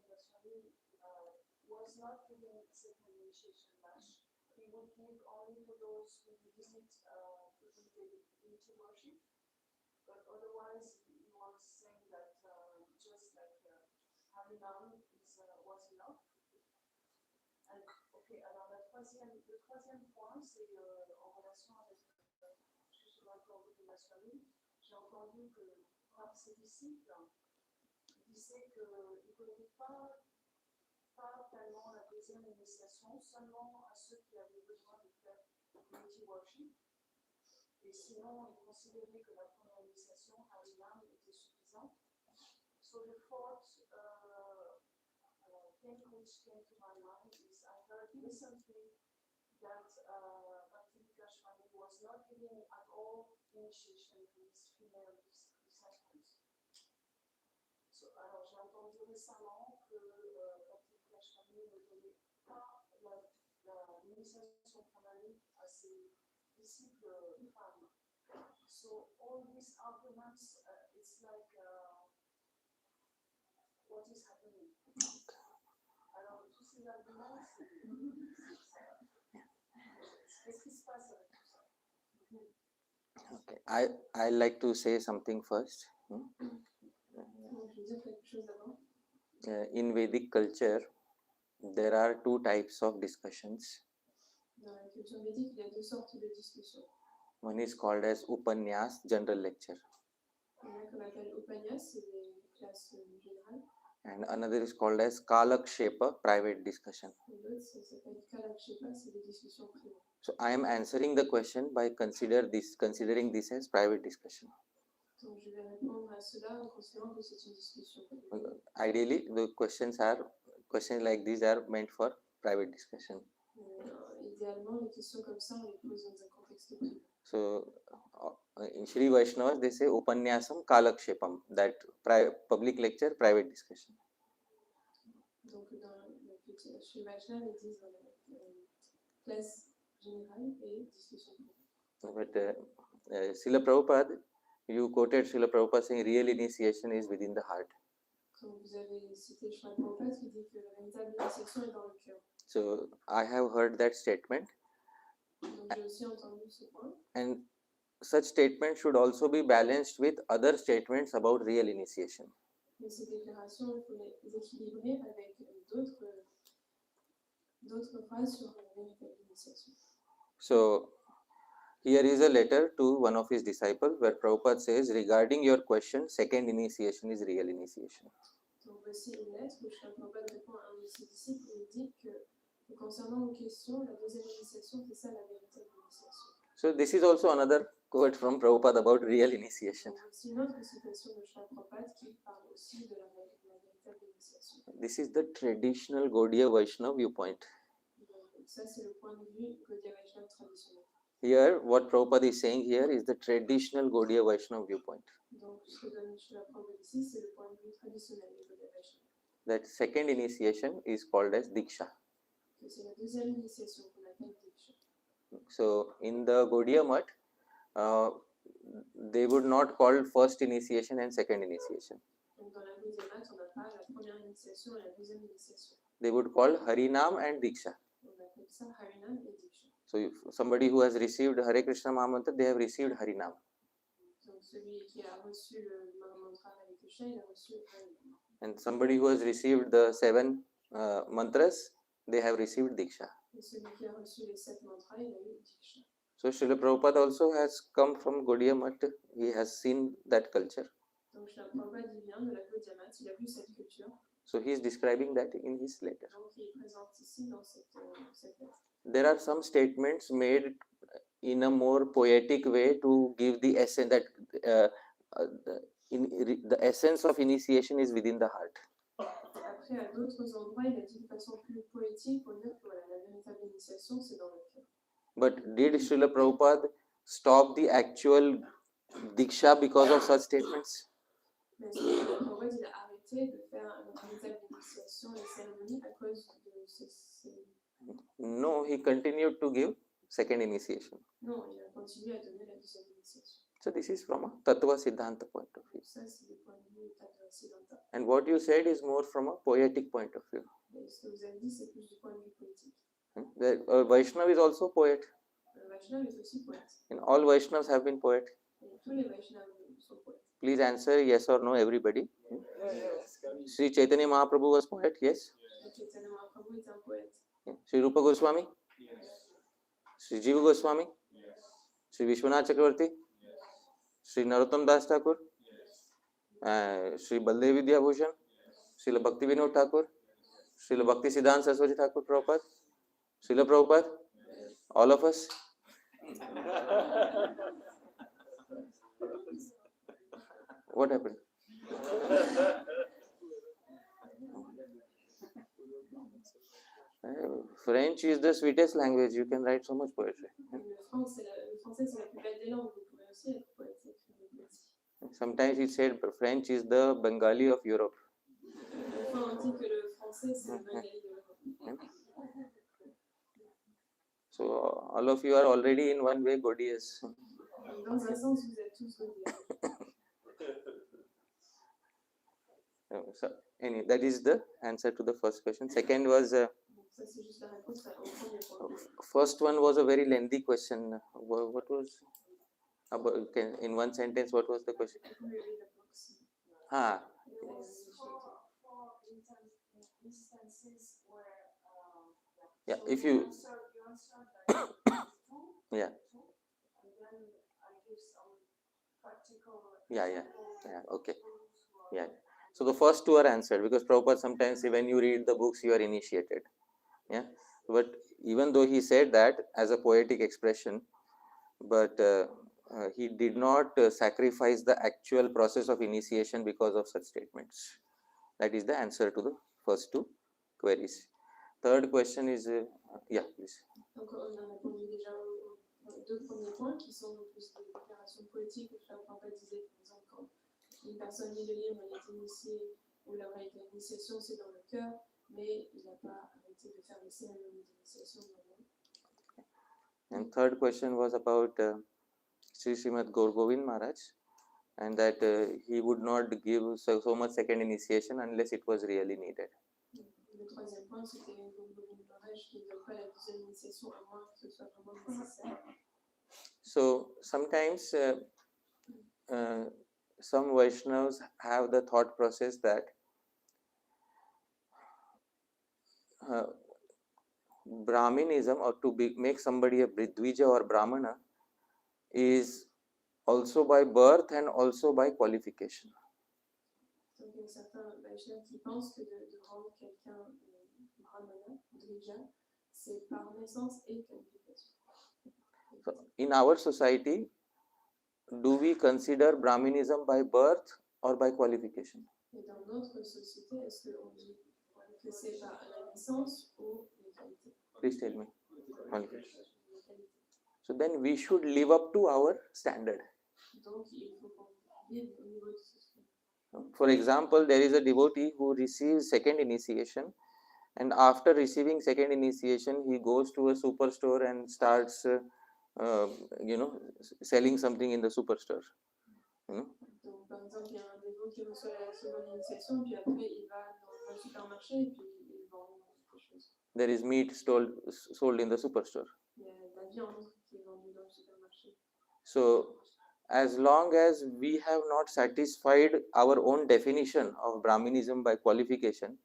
was not giving second initiation much. He would give only to those who visit to do deity worship. But otherwise, he was saying that just like Harinam was enough. And, okay, alors le troisième point, c'est en relation avec Shishima Prabhupada Swami. J'ai entendu que par ses disciples, il disait qu'il ne connaît pas tellement la deuxième initiation, seulement à ceux qui avaient besoin de faire deity worship. Et sinon, il considérait que la première initiation, Harinam, était suffisante. So the fourth thing which came to my mind is I heard recently that Bhakti Swami was not giving at all initiation to his female disciples. So, alors, j'ai entendu récemment que Bhakti Swami ne donnait pas l'initiation formelle à ses disciples femmes. So all these arguments, it's like, what is happening? Alors, tous ces arguments, qu'est-ce qui se passe avec tout ça? Okay, I like to say something first. In Vedic culture, there are two types of discussions. Dans la culture védique, il y a deux sortes de discussions. One is called as Upanyas, general lecture, Il y en a qu'on appelle Upanyas, c'est des classes générales. and another is called as Kalakshepa, private discussion. Et l'autre, ça s'appelle Kalakshepa, c'est des discussions privées. So I am answering the question by considering this as private discussion. Donc je vais répondre à cela en considérant que c'est une discussion privée. Ideally, the questions like these are meant for private discussion. Idéalement, les questions comme ça, on les pose dans un contexte privé. So in Shri Vaishnavas, they say Upanyasam Kalakshepam, that public lecture, private discussion. Donc chez Vaishnava, ils disent classe générale et discussion privée. But Srila Prabhupada, you quoted Srila Prabhupada saying real initiation is within the heart. Quand vous avez cité Srila Prabhupada qui dit que la véritable initiation est dans le cœur. So I have heard that statement. Donc j'ai aussi entendu ce point. And such statements should also be balanced with other statements about real initiation. Mais ces déclarations, il faut les équilibrer avec d'autres phrases sur la véritable initiation. So here is a letter to one of his disciples where Prabhupada says, regarding your question, second initiation is real initiation. Donc voici une lettre où Srila Prabhupada répond à un de ses disciples et il dit que concernant vos questions, la deuxième initiation, c'est ça la véritable initiation. So this is also another quote from Prabhupada about real initiation. Donc voici une autre citation de Srila Prabhupada qui parle aussi de la véritable initiation. This is the traditional Gaudiya Vaishnava viewpoint. Donc ça c'est le point de vue Gaudiya Vaishnava traditionnel. Here, what Prabhupada is saying here is the traditional Gaudiya Vaishnava viewpoint. Donc ce que donne Srila Prabhupada ici, c'est le point de vue traditionnel du Gaudiya Vaishnava. That second initiation is called as Diksha. C'est la deuxième initiation qu'on appelle Diksha. So in the Gaudiya Math, they would not call first initiation and second initiation. Donc dans la Gaudiya Math, on n'a pas la première initiation et la deuxième initiation. They would call Harinam and Diksha. On appelle ça Harinam et Diksha. So if somebody who has received Hare Krishna Mahamantra, they have received Harinam. Donc celui qui a reçu le Mahamantra Hare Krishna, il a reçu Harinam. And somebody who has received the 7 mantras, they have received Diksha. Et celui qui a reçu les 7 mantras, il a eu Diksha. So Srila Prabhupada also has come from Gaudiya Math. He has seen that culture. Donc Prabhupada il vient de la Padyavali, il a vu cette culture. So he is describing that in his letter. Donc il présente ici dans cette lettre. There are some statements made in a more poetic way to give the essence that the essence of initiation is within the heart. Après, à d'autres endroits, il a dit de façon plus poétique pour dire que voilà, la véritable initiation, c'est dans le cœur. But did Srila Prabhupada stop the actual Diksha because of such statements? Mais est-ce que Prabhupada il a arrêté de faire une véritable initiation, les cérémonies à cause de ces... No, he continued to give second initiation. Non, il a continué à donner la deuxième initiation. So this is from a Tattva Siddhanta point of view. Ça, c'est le point de vue Tattva Siddhanta. And what you said is more from a poetic point of view. Et ce que vous avez dit, c'est plus du point de vue poétique. The Vaishnava is also poet. Le Vaishnava est aussi poète. And all Vaishnavas have been poet. Et tous les Vaishnavas sont poètes. Please answer yes or no, everybody. Sri Chaitanya Mahaprabhu was poet, yes. Chaitanya Mahaprabhu est un poète. Sri Rupa Goswami, Sri Jiva Goswami, Sri Vishwanath Chakravarti, Sri Narottam Das Thakur, Sri Baldev Vidya Bhushan, Srila Bhakti Vinod Thakur, Srila Bhakti Siddhanta Saraswati Thakur Prabhupada, Srila Prabhupada, all of us. What happened? French is the sweetest language. You can write so much poetry. Le français, c'est la plus belle des langues. Vous pouvez aussi être poète, écrire des poésies. Sometimes it said French is the Bengali of Europe. Enfin, on dit que le français, c'est le bengali de l'Europe. So all of you are already in one way Gaudias. Dans un sens, vous êtes tous gaudiens. So anyway, that is the answer to the first question. Second was Ça, c'est juste la réponse au premier point. first one was a very lengthy question. What was about, in one sentence? What was the question? Vous pouvez lire la box. Ah, Instances where yeah. If you yeah. and then I give some practical Yeah. Okay. Yeah. So the first two are answered because Prabhupada sometimes say when you read the books you are initiated. Yeah. But even though he said that as a poetic expression, but he did not sacrifice the actual process of initiation because of such statements. That is the answer to the first two queries. Third question is yeah, please. Donc, on a répondu déjà aux deux premiers points qui sont plus des déclarations poétiques où Prabhupada disait, par exemple, quand une personne lit le livre, elle est initiée, ou la véritable initiation, c'est dans le cœur, mais il n'a pas arrêté de faire les cérémonies d'initiation dans le monde. And third question was about Sri Srimad Gaur Govind Maharaj, and that he would not give so much second initiation unless it was really needed. Le troisième point, c'était Govind Maharaj qui ne donne pas la deuxième initiation à moins que ce soit vraiment nécessaire. So sometimes some Vaishnavas have the thought process that Brahminism, or to make somebody a Dvija or Brahmana, is also by birth and also by qualification. Donc il y a certains Vaishnavas qui pensent que de rendre quelqu'un Brahmana, Dvija, c'est par naissance et qualification. So in our society, do we consider Brahminism by birth or by qualification? Et dans notre société, est-ce qu'on dit que c'est par la naissance ou les qualités? Please tell me. Qualification. So then we should live up to our standard. Donc il faut qu'on vive au niveau de ce système. For example, there is a devotee who receives second initiation, and after receiving second initiation, he goes to a superstore and starts, selling something in the superstore. Donc, par exemple, il y a un dévot qui reçoit la seconde initiation, puis après, il va dans un supermarché et puis il vend quelque chose. There is meat sold in the superstore. Il y a de la viande qui est vendue dans le supermarché. So, as long as we have not satisfied our own definition of Brahminism by qualification,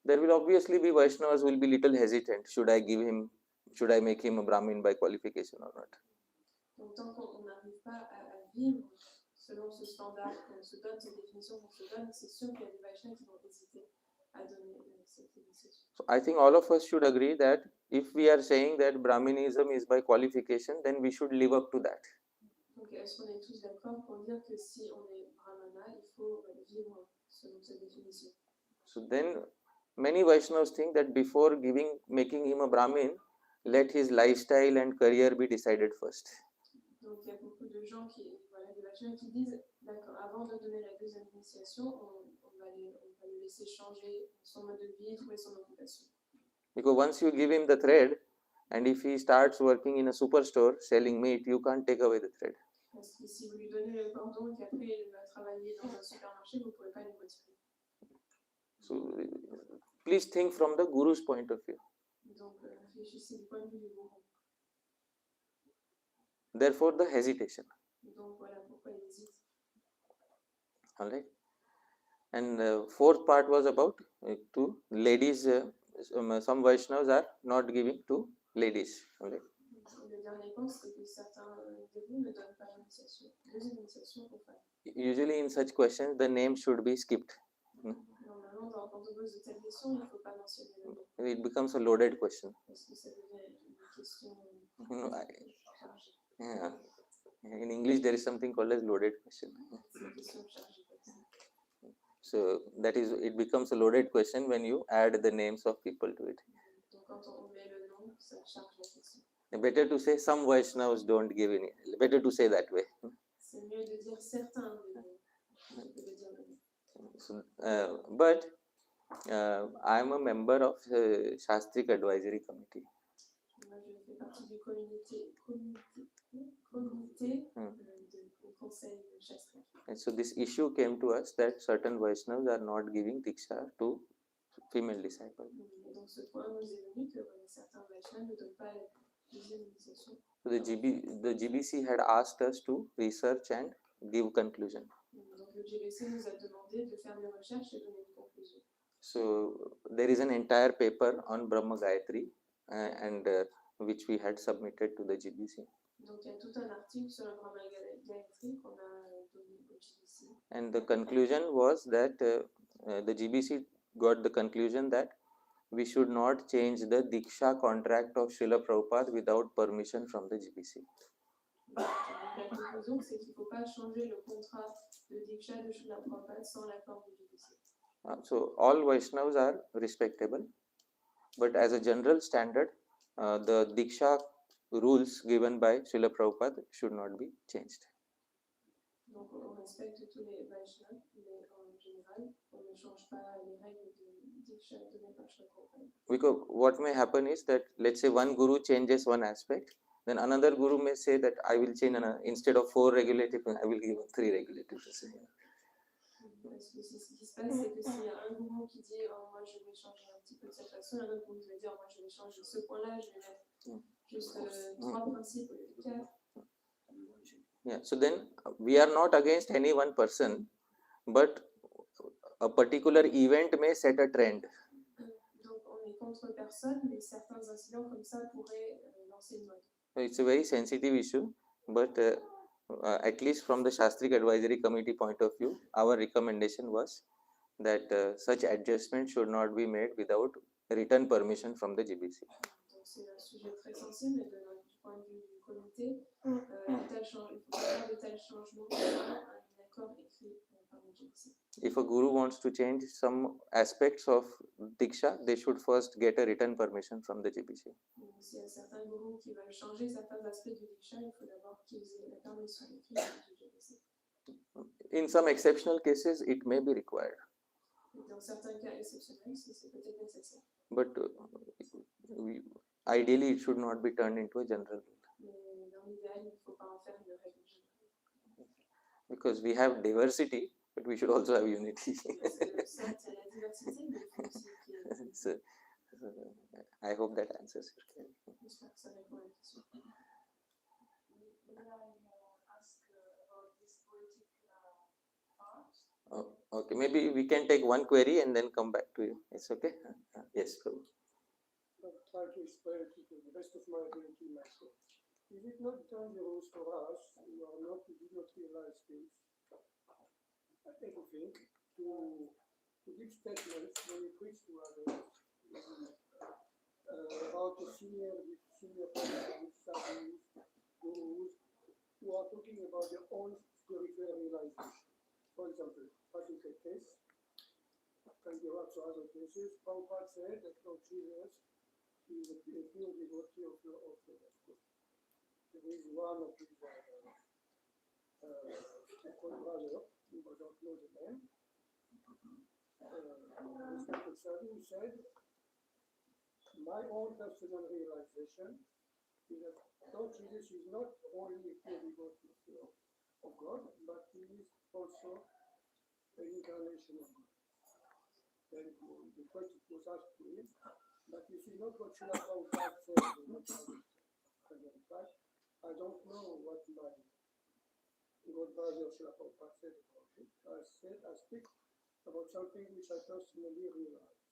there will obviously be Vaishnavas who will be little hesitant. Should I make him a Brahmin by qualification or not? Donc, tant qu'on n'arrive pas à vivre selon ce standard qu'on se donne, cette définition qu'on se donne, c'est sûr qu'il y a des Vaishnavas qui vont hésiter à donner cette initiation. So I think all of us should agree that if we are saying that Brahminism is by qualification, then we should live up to that. Donc, est-ce qu'on est tous d'accord pour dire que si on est brahmana, il faut vivre selon cette définition? So then many Vaishnavas think that before making him a Brahmin, let his lifestyle and career be decided first. Donc il y a beaucoup de gens qui, voilà, des Vaishnavas qui disent, d'accord, avant de donner la deuxième initiation, on va le laisser changer son mode de vie, trouver son occupation. Because once you give him the thread, and if he starts working in a superstore selling meat, you can't take away the thread. Parce que si vous lui donnez le cordon et qu'après il va travailler dans un supermarché, vous ne pouvez pas le retirer. So please think from the Guru's point of view. Donc réfléchissez du point de vue du gourou. Therefore, the hesitation. Donc voilà pourquoi il hésite. All right. And fourth part was about to ladies. Some Vaishnavas are not giving to ladies. All right. Le dernier point, c'est que certains dévots ne donnent pas deuxième initiation aux femmes. Usually, in such questions, the name should be skipped. Normalement, quand on pose de telles questions, il ne faut pas mentionner le nom. It becomes a loaded question. Parce que ça devient une question You know, chargée. yeah. In English, there is something called as loaded question. C'est une question chargée. So that is, it becomes a loaded question when you add the names of people to it. Donc quand on met le nom, ça charge la question. Better to say some Vaishnavas don't give any. Better to say that way. C'est mieux de dire certains dévots que de dire le nom. So, but I am a member of Shastric Advisory Committee. Moi, je fais partie du comité du conseil shastrique. And so this issue came to us that certain Vaishnavas are not giving Diksha to female disciples. Et donc ce point nous est venu que certains Vaishnavas ne donnent pas la deuxième initiation. So the GBC had asked us to research and give conclusion. Donc le GBC nous a demandé de faire des recherches et donner une conclusion. So there is an entire paper on Brahma Gayatri and which we had submitted to the GBC. Donc il y a tout un article sur le Brahma Gayatri qu'on a donné au GBC. And the conclusion was that the GBC got the conclusion that we should not change the Diksha contract of Srila Prabhupada without permission from the GBC. Donc la conclusion, c'est qu'il ne faut pas changer le contrat de Diksha de Srila Prabhupada sans l'accord du GBC. So all Vaishnavas are respectable, but as a general standard, the Diksha rules given by Srila Prabhupada should not be changed. Donc on respecte tous les Vaishnavas, mais en général, on ne change pas les règles de Diksha données par Srila Prabhupada. Because what may happen is that, let's say one guru changes one aspect, then another guru may say that I will change instead of 4 regulatives, I will give 3 regulatives. Parce que ce qui se passe, c'est que s'il y a un gourou qui dit oh, moi je vais changer un petit peu de cette façon, un autre gourou qui va dire moi je vais changer ce point-là, je vais mettre juste 3 principes au lieu de 4. Yeah, so then we are not against any one person, but a particular event may set a trend. Donc on est contre personne, mais certains incidents comme ça pourraient lancer une mode. So it's a very sensitive issue, but at least from the Shastric Advisory Committee point of view, our recommendation was that such adjustments should not be made without written permission from the GBC. Donc c'est un sujet très sensible, et du point de vue du comité, il faut faire de tels changements sans un accord écrit par le GBC. If a guru wants to change some aspects of Diksha, they should first get a written permission from the GBC. Donc s'il y a certains gourous qui veulent changer certains aspects du Diksha, il faut d'abord qu'ils aient la permission écrite du GBC. In some exceptional cases, it may be required. Dans certains cas exceptionnels, c'est peut-être nécessaire. But ideally, it should not be turned into a general rule. Mais dans l'idéal, il ne faut pas en faire une règle générale. Because we have diversity, but we should also have unity. Parce que certes, il y a la diversité, mais il faut aussi qu'il y ait... So, I hope that answers your question. J'espère que ça répond à la question. May I ask about this poetic part? Oh, okay, maybe we can take one query and then come back to you. It's okay? Yes, Prabhu. I'll try to explain to the best of my ability myself. Is it not dangerous for us who do not realize things everything to give statements when you preach to others about the senior persons, sadhus, gurus, who are talking about their own spiritual realization. For example, particular case, and there are also other cases. Prabhupada said that Lord Jesus is a pure devotee of the Lord. There is one of his brother, who I don't know the name, respected sadhu, who said, my own personal realization is that Lord Jesus is not only a pure devotee of God, but he is also an incarnation of God. Then the question was asked to him, but this is not what Srila Prabhupada said. In fact, I don't know what my Godfather Srila Prabhupada said about it. I speak about something which I personally realized.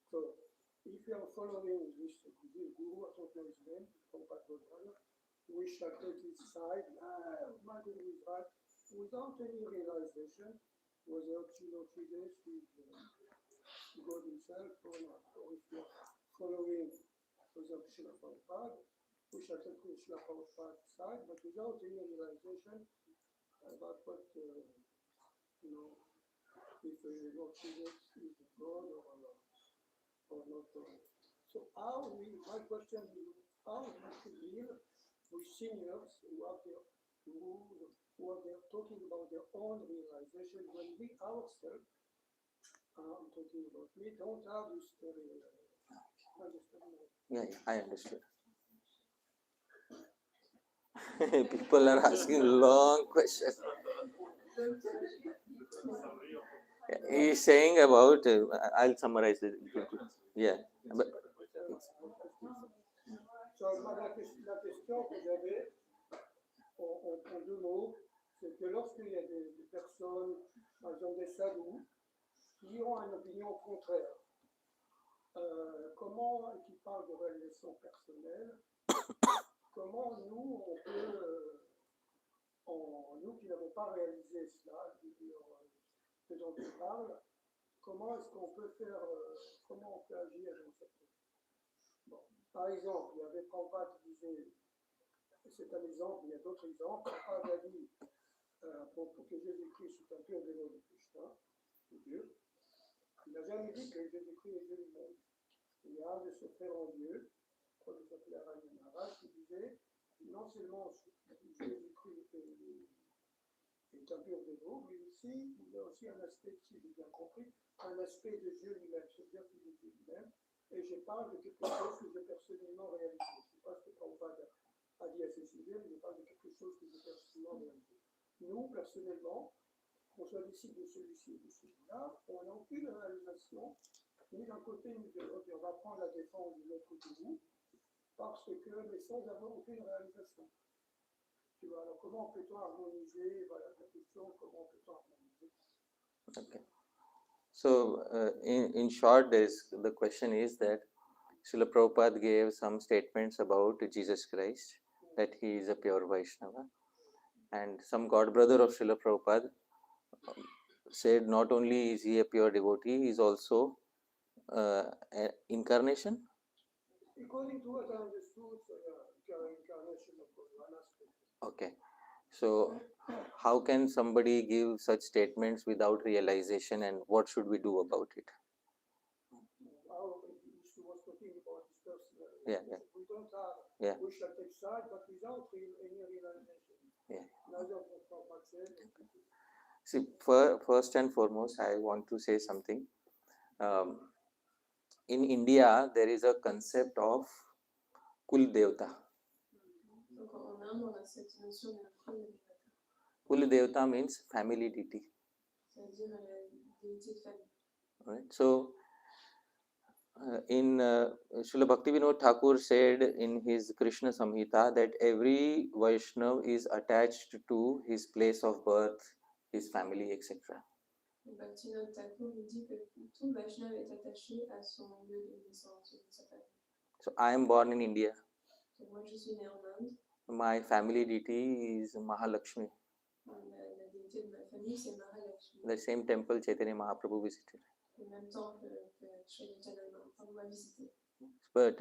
So, if you are following this guru, I don't know his name, Prabhupada Godfather, we shall take his side, my guru is right, without any realization, whether Lord Jesus is God himself or not. Or if you are following, for example, Srila Prabhupada, we shall take Srila Prabhupada's side, but without any realization about what, if Lord Jesus is God or not. So my question is, how we should live with seniors who are there talking about their own realization when we ourselves, I'm talking about me, don't have this understand? Yeah, I understood. People are asking long questions. He's saying about, I'll summarize it. Yeah. But, La question que j'avais en deux mots, c'est que lorsqu'il y a des personnes, par exemple des sadhus, qui ont une opinion contraire, comment, qui parlent de réalisation personnelle, comment nous, on peut, nous qui n'avons pas réalisé cela, ce dont on parle, comment est-ce qu'on peut faire, comment on peut agir dans cette bon. Par exemple, il y avait Prabhupada qui disait, c'est un exemple, il y a d'autres exemples, Prabhupada a dit, pour que Jésus-Christ soit un pur dévot de Krishna, de Dieu, il n'a jamais dit que Jésus-Christ est Dieu lui-même. Il y a un de ses frères en Dieu, comme il s'appelait Aranya Maharaj, qui disait, non seulement Jésus-Christ est un pur dévot, mais aussi, il y a aussi un aspect, si j'ai bien compris, un aspect de Dieu lui-même, c'est-à-dire qu'il est Dieu lui-même. Et je parle de quelque chose que j'ai personnellement réalisé. Je ne sais pas ce que Prabhupada a dit à ce sujet, mais je parle de quelque chose que j'ai personnellement réalisé. Nous, personnellement, qu'on soit disciple de celui-ci ou de celui-là, on n'a aucune réalisation, ni d'un côté ni de l'autre. On va prendre la défense de notre gourou, parce que, mais sans avoir aucune réalisation. Tu vois, alors comment peut-on harmoniser, voilà la question, comment peut-on harmoniser? okay. So, in short, the question is that Srila Prabhupada gave some statements about Jesus Christ, that he is a pure Vaishnava. And some god brother of Srila Prabhupada said not only is he a pure devotee, he is also an incarnation. According to what I understood, incarnation of God, one aspect. Okay. So, how can somebody give such statements without realization, and what should we do about it? Was talking about his personal. Yeah. We don't have. Yeah. We shall take side, but without any realization. Yeah. Neither of Prabhupada said. See, first and foremost, I want to say something. In India, there is a concept of Kul Devta. Donc en Inde, on a cette notion de Padyavali, Kul Devta means family deity. c'est-à-dire la déité de famille. Right? So, in Srila Bhaktivinoda Thakur said in his Krishna Samhita that every Vaishnav is attached to his place of birth, his family, etc. Bhaktivinoda Thakur nous dit que tout Vaishnava est attaché à son lieu de naissance, de sa famille. So, I am born in India. Donc moi, je suis née en Inde. My family deity is Mahalakshmi. La déité de ma famille, c'est Mahalakshmi. The same temple Chaitanya Mahaprabhu visited. le même temple que Chaitanya Mahaprabhu a visité. But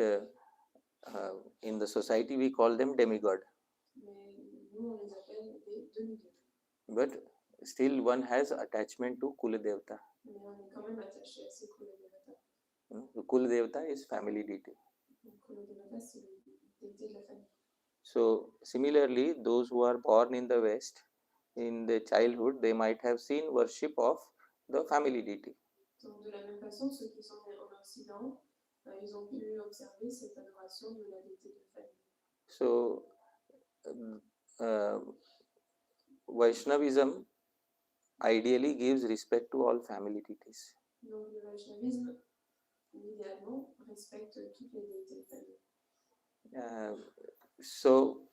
in the society we call them demigod. Mais nous, on les appelle des demi-dieux. But still one has attachment to Kula Devata. Mais on est quand même attaché à ces Kula Devata. Kula Devata is family deity. Donc, Kula Devata, c'est le déité de la famille. So similarly, those who are born in the West, in their childhood, they might have seen worship of the family deity. Donc, de la même façon, ceux qui sont nés en Occident, ils ont pu observer cette adoration de la déité de la famille. So Vaishnavism ideally gives respect to all family deities. Donc, le Vaishnavisme, idéalement, respecte toutes les déités de famille. So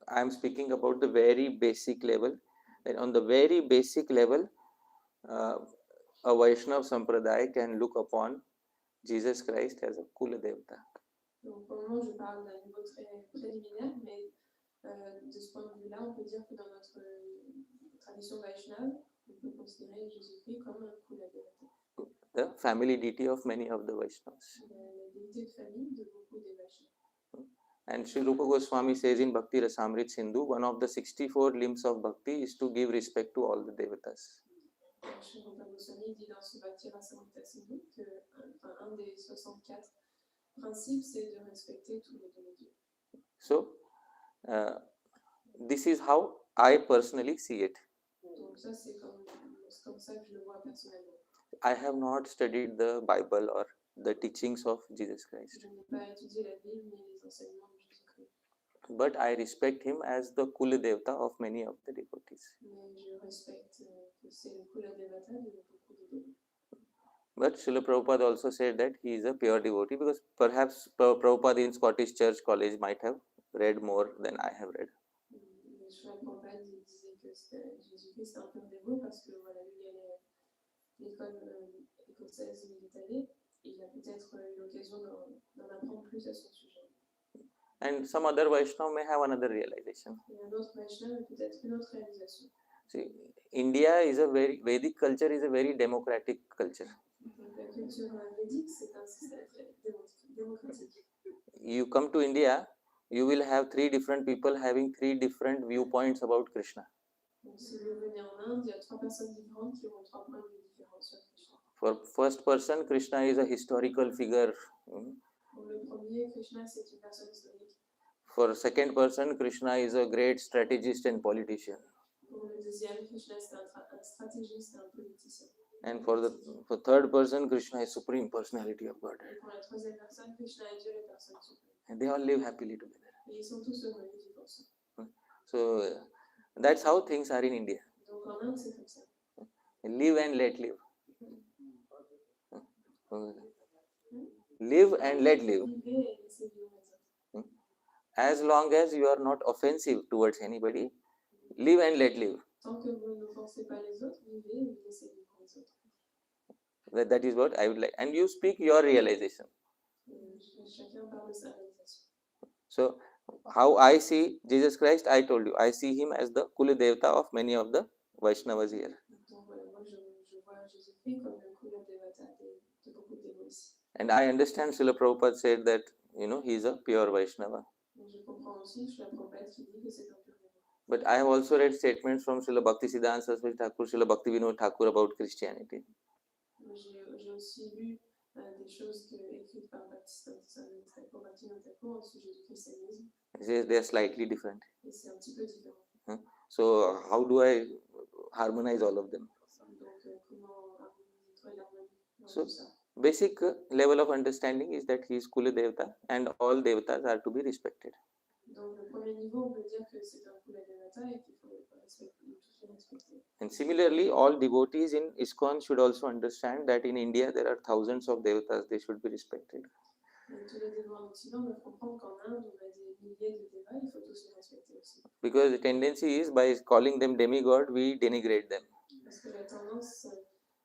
I am speaking about the very basic level. And on the very basic level, a Vaishnava Sampradaya can look upon Jesus Christ as a Kula Devata. Donc, pour le moment, je parle d'un niveau très préliminaire, mais de ce point de vue-là, on peut dire que dans notre tradition Vaishnava, on peut considérer Jésus-Christ comme un Kula Devata. The family deity of many of the Vaishnavas. La déité de famille de beaucoup des Vaishnavas. And Sri Rupa Goswami says in Bhakti Rasamrit Sindhu, one of the 64 limbs of bhakti is to give respect to all the devatas. Sri Rupa Goswami dit dans ce Bhakti Rasamrita Sindhu qu'un des 64 principes, c'est de respecter tous les demi-dieux. So, this is how I personally see it. Donc ça, c'est comme ça que je le vois personnellement. I have not studied the Bible or the teachings of Jesus Christ. Je n'ai pas étudié la Bible ni les enseignements de Jésus-Christ. But I respect him as the Kula Devata of many of the devotees. Mais je respecte que c'est le Kula Devata de beaucoup de dévots. But Srila Prabhupada also said that he is a pure devotee, because perhaps Prabhupada in Scottish Church College might have read more than I have read. Mais Srila Prabhupada disait que Jésus-Christ est un pur dévot parce que voilà, lui, il est l'école écossaise où il est allé, il a peut-être eu l'occasion d'en apprendre plus à son sujet. And some other Vaishnava may have another realization. Et un autre Vaishnava a peut-être une autre réalisation. See, India is a very Vedic culture is a very democratic culture. Donc, la culture védique, c'est un système très démocratique. You come to India, you will have three different people having three different viewpoints about Krishna. Donc, si vous venez en Inde, il y a 3 personnes différentes qui ont 3 points de vue différents sur Krishna. For first person, Krishna is a historical figure. Pour le premier, Krishna, c'est une personne historique. For second person, Krishna is a great strategist and politician. Pour le deuxième, Krishna, c'est un stratégiste et un politicien. And for third person, Krishna is supreme personality of God. Et pour la troisième personne, Krishna est Dieu, la personne suprême. And they all live happily together. Et ils sont tous heureux, ils vivent ensemble. So that's how things are in India. Donc en Inde, c'est comme ça. Live and let live. Live and let live. Vivez et laissez vivre les autres. As long as you are not offensive towards anybody, live and let live. Tant que vous n'offensez pas les autres, vivez et laissez vivre les autres. That is what I would like. And you speak your realization. Chacun parle de sa réalisation. So, how I see Jesus Christ, I told you, I see him as the Kula Devata of many of the Vaishnavas here. Donc voilà, moi je vois Jésus-Christ comme le Kula Devata de beaucoup de dévots ici. And I understand Srila Prabhupada said that, he is a pure Vaishnava. Donc je comprends aussi, je la Prabhupada qui dit que c'est un pur dévot. But I have also read statements from Srila Bhaktisiddhanta Saraswati Thakur, Srila Bhaktivinoda Thakur about Christianity. J'ai aussi lu des choses écrites par Bhaktisiddhanta Thakur au sujet du christianisme. They are slightly different. Et c'est un petit peu différent. So how do I harmonize all of them? Donc comment trouver l'harmonie dans So, tout ça? basic level of understanding is that he is Kula Devata and all devatas are to be respected. Donc le premier niveau, on peut dire que c'est un Kula Devata et qu'il faut tous les respecter. And similarly, all devotees in ISKCON should also understand that in India there are thousands of devatas, they should be respected. Et tous les dévots en Occident doivent comprendre qu'en Inde, on a des milliers de dévots, il faut tous les respecter aussi. Because the tendency is, by calling them demigod, we denigrate them. Parce que la tendance,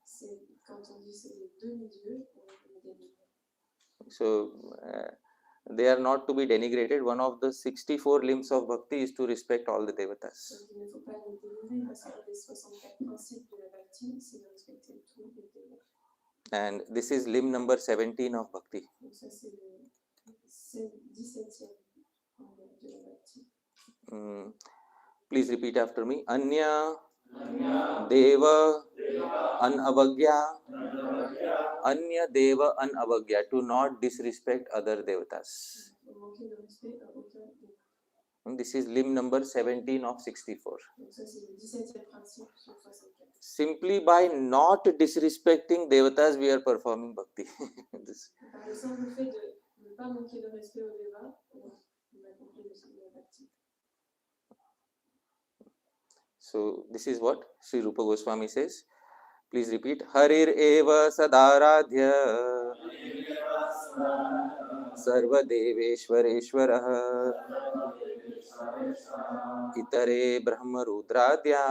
c'est quand on dit c'est des demi-dieux, on les dénigre. So, they are not to be denigrated. One of the 64 limbs of bhakti is to respect all the devatas. Donc il ne faut pas les dénigrer, donné parce qu'un des 64 principes de la Bhakti, c'est de respecter tous les dévots. And this is limb number 17 of Bhakti. Donc ça, c'est le 17e de la Bhakti. Please repeat after me. Anya Deva Anavagya. Anya Deva Anavagya. To not disrespect other devatas. Faut manquer de respect à aucun dévot. And this is limb number 17 of 64. Donc ça, c'est le 17e principe sur 64. Simply by not disrespecting devatas, we are performing bhakti. This. Par le simple fait de ne pas manquer de respect aux dévas, on accomplit la Bhakti. So this is what Sri Rupa Goswami says. Please repeat. Harir eva sadaradhya sarva deveshwareshwarah itare brahma rudradya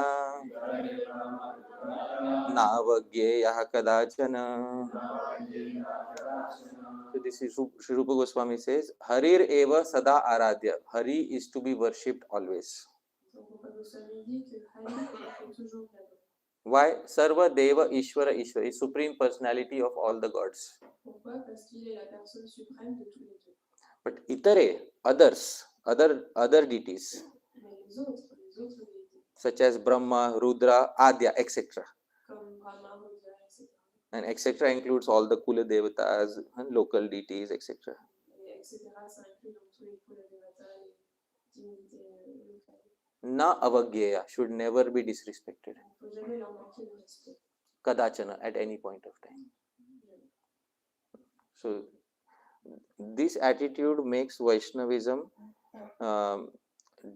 navagyeyah kadachana. So this is Sri Rupa Goswami says, Harir eva sada aradhya. Hari is to be worshipped always. Donc Rupa Goswami dit que Hari est toujours l'adorer. Why? Sarva Deva Ishvara Ishvara is supreme personality of all the gods. Pourquoi? Parce qu'il est la personne suprême de tous les dieux. But itare, others, other deities, Mais les autres déités, such as Brahma, Rudra, Adya, etc. comme Brahma, Rudra, etc. And etc. includes all the Kula Devatas and local deities, etc. Et etc. Ça inclut donc tous les Kula Devata, les divinités locales. Na avagyeya should never be disrespected. Il ne faut jamais leur manquer de respect. Kadachana at any point of time. So this attitude makes Vaishnavism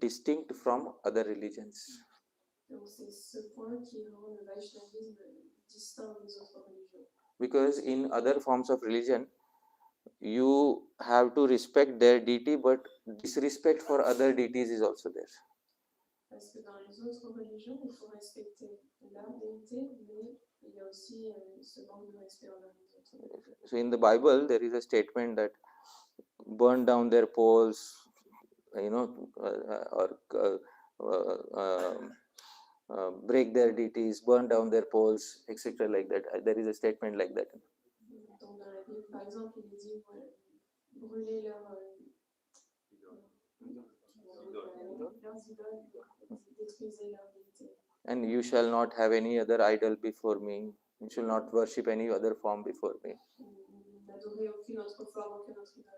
distinct from other religions. Donc c'est ce point qui rend le Vaishnavisme distinct des autres religions. Because in other forms of religion, you have to respect their deity, but disrespect for other deities is also there. Parce que dans les autres religions, il faut respecter leur déité, mais il y a aussi ce manque de respect envers les autres. So in the Bible, there is a statement that burn down their poles, or break their deities, burn down their poles, etc. Like that. There is a statement like that. Donc dans la Bible, par exemple, il est dit brûler leurs idoles, détruisez leurs déités. And you shall not have any other idol before me. You shall not worship any other form before me. N'adorez aucune autre forme, aucune autre idole.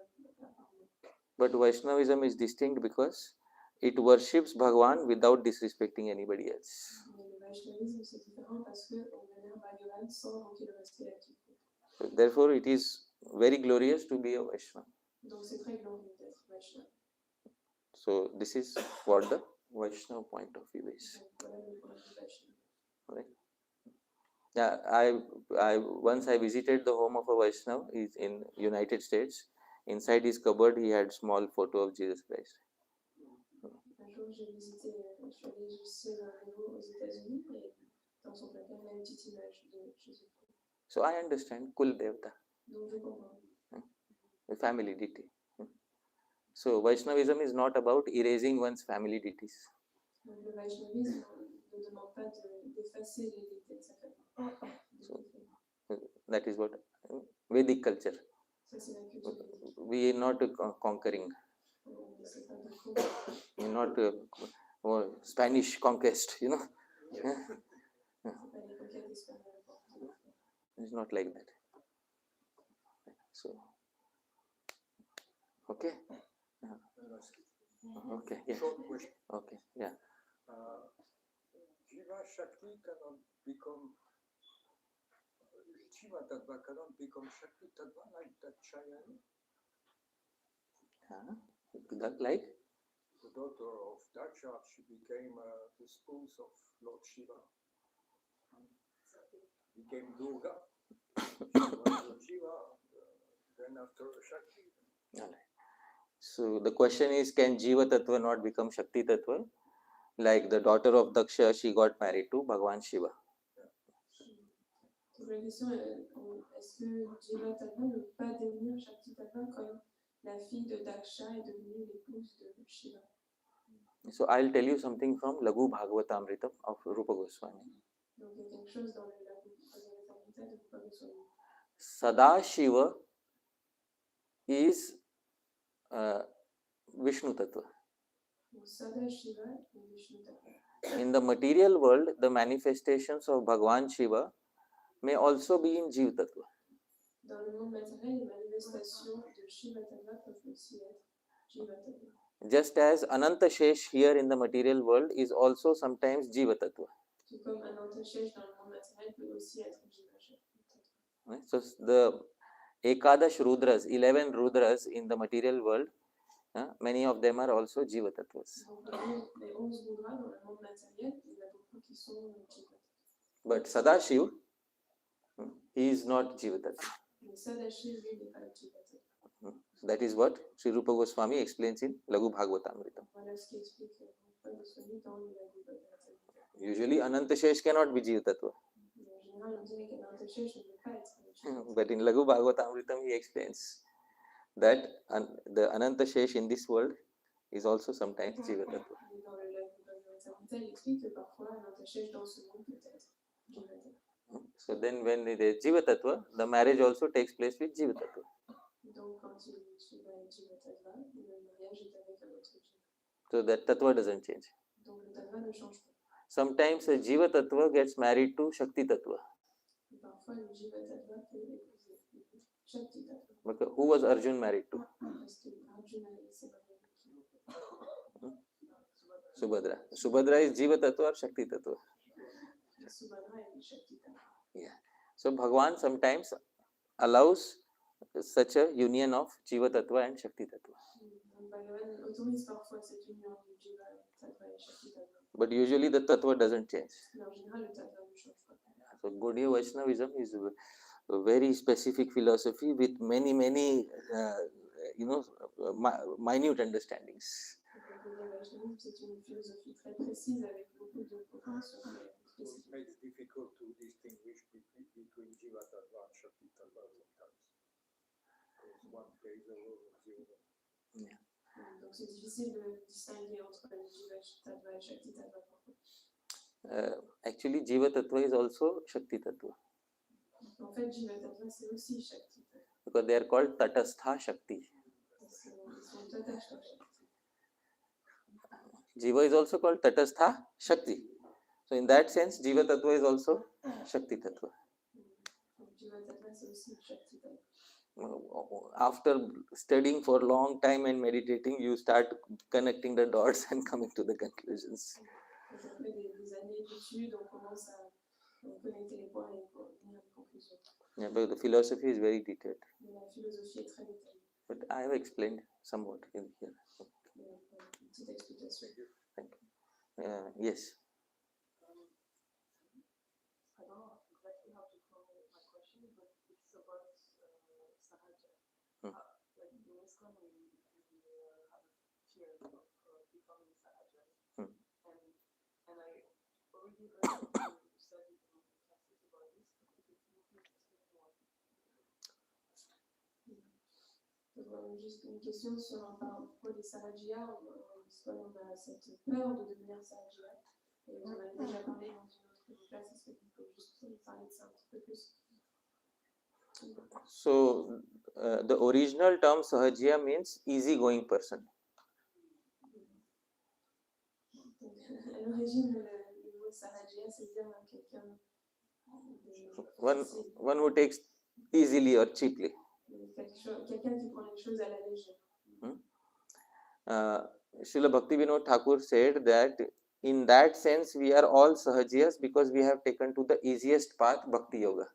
But Vaishnavism is distinct because it worships Bhagavan without disrespecting anybody else. Mais le Vaishnavisme, c'est différent parce qu'on vénère Bhagavan sans manquer de respect à quiconque. So therefore, it is very glorious to be a Vaishnava. Donc c'est très glorieux d'être Vaishnava. So this is what the Vaishnava point of view is. Donc voilà le point de vue Vaishnava. Right? Yeah, once I visited the home of a Vaishnava. He's in United States. Inside his cupboard, he had small photo of Jesus Christ. Un jour, je suis allée visiter un réseau aux États-Unis et dans son placard, il y a une petite image de Jésus. So I understand Kul Devata, Donc je comprends. the family deity. So Vaishnavism is not about erasing one's family deities. Donc le Vaishnavisme ne demande pas d'effacer les déités de sa famille. So that is what Vedic culture. Ça, c'est la culture védique. We are not conquering. On n'essaie pas de conquérir. We are not Spanish conquest, C'est pas les conquêtes espagnoles. It's not like that. So, okay. Okay. Yeah. Short question. Okay. Yeah. Jiva Shakti cannot become Shiva Tattva cannot become Shakti Tattva like that Chayani, Like. the daughter of Daksha, she became the spouse of Lord Shiva. Became Durga. She was Jiva, then after Shakti. So the question is, can Jiva Tattva not become Shakti Tattva? Like the daughter of Daksha, she got married to Bhagavan Shiva. Donc la question est, est-ce que Jiva Tattva ne peut pas devenir Shakti Tattva comme la fille de Daksha est devenue l'épouse de Shiva? So I'll tell you something from Lagu Bhagavatamritam of Rupa Goswami. Donc il y a quelque chose dans la Bhagavad-gita de Rupa Goswami. Sadashiva is Vishnu Tattva. Donc Sadashiva et Vishnu Tattva. In the material world, the manifestations of Bhagwan Shiva may also be in Jiva Tattva. Dans le monde matériel, les manifestations de Shiva Tattva peuvent aussi être Jiva Tattva. Just as Ananta Shesh here in the material world is also sometimes Jiva Tattva. Tout comme Ananta Shesh dans le monde matériel peut aussi être Jiva Tattva. Right? So the Ekadash Rudras, 11 Rudras in the material world, many of them are also Jiva Tattvas. Donc les 11 Rudras dans le monde matériel, il y en a beaucoup qui sont Jiva Tattva. But Sadashiv, he is not Jiva Tattva. Mais Sadashiva, lui, n'est pas Jiva Tattva. That is what Sri Rupa Goswami explains in Lagu Bhagavatamritam. Voilà ce qu'explique Rupa Goswami dans le Bhagavad-gita. Usually Ananta Shesh cannot be Jiva Tattva. En général, on dirait qu'Ananta Shesh ne peut pas être Jiva Tattva. But in Lagu Bhagavatamritam he explains that the Ananta Shesh in this world is also sometimes Jiva Tattva. Mais dans le Bhagavad-gita, il explique que parfois Ananta Shesh dans ce monde peut être Jiva Tattva. So then when it is Jiva Tattva, the marriage also takes place with Jiva Tattva. Donc quand il est Shiva et Jiva Tattva, le mariage est avec un autre Jiva. So that Tattva doesn't change. Donc le Tattva ne change pas. Sometimes a Jiva Tattva gets married to Shakti Tattva. Et parfois le Jiva Tattva peut épouser Shakti Tattva. But who was Arjun married to? Parce que Arjuna s'est marié avec qui? Subhadra. Subhadra is Jiva Tattva or Shakti Tattva? Subhadra est Shakti Tattva. Yeah. So Bhagwan sometimes allows such a union of Jiva Tattva and Shakti Tattva. Donc Bhagavan autorise parfois cette union du Jiva Tattva et Shakti Tattva. But usually the Tattva doesn't change. Mais en général, le Tattva ne change pas. So Gaudiya Vaishnavism is a very specific philosophy with many minute understandings. Donc le Vaishnavisme, c'est une philosophie très précise avec beaucoup de compréhension It spécifique. makes difficult to distinguish between Jiva Tattva and Shakti Tattva sometimes. Because one plays the role of the other. Donc c'est difficile de distinguer entre le Jiva Tattva et Shakti Tattva parfois. Actually, Jiva Tattva is also Shakti Tattva En fait, Jiva Tattva, c'est aussi Shakti Tattva. because they are called Tatastha Shakti. Ils sont attachés à Shakti. Jiva is also called Tatastha Shakti. So in that sense, Jiva Tattva is also Shakti Tattva. Donc Jiva Tattva, c'est aussi Shakti Tattva. After studying for a long time and meditating, you start connecting the dots and coming to the conclusions. Donc après des années d'études, on commence à connecter les points et venir à des conclusions. Yeah, but the philosophy is very detailed. Mais la philosophie est très détaillée. But I have explained somewhat in here. Il y a une petite explication. Thank you. Yes. I don't know exactly how to formulate my question, but it's about Sahaja. Like in ISKCON, we have a fear of becoming Sahaja. And I already heard that you said in classes about this, but if it's not interesting one. Donc, juste une question sur pourquoi les Sahajiyas, on a cette peur de devenir Sahajiyas. Et vous en avez déjà parlé dans une autre classe, est-ce que vous pouvez juste parler de ça un petit peu plus? So the original term Sahajiya means easygoing person. Donc, à l'origine, le mot Sahajiya, c'est dire quelqu'un One who takes easily or cheaply. quelqu'un qui prend les choses à la légère. Srila Bhaktivinoda Thakur said that in that sense we are all Sahajiyas because we have taken to the easiest path, Bhakti Yoga.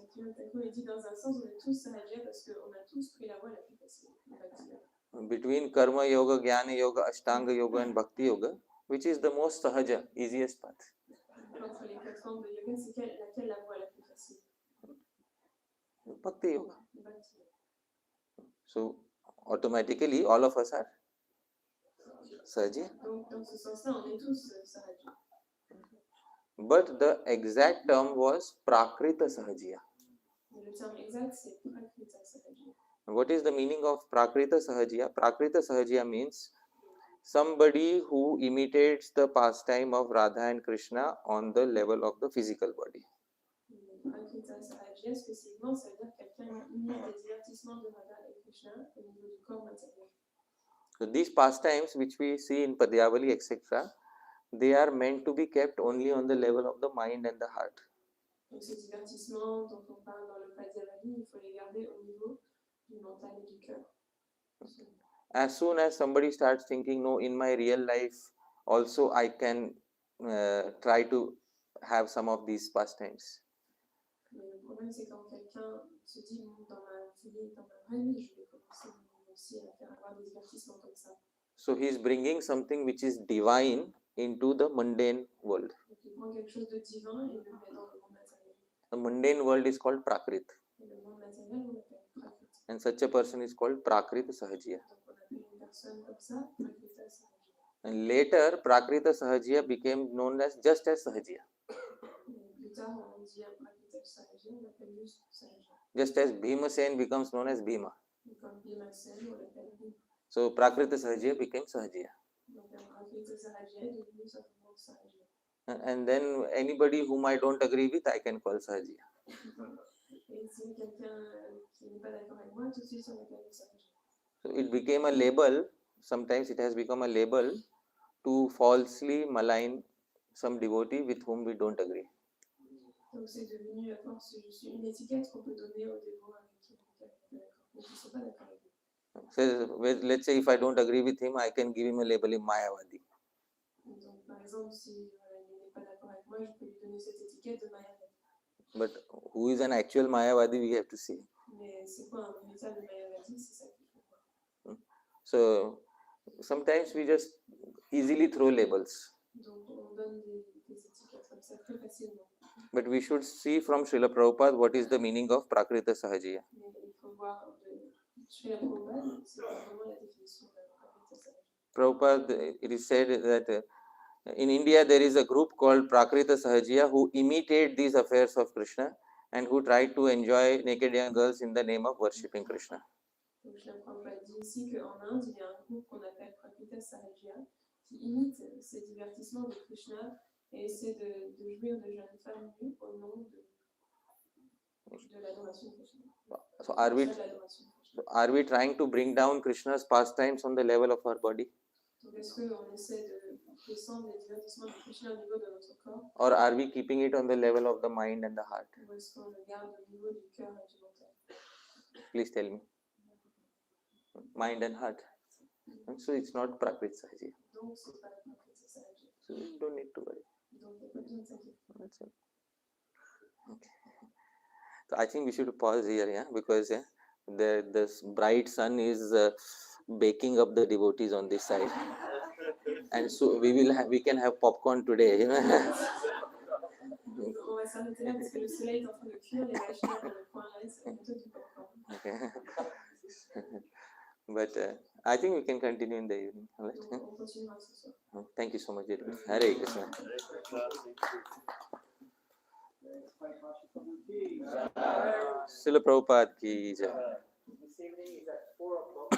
Il dit dans un sens, on est tous Sahajiyas parce qu'on a tous pris la voie la plus facile. Between Karma Yoga, Jnana Yoga, Ashtanga Yoga and Bhakti Yoga, which is the most Sahaja, easiest path? Entre les 4 formes de yoga, c'est laquelle la voie la plus facile? Bhakti Yoga. Bhakti. So automatically all of us are Sahajiya. Donc dans ce sens-là, on est tous Sahajiyas. But the exact term was Prakrita Sahajiya. Le terme exact, c'est Prakrita Sahajiya. What is the meaning of Prakrita Sahajiya? Prakrita Sahajiya means somebody who imitates the pastime of Radha and Krishna on the level of the physical body. Prakrita Sahaja, spécifiquement, ça veut dire quelqu'un qui imite les divertissements de Radha et Krishna au niveau du corps matériel. So these pastimes which we see in Padyavali, etc., they are meant to be kept only on the level of the mind and the heart. Donc ces divertissements dont on parle dans le Padyavali, il faut les garder au niveau du mental et du cœur. As soon as somebody starts thinking, no, in my real life also I can try to have some of these pastimes. Mais le problème, c'est quand quelqu'un se dit, bon, dans ma vie, dans ma vraie vie, je vais commencer aussi à faire avoir des divertissements comme ça. So he is bringing something which is divine into the mundane world. Donc il prend quelque chose de divin et le met dans le monde matériel. The mundane world is called Prakrit, Et le monde matériel, on l'appelle Prakrit. and such a person is called Prakrita Sahajiya. Donc on appelle une personne comme ça, Prakrita Sahaja. And later, Prakrita Sahajiya became known as just as Sahajiya. Et plus tard, on dit un Prakrita Sahaja, on l'appelle juste Sahaja. Just as Bhimasen becomes known as Bhima. Et comme Bhimasen, on l'appelle Bhima. So Prakrita Sahajiya became Sahajiya. Donc un Prakrita Sahaja est devenu simplement Sahaja. And then anybody whom I don't agree with, I can call Sahajiya. Et si quelqu'un qui n'est pas d'accord avec moi, tout de suite on l'appelle Sahaja. So it became a label, sometimes it has become a label to falsely malign some devotee with whom we don't agree. Donc c'est devenu à force une étiquette qu'on peut donner aux dévots avec qui on n'est pas d'accord, mais qui ne sont pas d'accord avec nous. So let's say if I don't agree with him, I can give him a label in Mayavadi. Donc par exemple, si il n'est pas d'accord avec moi, je peux lui donner cette étiquette de Mayavadi. But who is an actual Mayavadi, we have to see. Mais c'est quoi un véritable Mayavadi? C'est ça qu'il faut voir. So sometimes we just easily throw labels. Donc on donne des étiquettes comme ça très facilement. But we should see from Srila Prabhupada what is the meaning of Prakrita Sahajiya. Mais il faut voir chez la Prabhupada, c'est vraiment la définition de Prakrita Sahaja. Prabhupada, it is said that in India there is a group called Prakrita Sahajiya who imitate these affairs of Krishna and who try to enjoy naked young girls in the name of worshipping Krishna. Donc je Prabhupada dit ici qu'en Inde, il y a un groupe qu'on appelle Prakrita Sahaja qui imite ces divertissements de Krishna et essaie de jouir de jeunes femmes nues au nom de l'adoration de Krishna. So are we trying to bring down Krishna's pastimes on the level of our body? Donc est-ce qu'on essaie de descendre les divertissements de Krishna au niveau de notre corps? Or are we keeping it on the level of the mind and the heart? Ou est-ce qu'on le garde au niveau du cœur et du mental? Please tell me. Mind and heart. So it's not Prakrita Sahajiya. Donc c'est pas la Prakrita Sahaja. So you don't need to worry. Donc il n'y a pas besoin de s'inquiéter. That's it. Okay. So I think we should pause here, yeah, because the bright sun is baking up the devotees on this side, and so we can have popcorn today, you know. On va s'arrêter là parce que le soleil est en train de cuire les vaches dans le coin là, c'est bientôt du popcorn. Okay. But I think we can continue in the evening. All right? Donc on continuera ce soir. Thank you so much, Edwin. Hare Krishna. Srila Prabhupada ki jai. This evening is at 4 o'clock.